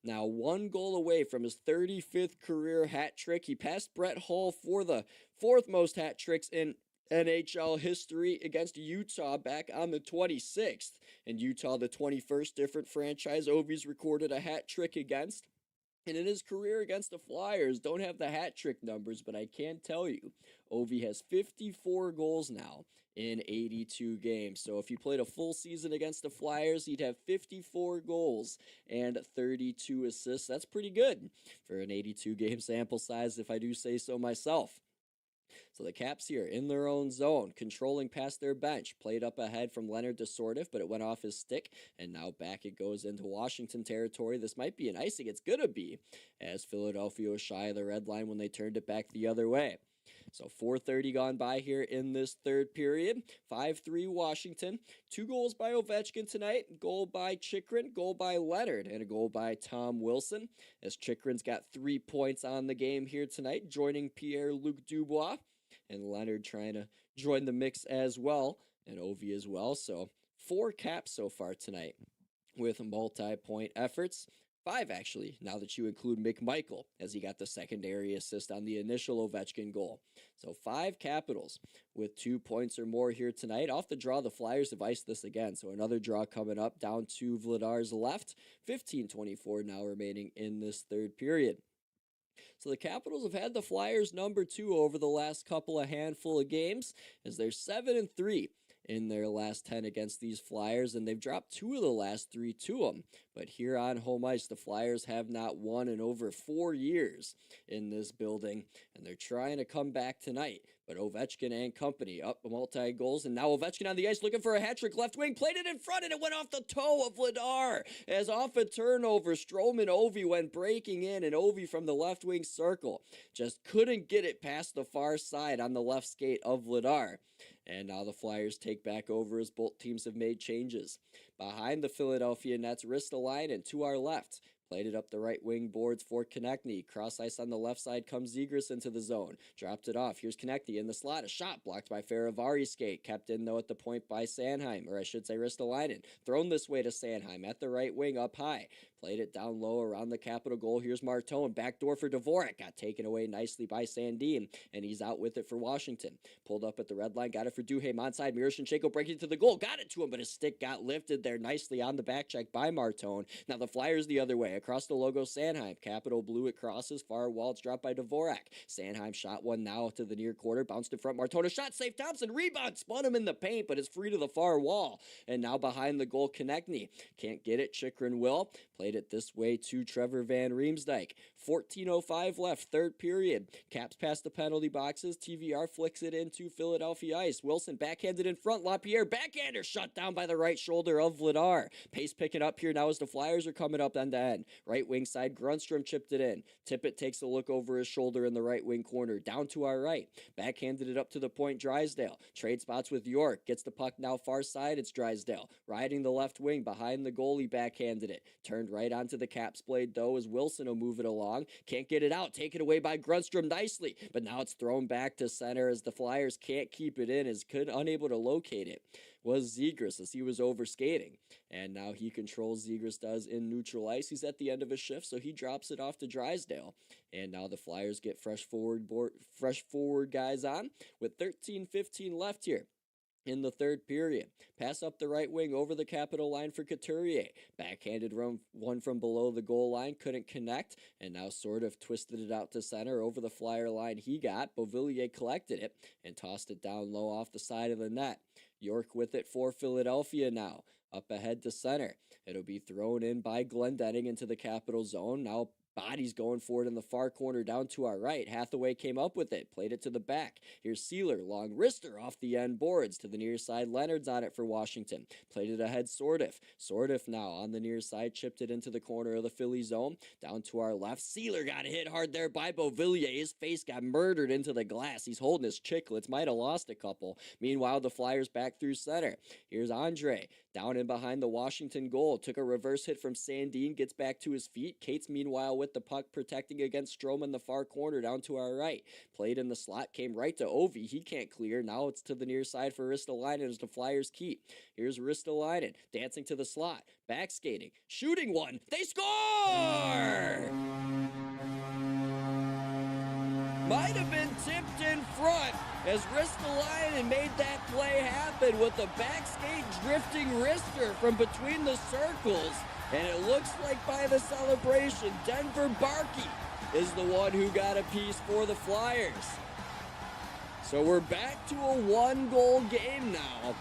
S1: now 1 goal away from his 35th career hat trick. He passed Brett Hull for the 4th most hat tricks in NHL history against Utah back on the 26th. And Utah, the 21st different franchise Ovi's recorded a hat trick against. And in his career against the Flyers, don't have the hat trick numbers, but I can tell you, Ovi has 54 goals now in 82 games. So if he played a full season against the Flyers, he'd have 54 goals and 32 assists. That's pretty good for an 82 game sample size, if I do say so myself. So the Caps here in their own zone, controlling past their bench, played up ahead from Leonard to Sordiff, but it went off his stick, and now back it goes into Washington territory. This might be an icing. It's going to be, as Philadelphia was shy of the red line when they turned it back the other way. So 4:30 gone by here in this third period. 5-3 Washington. 2 goals by Ovechkin tonight. Goal by Chychrun, goal by Leonard, and a goal by Tom Wilson. As Chychrun's got 3 points on the game here tonight, joining Pierre-Luc Dubois. And Leonard trying to join the mix as well, and Ovi as well. So 4 Caps so far tonight with multi-point efforts. 5 actually, now that you include McMichael, as he got the secondary assist on the initial Ovechkin goal. So 5 Capitals with 2 points or more here tonight. Off the draw, the Flyers have iced this again, so another draw coming up down to Vladar's left. 15:24 now remaining in this third period. So the Capitals have had the Flyers number 2 over the last couple of handful of games, as they're 7-3 in their last 10 against these Flyers, and they've dropped 2 of the last 3 to them. But here on home ice, the Flyers have not won in over 4 years in this building, and they're trying to come back tonight. But Ovechkin and company up multi-goals, and now Ovechkin on the ice looking for a hat trick. Left wing, played it in front, and it went off the toe of Vladar. As off a turnover, Strome and Ovi went breaking in, and Ovi from the left wing circle just couldn't get it past the far side on the left skate of Vladar. And now the Flyers take back over as both teams have made changes. Behind the Philadelphia Nets, Ristolainen to our left. Played it up the right wing boards for Konechny. Cross ice on the left side comes Zegras into the zone. Dropped it off. Here's Konechny in the slot. A shot blocked by Faravari skate. Kept in though at the point by Sanheim, or I should say Ristolainen. Thrown this way to Sanheim at the right wing up high. Played it down low around the Capital goal. Here's Martone. Backdoor for Dvorak. Got taken away nicely by Sandin, and he's out with it for Washington. Pulled up at the red line. Got it for Duhaime. Onside. Miroshnichenko breaking to the goal. Got it to him, but his stick got lifted there nicely on the back check by Martone. Now the Flyers the other way. Across the logo, Sanheim. Capital blue, it crosses. Far wall, it's dropped by Dvorak. Sanheim shot one now to the near quarter. Bounced in front. Martone, a shot. Save Thompson. Rebound. Spun him in the paint, but it's free to the far wall. And now behind the goal, Konechny. Can't get it. Chychrun will. Played it this way to Trevor Van Riemsdyk. 14:05 left, third period. Caps past the penalty boxes. TVR flicks it into Philadelphia ice. Wilson backhanded in front. LaPierre backhander shut down by the right shoulder of Vladar. Pace picking up here now as the Flyers are coming up end to end. Right wing side, Grundstrom chipped it in. Tippett takes a look over his shoulder in the right wing corner. Down to our right. Backhanded it up to the point, Drysdale. Trade spots with York. Gets the puck now far side. It's Drysdale. Riding the left wing behind the goalie, backhanded it. Turned right onto the Caps blade though as Wilson will move it along. Can't get it out. Taken away by Grundstrom nicely. But now it's thrown back to center as the Flyers can't keep it in, as unable to locate it was Zegras as he was over skating. And now he controls, Zegras does, in neutral ice. He's at the end of his shift, so he drops it off to Drysdale. And now the Flyers get fresh forward guys on with 13:15 left here in the third period. Pass up the right wing over the Capital line for Couturier. Backhanded one from below the goal line, couldn't connect, and now sort of twisted it out to center over the Flyer line he got. Beauvillier collected it and tossed it down low off the side of the net. York with it for Philadelphia now. Up ahead to center. It'll be thrown in by Glendening into the Capital zone. Now Body's going for it in the far corner down to our right. Hathaway came up with it, played it to the back. Here's Sealer, long wrister off the end boards to the near side. Leonard's on it for Washington. Played it ahead, Sordiff. Sordiff now on the near side, chipped it into the corner of the Philly zone. Down to our left. Sealer got hit hard there by Beauvillier. His face got murdered into the glass. He's holding his chiclets. Might have lost a couple. Meanwhile, the Flyers back through center. Here's Andre. Down in behind the Washington goal. Took a reverse hit from Sandin. Gets back to his feet. Cates, meanwhile, with the puck protecting against Strome in the far corner down to our right. Played in the slot. Came right to Ovi. He can't clear. Now it's to the near side for Ristolainen as the Flyers keep. Here's Ristolainen. Dancing to the slot. Back skating. Shooting one. They score! Might have been tipped in front as Ristolainen made that play happen with a back skate drifting wrister from between the circles. And it looks like by the celebration, Denver Barkey is the one who got a piece for the Flyers. So we're back to a one-goal game now.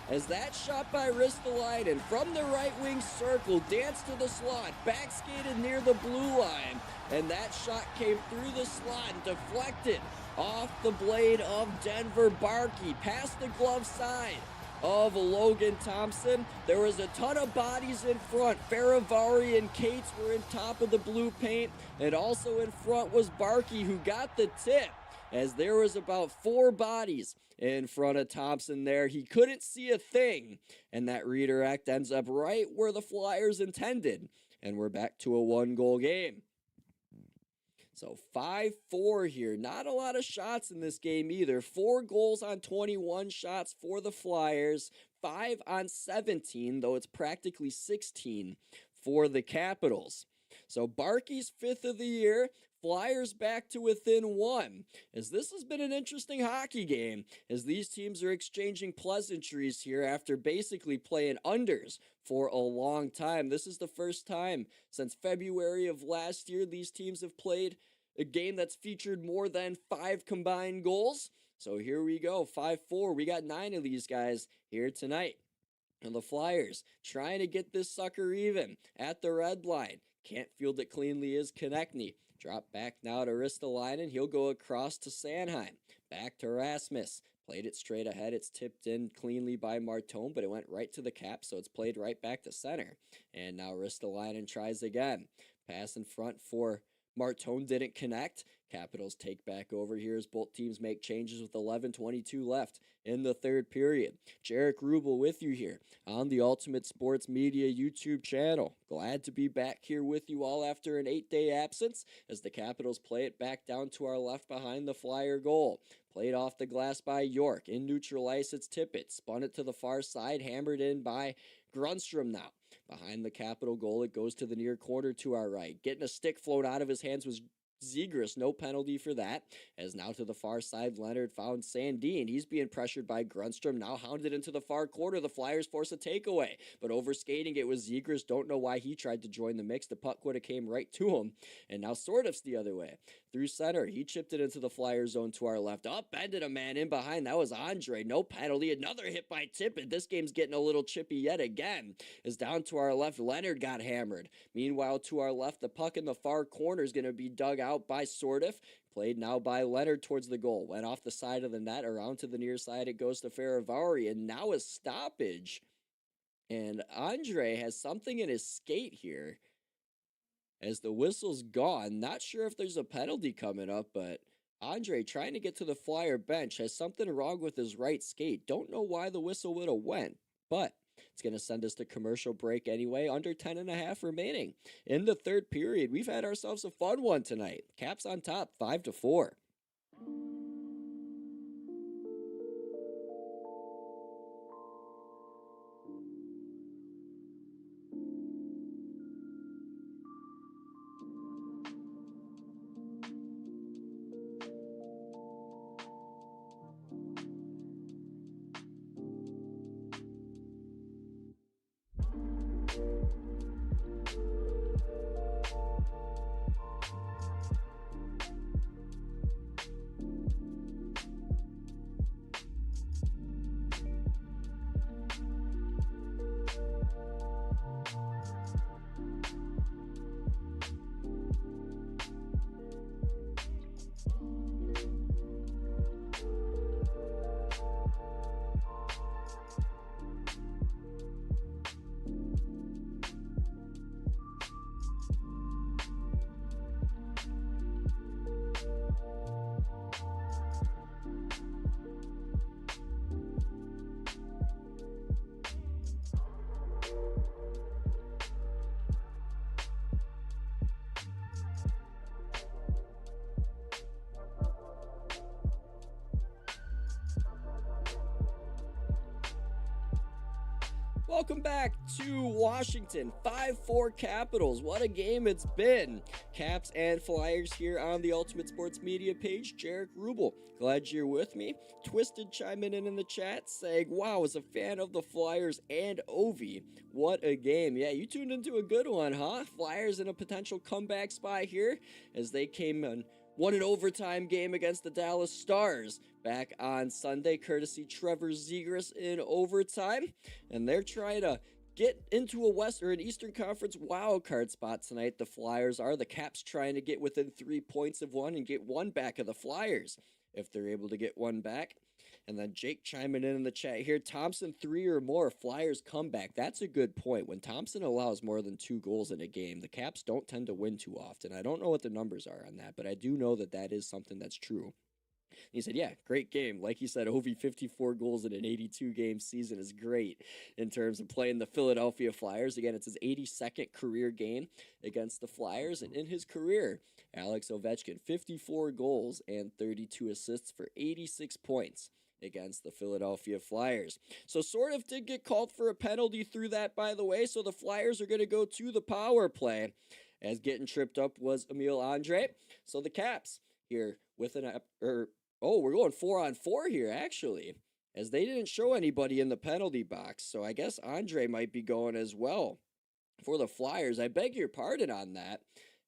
S1: As that shot by Ristolainen from the right wing circle, danced to the slot, back skated near the blue line, and that shot came through the slot and deflected off the blade of Denver Barkey, past the glove side of Logan Thompson. There was a ton of bodies in front. Faravari and Cates were in top of the blue paint, and also in front was Barkey, who got the tip, as there was about 4 bodies in front of Thompson there. He couldn't see a thing, and that redirect ends up right where the Flyers intended, and we're back to a one-goal game. So 5-4 here. Not a lot of shots in this game either. 4 goals on 21 shots for the Flyers. 5 on 17, though it's practically 16 for the Capitals. So Barkey's 5th of the year. Flyers back to within 1, as this has been an interesting hockey game, as these teams are exchanging pleasantries here after basically playing unders for a long time. This is the first time since February of last year these teams have played a game that's featured more than 5 combined goals. So here we go, 5-4. We got 9 of these guys here tonight. And the Flyers trying to get this sucker even at the red line. Can't field it cleanly is Konechny. Drop back now to Ristolainen. He'll go across to Sanheim. Back to Rasmus. Played it straight ahead. It's tipped in cleanly by Martone, but it went right to the cap, so it's played right back to center. And now Ristolainen tries again. Pass in front for Martone, didn't connect. Capitals take back over here as both teams make changes with 11:22 left in the third period. Jaric Rubel with you here on the Ultimate Sports Media YouTube channel. Glad to be back here with you all after an 8-day absence as the Capitals play it back down to our left behind the Flyer goal. Played off the glass by York. In neutral ice, it's Tippett. Spun it to the far side, hammered in by Grundstrom now. Behind the Capital goal, it goes to the near corner to our right. Getting a stick flown out of his hands was Zegras, no penalty for that. As now to the far side, Leonard found Sandin. He's being pressured by Grundstrom, now hounded into the far corner. The Flyers force a takeaway, but overskating it was Zegras. Don't know why he tried to join the mix. The puck would have came right to him, and now Sordif's the other way. Through center, he chipped it into the Flyer zone to our left. Upended a man in behind. That was Andre. No penalty. Another hit by Tippett. This game's getting a little chippy yet again. As down to our left, Leonard got hammered. Meanwhile, to our left, the puck in the far corner is going to be dug out by Sordif. Played now by Leonard towards the goal. Went off the side of the net. Around to the near side, it goes to Faravari. And now a stoppage. And Andre has something in his skate here. As the whistle's gone, not sure if there's a penalty coming up, but Andre, trying to get to the Flyer bench, has something wrong with his right skate. Don't know why the whistle would have went, but it's going to send us to commercial break anyway. Under 10.5 remaining. In the third period, we've had ourselves a fun one tonight. Caps on top, 5-4. Welcome back to Washington, 5-4 Capitals. What a game it's been. Caps and Flyers here on the Ultimate Sports Media page. Jaric Rubel, glad you're with me. Twisted chiming in the chat saying, wow, as a fan of the Flyers and Ovi, what a game. Yeah, you tuned into a good one, huh? Flyers in a potential comeback spot here as they came and won an overtime game against the Dallas Stars back on Sunday, courtesy Trevor Zegras in overtime. And they're trying to get into a West or an Eastern Conference wildcard spot tonight. The Flyers are. The Caps trying to get within 3 points of one and get one back of the Flyers if they're able to get one back. And then Jake chiming in the chat here. Thompson 3 or more, Flyers comeback. That's a good point. When Thompson allows more than 2 goals in a game, the Caps don't tend to win too often. I don't know what the numbers are on that, but I do know that that is something that's true. He said, yeah, great game. Like he said, Ovi 54 goals in an 82-game season is great in terms of playing the Philadelphia Flyers. Again, it's his 82nd career game against the Flyers. And in his career, Alex Ovechkin, 54 goals and 32 assists for 86 points against the Philadelphia Flyers. So Sordif did get called for a penalty through that, by the way. So the Flyers are going to go to the power play, as getting tripped up was Emil Andre. So the Caps here with we're going 4-on-4 here, actually, as they didn't show anybody in the penalty box. So I guess Andre might be going as well for the Flyers. I beg your pardon on that,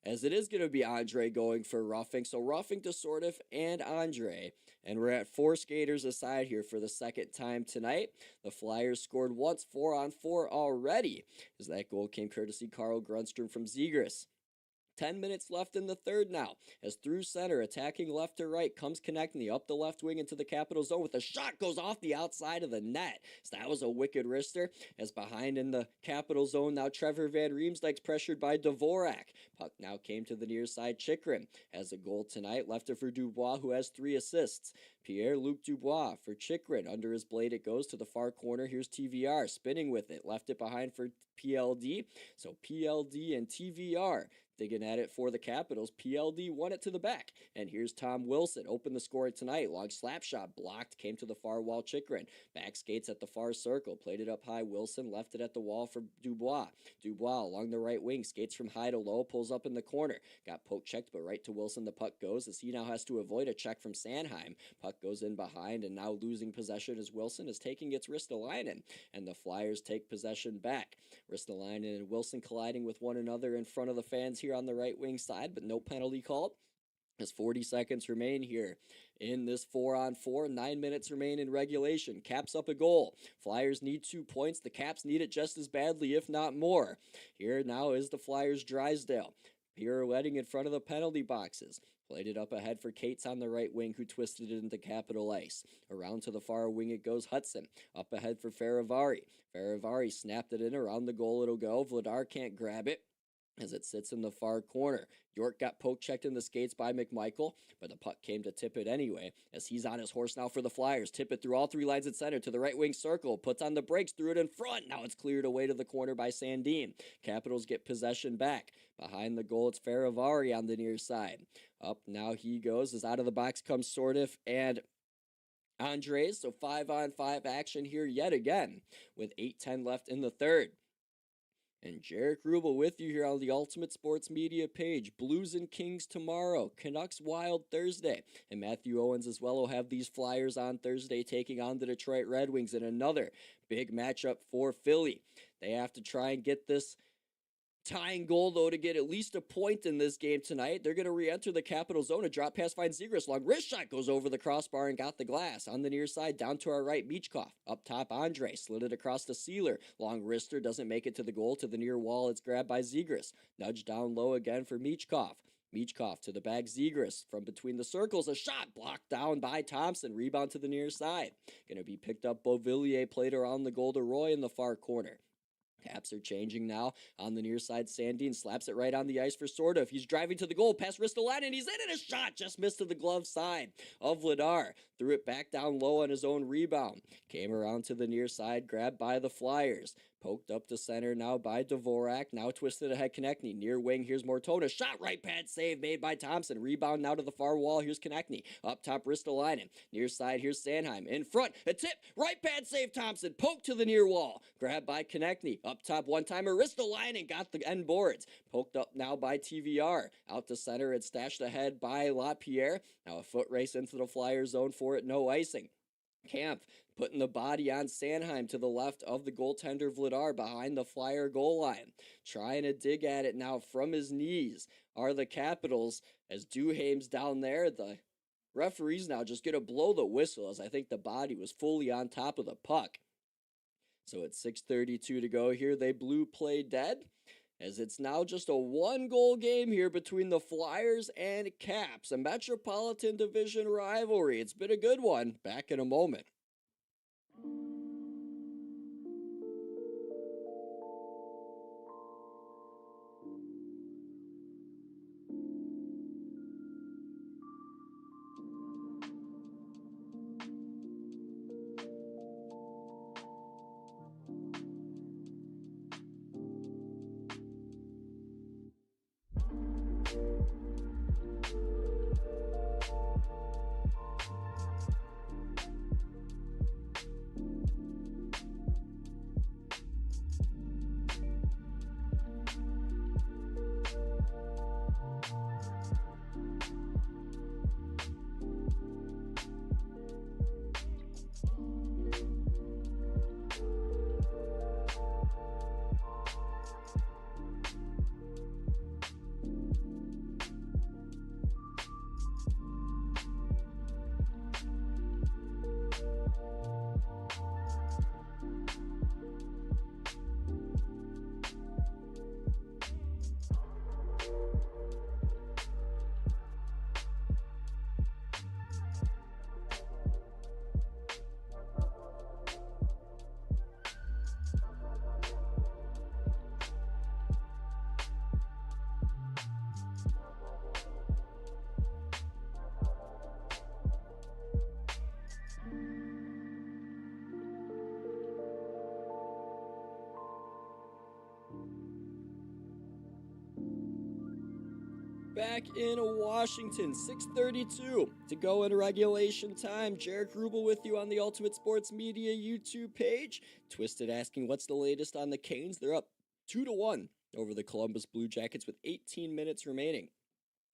S1: as it is going to be Andre going for roughing. So roughing to Sordif and Andre. And we're at 4 skaters aside here for the second time tonight. The Flyers scored once, 4-on-4 already, as that goal came courtesy Carl Grundstrom from Zegras. 10 minutes left in the third now, as through center, attacking left to right, comes Konechny up the left wing into the Capital zone with a shot goes off the outside of the net. So that was a wicked wrister, as behind in the Capital zone now Trevor Van Riemsdyk's pressured by Dvorak. Puck now came to the near side. Chychrun has a goal tonight, left it for Dubois, who has 3 assists. Pierre-Luc Dubois for Chychrun. Under his blade it goes to the far corner. Here's TVR spinning with it, left it behind for PLD. So PLD and TVR digging at it for the Capitals. PLD won it to the back. And here's Tom Wilson. Opened the scoring tonight. Long slap shot blocked. Came to the far wall. Chychrun. Back skates at the far circle. Played it up high. Wilson left it at the wall for Dubois. Dubois along the right wing. Skates from high to low. Pulls up in the corner. Got poke checked, but right to Wilson the puck goes, as he now has to avoid a check from Sanheim. Puck goes in behind, and now losing possession as Wilson is taking its Ristolainen. And the Flyers take possession back. Ristolainen and Wilson colliding with one another in front of the fans here on the right wing side, but no penalty called. As 40 seconds remain here in this 4-on-4, 9 minutes remain in regulation. Caps up a goal. Flyers need 2 points. The Caps need it just as badly, if not more. Here now is the Flyers' Drysdale, pirouetting in front of the penalty boxes. Played it up ahead for Cates on the right wing, who twisted it into Capital ice. Around to the far wing it goes. Hudson up ahead for Faravari. Faravari snapped it in. Around the goal it'll go. Vladar can't grab it as it sits in the far corner. York got poke checked in the skates by McMichael, but the puck came to Tippett anyway, as he's on his horse now for the Flyers. Tippett through all 3 lines at center to the right wing circle, puts on the brakes, threw it in front. Now it's cleared away to the corner by Sandin. Capitals get possession back. Behind the goal, it's Faravari on the near side. Up now he goes, as out of the box comes Sordiff and Andres. So 5-on-5 action here yet again, with 8:10 left in the third. And Jaric Rubel with you here on the Ultimate Sports Media page. Blues and Kings tomorrow. Canucks Wild Thursday. And Matthew Owens as well will have these Flyers on Thursday taking on the Detroit Red Wings in another big matchup for Philly. They have to try and get this tying goal, though, to get at least a point in this game tonight. They're going to re-enter the Capital zone. A drop pass finds Zegras. Long wrist shot goes over the crossbar and got the glass. On the near side, down to our right, Michkov. Up top, Andre. Slid it across the Sealer. Long wrister doesn't make it to the goal. To the near wall, it's grabbed by Zegras. Nudge down low again for Michkov. Michkov to the bag. Zegras from between the circles. A shot blocked down by Thompson. Rebound to the near side. Going to be picked up. Beauvillier played around the goal to Roy in the far corner. Caps are changing now. On the near side, Sandin slaps it right on the ice for Sordiff. He's driving to the goal, past Ristolainen. He's in, and a shot just missed to the glove side of Vladar. Threw it back down low on his own rebound. Came around to the near side, grabbed by the Flyers. Poked up to center now by Dvorak. Now twisted ahead Konechny. Near wing, here's Mortona. Shot right pad save made by Thompson. Rebound now to the far wall. Here's Konechny. Up top, Ristolainen. Near side, here's Sanheim. In front, a tip. Right pad save Thompson. Poked to the near wall. Grabbed by Konechny. Up top, one-timer. Ristolainen got the end boards. Poked up now by TVR. Out to center and stashed ahead by LaPierre. Now a foot race into the Flyer zone for it. No icing. Camp putting the body on Sanheim to the left of the goaltender Vladar behind the Flyer goal line. Trying to dig at it now from his knees are the Capitals, as Duhaim's down there. The referees now just going to blow the whistle, as I think the body was fully on top of the puck. So it's 6:32 to go here. They blew play dead, as it's now just a 1-goal game here between the Flyers and Caps, a Metropolitan Division rivalry. It's been a good one. Back in a moment. back in Washington. 6:32 to go in regulation time. Jaric Rubel with you on the Ultimate Sports Media YouTube page. Twisted asking what's the latest on the Canes. They're up 2-1 over the Columbus Blue Jackets with 18 minutes remaining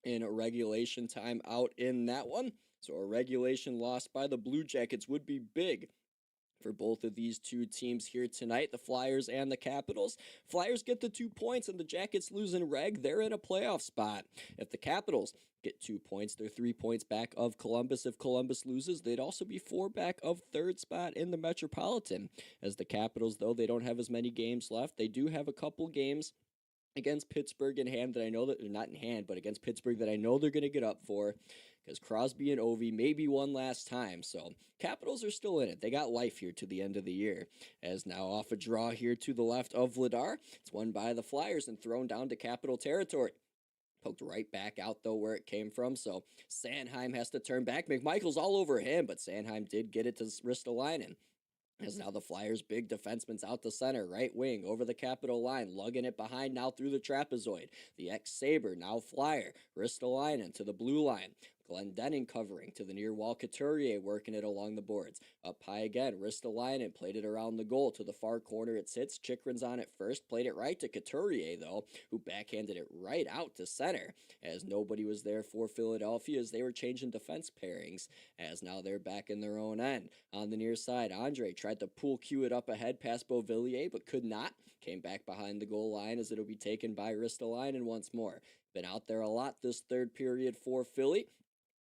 S1: in a regulation time out in that one. So a regulation loss by the Blue Jackets would be big for both of these two teams here tonight, the Flyers and the Capitals. Flyers get the 2 points and the Jackets lose in reg. They're in a playoff spot. If the Capitals get 2 points, they're 3 points back of Columbus. If Columbus loses, they'd also be 4 back of third spot in the Metropolitan. As the Capitals, though, they don't have as many games left. They do have a couple games against Pittsburgh in hand that I know that they're not in hand, but against Pittsburgh that I know they're going to get up for, because Crosby and Ovi maybe one last time. So Capitals are still in it. They got life here to the end of the year. As now off a draw here to the left of Vladar. It's won by the Flyers and thrown down to Capital territory. Poked right back out, though, where it came from. So Sanheim has to turn back. McMichael's all over him, but Sanheim did get it to Ristolainen. As now the Flyers' big defenseman's out the center, right wing, over the Capital line, lugging it behind now through the trapezoid. The ex-Sabre, now Flyer, Ristolainen to the blue line. Glendening covering to the near wall. Couturier working it along the boards. Up high again. Ristolainen played it around the goal. To the far corner it sits. Chikrin's on it first. Played it right to Couturier, though, who backhanded it right out to center, as nobody was there for Philadelphia as they were changing defense pairings, as now they're back in their own end. On the near side, Andre tried to pool cue it up ahead past Beauvillier, but could not. Came back behind the goal line as it'll be taken by Ristolainen once more. Been out there a lot this third period for Philly.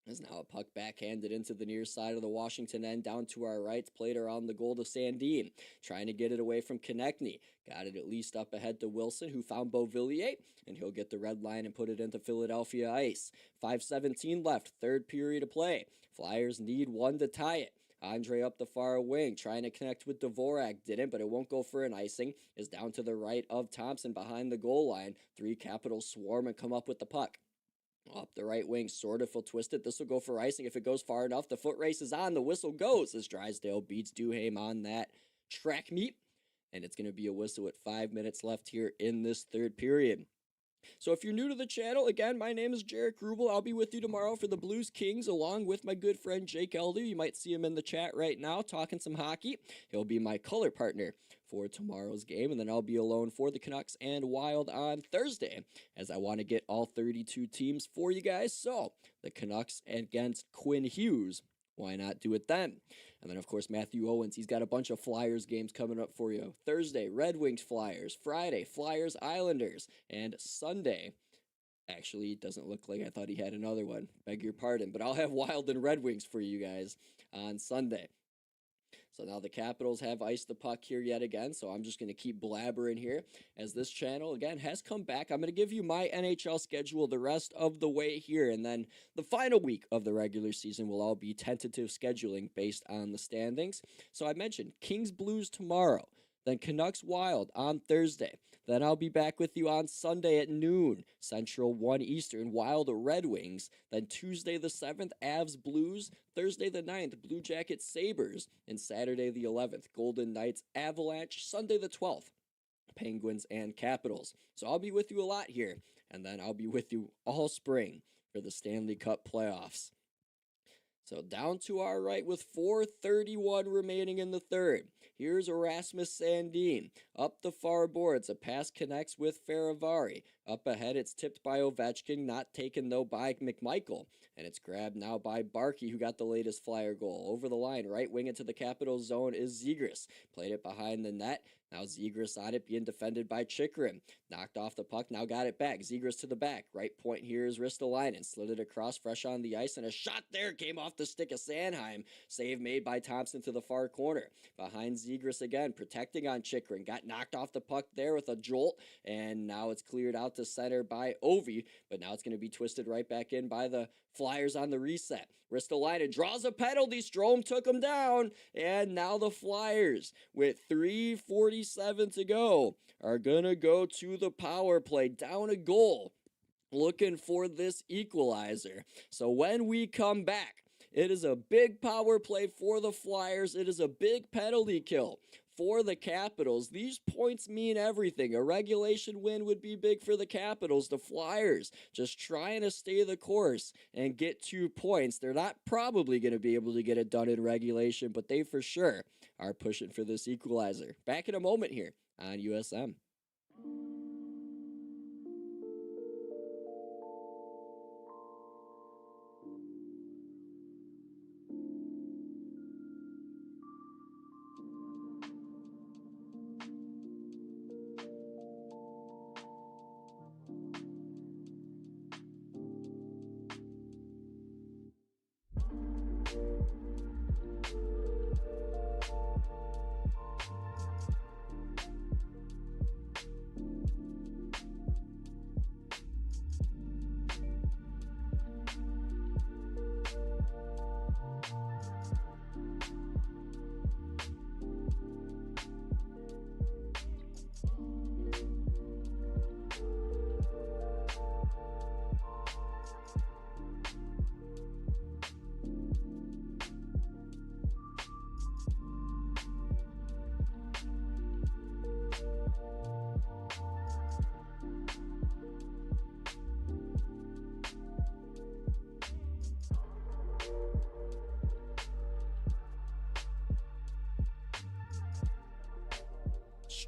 S1: As now a puck backhanded into the near side of the Washington end, down to our right, played around the goal to Sandin, trying to get it away from Konechny. Got it at least up ahead to Wilson, who found Beauvillier, and he'll get the red line and put it into Philadelphia ice. 5:17 left, third period of play. Flyers need one to tie it. Andre up the far wing, trying to connect with Dvorak, didn't, but it won't go for an icing. Is down to the right of Thompson behind the goal line. 3 Capitals swarm and come up with the puck. Up the right wing, sort of will twist it. This will go for icing if it goes far enough. The foot race is on. The whistle goes as Drysdale beats Duhaime on that track meet. And it's going to be a whistle with 5 minutes left here in this third period. So if you're new to the channel, again, my name is Jaric Rubel. I'll be with you tomorrow for the Blues Kings, along with my good friend Jake Elder. You might see him in the chat right now talking some hockey. He'll be my color partner for tomorrow's game, and then I'll be alone for the Canucks and Wild on Thursday, as I want to get all 32 teams for you guys. So the Canucks against Quinn Hughes. Why not do it then? And then, of course, Matthew Owens. He's got a bunch of Flyers games coming up for you. Thursday, Red Wings Flyers. Friday, Flyers Islanders. And Sunday, actually, it doesn't look like I thought he had another one. Beg your pardon. But I'll have Wild and Red Wings for you guys on Sunday. So now the Capitals have iced the puck here yet again, so I'm just going to keep blabbering here as this channel, again, has come back. I'm going to give you my NHL schedule the rest of the way here, and then the final week of the regular season will all be tentative scheduling based on the standings. So I mentioned Kings Blues tomorrow, then Canucks Wild on Thursday. Then I'll be back with you on Sunday at noon, Central 1 Eastern, Wild Red Wings. Then Tuesday the 7th, Avs Blues. Thursday the 9th, Blue Jackets Sabres. And Saturday the 11th, Golden Knights Avalanche. Sunday the 12th, Penguins and Capitals. So I'll be with you a lot here. And then I'll be with you all spring for the Stanley Cup playoffs. So down to our right with 4:31 remaining in the third. Here's Erasmus Sandin. Up the far boards, a pass connects with Faravari. Up ahead, it's tipped by Ovechkin, not taken, though, by McMichael. And it's grabbed now by Barkey, who got the latest Flyer goal. Over the line, right wing into the Capitals zone is Zegras. Played it behind the net. Now Zegras on it, being defended by Chikrin. Knocked off the puck, now got it back. Zegras to the back. Right point here is Ristolainen. Slid it across, fresh on the ice, and a shot there came off the stick of Sanheim. Save made by Thompson to the far corner. Behind Zegras again, protecting on Chikrin. Got knocked off the puck there with a jolt, and now it's cleared out to center by Ovi, but now it's going to be twisted right back in by the Flyers on the reset. Ristolainen draws a penalty. Strome took him down, and now the Flyers, with 3:47 to go, are going to go to the power play, down a goal, looking for this equalizer. So when we come back, It is a big power play for the Flyers. It is a big penalty kill for the Capitals. These points mean everything. A regulation win would be big for the Capitals. The Flyers just trying to stay the course and get 2 points. They're not probably going to be able to get it done in regulation, but they for sure are pushing for this equalizer. Back in a moment here on USM.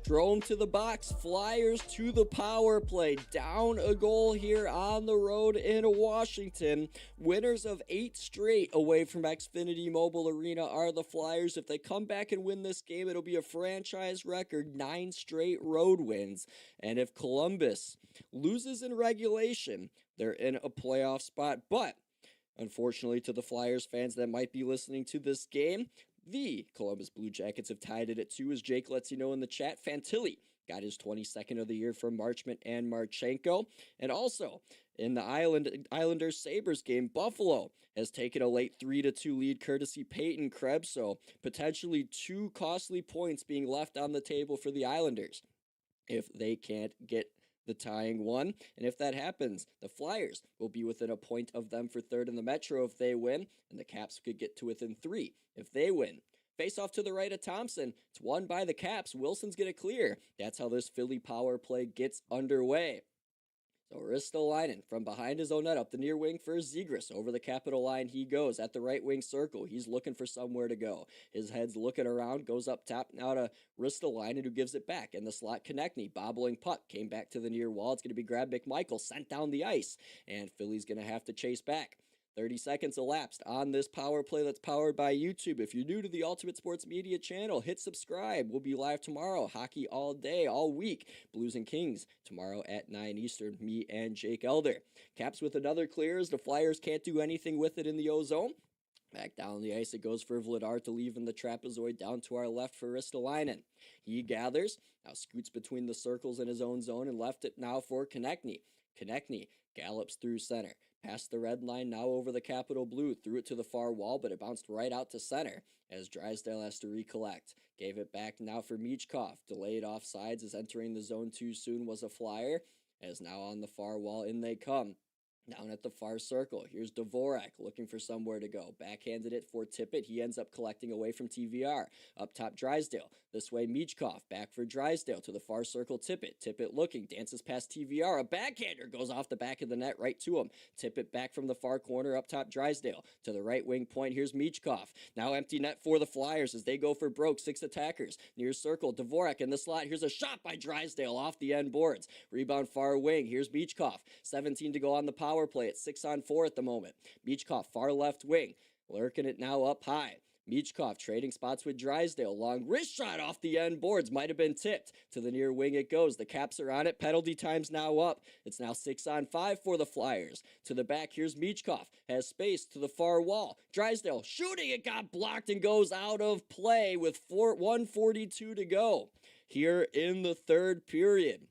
S1: Strome to the box, Flyers to the power play, down a goal here on the road in Washington. Winners of 8 straight away from Xfinity Mobile Arena are the Flyers. If they come back and win this game, it'll be a franchise record 9 straight road wins. And if Columbus loses in regulation, they're in a playoff spot. But unfortunately to the Flyers fans that might be listening to this game, the Columbus Blue Jackets have tied it at 2, as Jake lets you know in the chat. Fantilli got his 22nd of the year from Marchment and Marchenko. And also, in the Islanders-Sabres game, Buffalo has taken a late 3-2 lead courtesy Peyton Krebs. So potentially 2 costly points being left on the table for the Islanders if they can't get the tying one. And if that happens, the Flyers will be within a point of them for third in the Metro if they win, and the Caps could get to within 3 if they win. Face off to the right of Thompson. It's won by the Caps. Wilson's going to clear. That's how this Philly power play gets underway. So Ristolainen from behind his own net up the near wing for Zegras. Over the Capital line he goes at the right wing circle. He's looking for somewhere to go. His head's looking around, goes up top now to Ristolainen, who gives it back. In the slot, Konechny, bobbling puck, came back to the near wall. It's going to be grabbed McMichael, sent down the ice, and Philly's going to have to chase back. 30 seconds elapsed on this power play that's powered by YouTube. If you're new to the Ultimate Sports Media channel, hit subscribe. We'll be live tomorrow. Hockey all day, all week. Blues and Kings tomorrow at 9 Eastern. Me and Jake Elder. Caps with another clear as the Flyers can't do anything with it in the O-zone. Back down the ice, it goes for Vladar to leave in the trapezoid down to our left for Ristolainen. He gathers, now scoots between the circles in his own zone and left it now for Konechny. Konechny gallops through center. Past the red line, now over the Capital Blue. Threw it to the far wall, but it bounced right out to center as Drysdale has to recollect. Gave it back now for Michkov. Delayed offsides as entering the zone too soon was a Flyer. As now on the far wall, in they come. Down at the far circle, here's Dvorak looking for somewhere to go. Backhanded it for Tippett. He ends up collecting away from TVR. Up top, Drysdale. This way, Michkov. Back for Drysdale to the far circle, Tippett. Tippett looking, dances past TVR. A backhander goes off the back of the net right to him. Tippett back from the far corner, up top, Drysdale. To the right wing point, here's Michkov. Now empty net for the Flyers as they go for broke. 6 attackers. Near circle, Dvorak in the slot. Here's a shot by Drysdale off the end boards. Rebound far wing. Here's Michkov. 17 to go on the power play at 6-on-4 at the moment. Michkov far left wing, lurking it now up high. Michkov trading spots with Drysdale. Long wrist shot off the end boards. Might have been tipped. To the near wing it goes. The Caps are on it. Penalty time's now up. It's now 6-on-5 for the Flyers. To the back, here's Michkov. Has space to the far wall. Drysdale shooting. It got blocked and goes out of play with 1:42 to go here in the third period.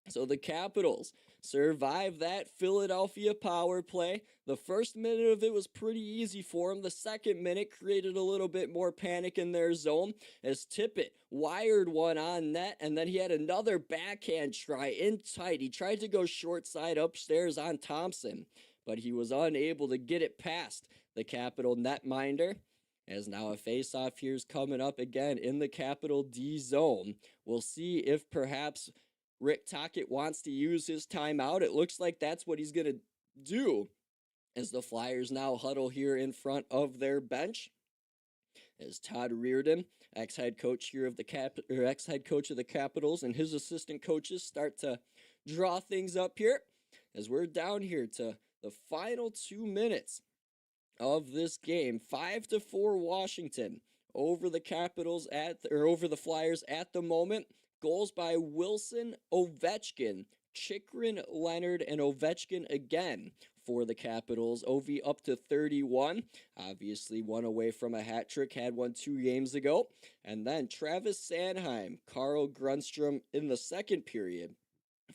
S1: So the Capitals survive that Philadelphia power play. The first minute of it was pretty easy for them. The second minute created a little bit more panic in their zone as Tippett wired one on net, and then he had another backhand try in tight. He tried to go short side upstairs on Thompson, but he was unable to get it past the Capital netminder. As now a face-off here's coming up again in the Capital D zone. We'll see if perhaps Rick Tocchet wants to use his timeout. It looks like that's what he's going to do, as the Flyers now huddle here in front of their bench. As Todd Reardon, ex-head coach here of the ex-head coach of the Capitals, and his assistant coaches start to draw things up here, as we're down here to the final 2 minutes of this game. 5-4 Washington over the Capitals over the Flyers at the moment. Goals by Wilson, Ovechkin, Chychrun, Leonard, and Ovechkin again for the Capitals. Ovi up to 31. Obviously one away from a hat trick. Had one 2 games ago. And then Travis Sanheim, Carl Grundstrom in the second period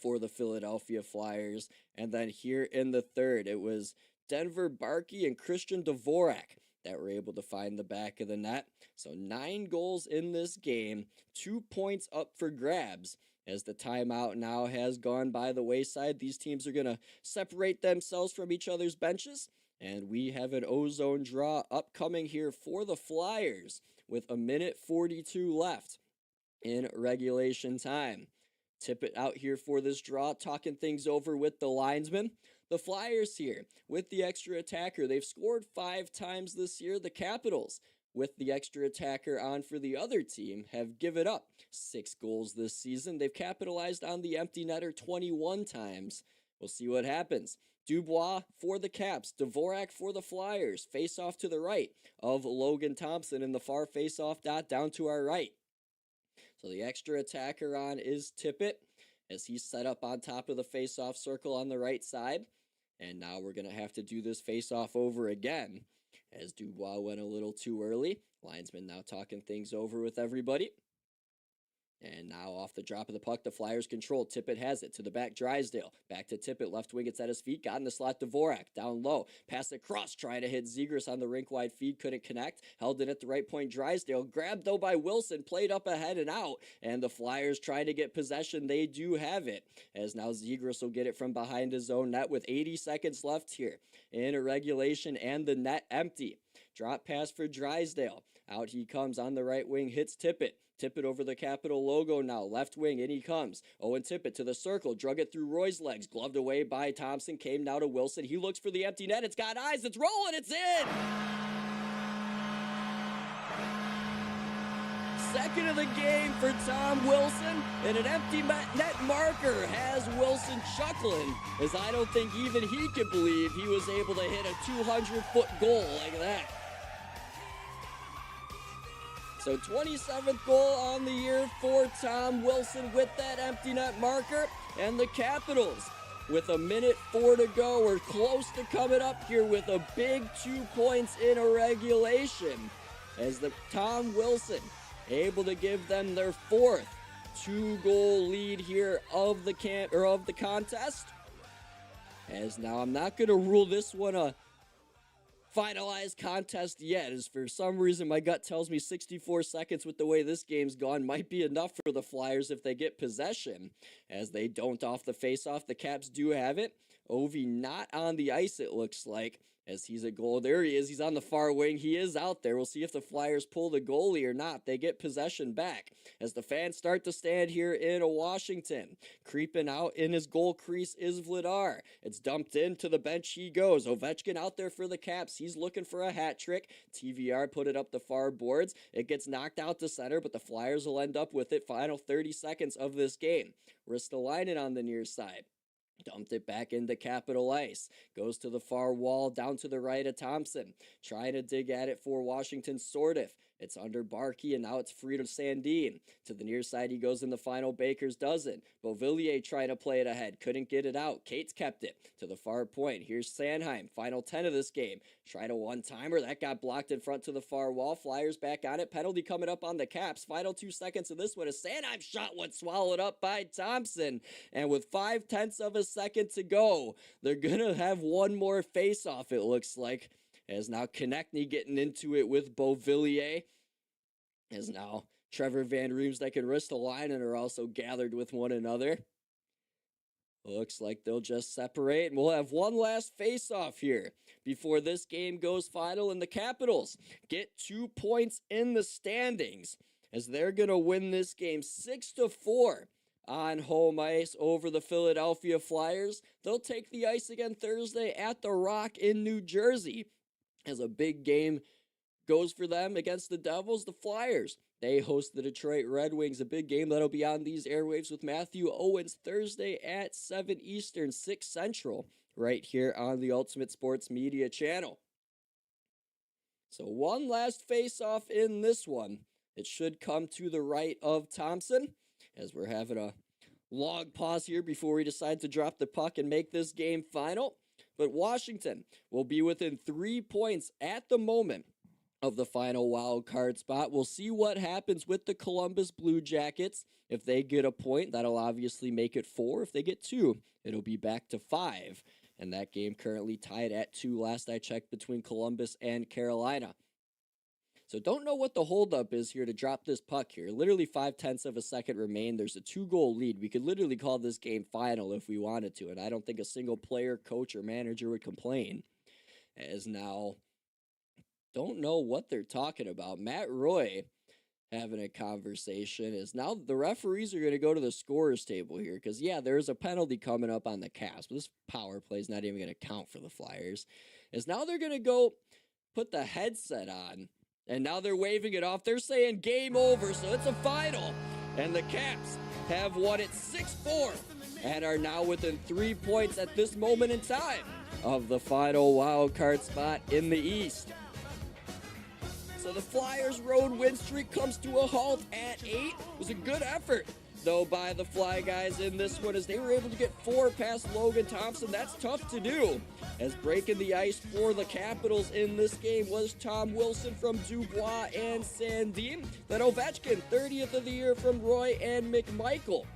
S1: for the Philadelphia Flyers. And then here in the third, it was Denver Barkey and Christian Dvorak that were able to find the back of the net. So 9 goals in this game, 2 points up for grabs. As the timeout now has gone by the wayside, these teams are going to separate themselves from each other's benches. And we have an ozone draw upcoming here for the Flyers with 1:42 left in regulation time. Tip it out here for this draw, talking things over with the linesman. The Flyers here with the extra attacker. They've scored 5 times this year. The Capitals, with the extra attacker on for the other team, have given up 6 goals this season. They've capitalized on the empty netter 21 times. We'll see what happens. Dubois for the Caps, Dvorak for the Flyers. Face off to the right of Logan Thompson in the far face-off dot down to our right. So the extra attacker on is Tippett, as he's set up on top of the face-off circle on the right side. And now we're going to have to do this face-off over again, as Dubois went a little too early. Linesman now talking things over with everybody. And now off the drop of the puck, the Flyers control. Tippett has it to the back, Drysdale. Back to Tippett, left wing, it's at his feet. Got in the slot, Dvorak, down low. Pass across, trying to hit Zegras on the rink-wide feed. Couldn't connect. Held it at the right point, Drysdale. Grabbed, though, by Wilson. Played up ahead and out. And the Flyers trying to get possession. They do have it. As now Zegras will get it from behind his own net with 80 seconds left here in a regulation and the net empty. Drop pass for Drysdale. Out he comes on the right wing, hits Tippett. Tippett over the Capital logo now. Left wing, in he comes. Owen Tippett to the circle. Drug it through Roy's legs. Gloved away by Thompson. Came now to Wilson. He looks for the empty net. It's got eyes. It's rolling. It's in! Second of the game for Tom Wilson. And an empty net marker has Wilson chuckling, as I don't think even he could believe he was able to hit a 200-foot goal like that. So 27th goal on the year for Tom Wilson with that empty net marker. And the Capitals, with 1:04 to go, we're close to coming up here with a big 2 points in a regulation, as the Tom Wilson able to give them their 4th 2-goal lead here of the contest. As now I'm not going to rule this one a finalized contest yet, as for some reason my gut tells me 64 seconds with the way this game's gone might be enough for the Flyers if they get possession, as they don't off the face-off. The Caps do have it. Ovi not on the ice, it looks like, as he's a goal. There he is. He's on the far wing. He is out there. We'll see if the Flyers pull the goalie or not. They get possession back as the fans start to stand here in Washington. Creeping out in his goal crease is Vladar. It's dumped into the bench. He goes. Ovechkin out there for the Caps. He's looking for a hat trick. TVR put it up the far boards. It gets knocked out to center, but the Flyers will end up with it. Final 30 seconds of this game. Ristolainen on the near side. Dumped it back into Capital ice. Goes to the far wall, down to the right of Thompson. Trying to dig at it for Washington, Sordiff. It's under Barkey, and now it's free to Sandin. To the near side he goes in the final. Baker's doesn't. Beauvillier trying to play it ahead. Couldn't get it out. Cates kept it to the far point. Here's Sanheim. Final 10 of this game. Tried a one-timer. That got blocked in front to the far wall. Flyers back on it. Penalty coming up on the Caps. Final 2 seconds of this one. A Sanheim shot was swallowed up by Thompson. And with 0.5 of a second to go, they're going to have one more face-off, it looks like. As now Konechny getting into it with Beauvillier. As now Trevor Van Riemsdyk and Ristolainen are also gathered with one another. Looks like they'll just separate, and we'll have one last face-off here before this game goes final, and the Capitals get 2 points in the standings as they're going to win this game 6-4 on home ice over the Philadelphia Flyers. They'll take the ice again Thursday at the Rock in New Jersey as a big game goes for them against the Devils. The Flyers, they host the Detroit Red Wings, a big game that'll be on these airwaves with Matthew Owens Thursday at 7 Eastern, 6 Central, right here on the Ultimate Sports Media channel. So one last face-off in this one. It should come to the right of Thompson as we're having a long pause here before we decide to drop the puck and make this game final. But Washington will be within 3 points at the moment of the final wild card spot. We'll see what happens with the Columbus Blue Jackets. If they get a point, that'll obviously make it 4. If they get 2, it'll be back to 5. And that game currently tied at 2 last I checked between Columbus and Carolina. So don't know what the holdup is here to drop this puck here. Literally 0.5 of a second remain. There's a 2-goal lead. We could literally call this game final if we wanted to, and I don't think a single player, coach, or manager would complain. As now, don't know what they're talking about. Matt Roy having a conversation is now the referees are going to go to the scorer's table here because, yeah, there's a penalty coming up on the Caps. But this power play is not even going to count for the Flyers. As now they're going to go put the headset on. And now they're waving it off. They're saying game over, so it's a final. And the Caps have won it 6-4 and are now within 3 points at this moment in time of the final wild card spot in the East. So the Flyers' road win streak comes to a halt at 8. It was a good effort, though, by the Fly Guys in this one as they were able to get 4 past Logan Thompson. That's tough to do, as breaking the ice for the Capitals in this game was Tom Wilson from Dubois and Sandin. Then Ovechkin, 30th of the year from Roy and McMichael,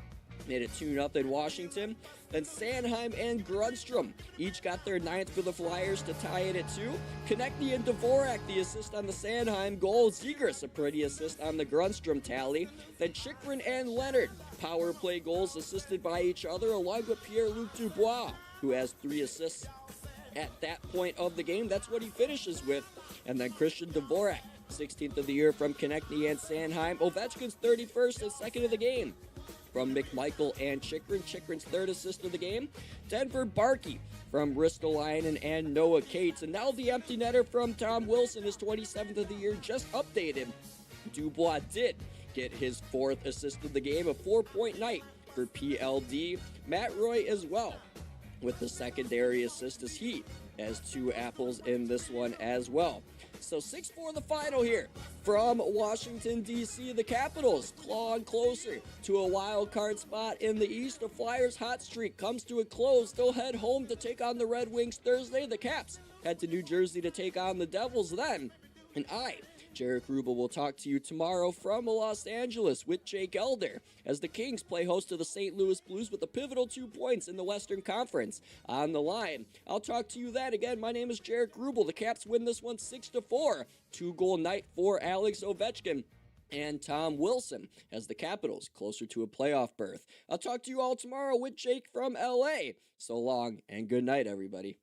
S1: made it 2-0 Washington. Then Sanheim and Grundstrom each got their 9th for the Flyers to tie it at 2. Konechny and Dvorak, the assist on the Sanheim goal. Zegras, a pretty assist on the Grundstrom tally. Then Chychrun and Leonard, power play goals assisted by each other, along with Pierre-Luc Dubois, who has 3 assists at that point of the game. That's what he finishes with. And then Christian Dvorak, 16th of the year from Konechny and Sanheim. Ovechkin's 31st and 2nd of the game from McMichael and Chychrun. Chychrun's 3rd assist of the game. Denver Barkey from Ristolainen and Noah Cates. And now the empty netter from Tom Wilson, his 27th of the year, just updated. Dubois did get his 4th assist of the game, a 4-point night for PLD. Matt Roy as well with the secondary assist as he has 2 apples in this one as well. So 6-4 the final here from Washington, D.C. The Capitals clawing closer to a wild card spot in the East. The Flyers' hot streak comes to a close. They'll head home to take on the Red Wings Thursday. The Caps head to New Jersey to take on the Devils then. And Jaric Rubel, will talk to you tomorrow from Los Angeles with Jake Elder as the Kings play host to the St. Louis Blues with a pivotal 2 points in the Western Conference on the line. I'll talk to you then. Again, my name is Jaric Rubel. The Caps win this one 6-4. 2-goal night for Alex Ovechkin and Tom Wilson as the Capitals closer to a playoff berth. I'll talk to you all tomorrow with Jake from LA. So long and good night, everybody.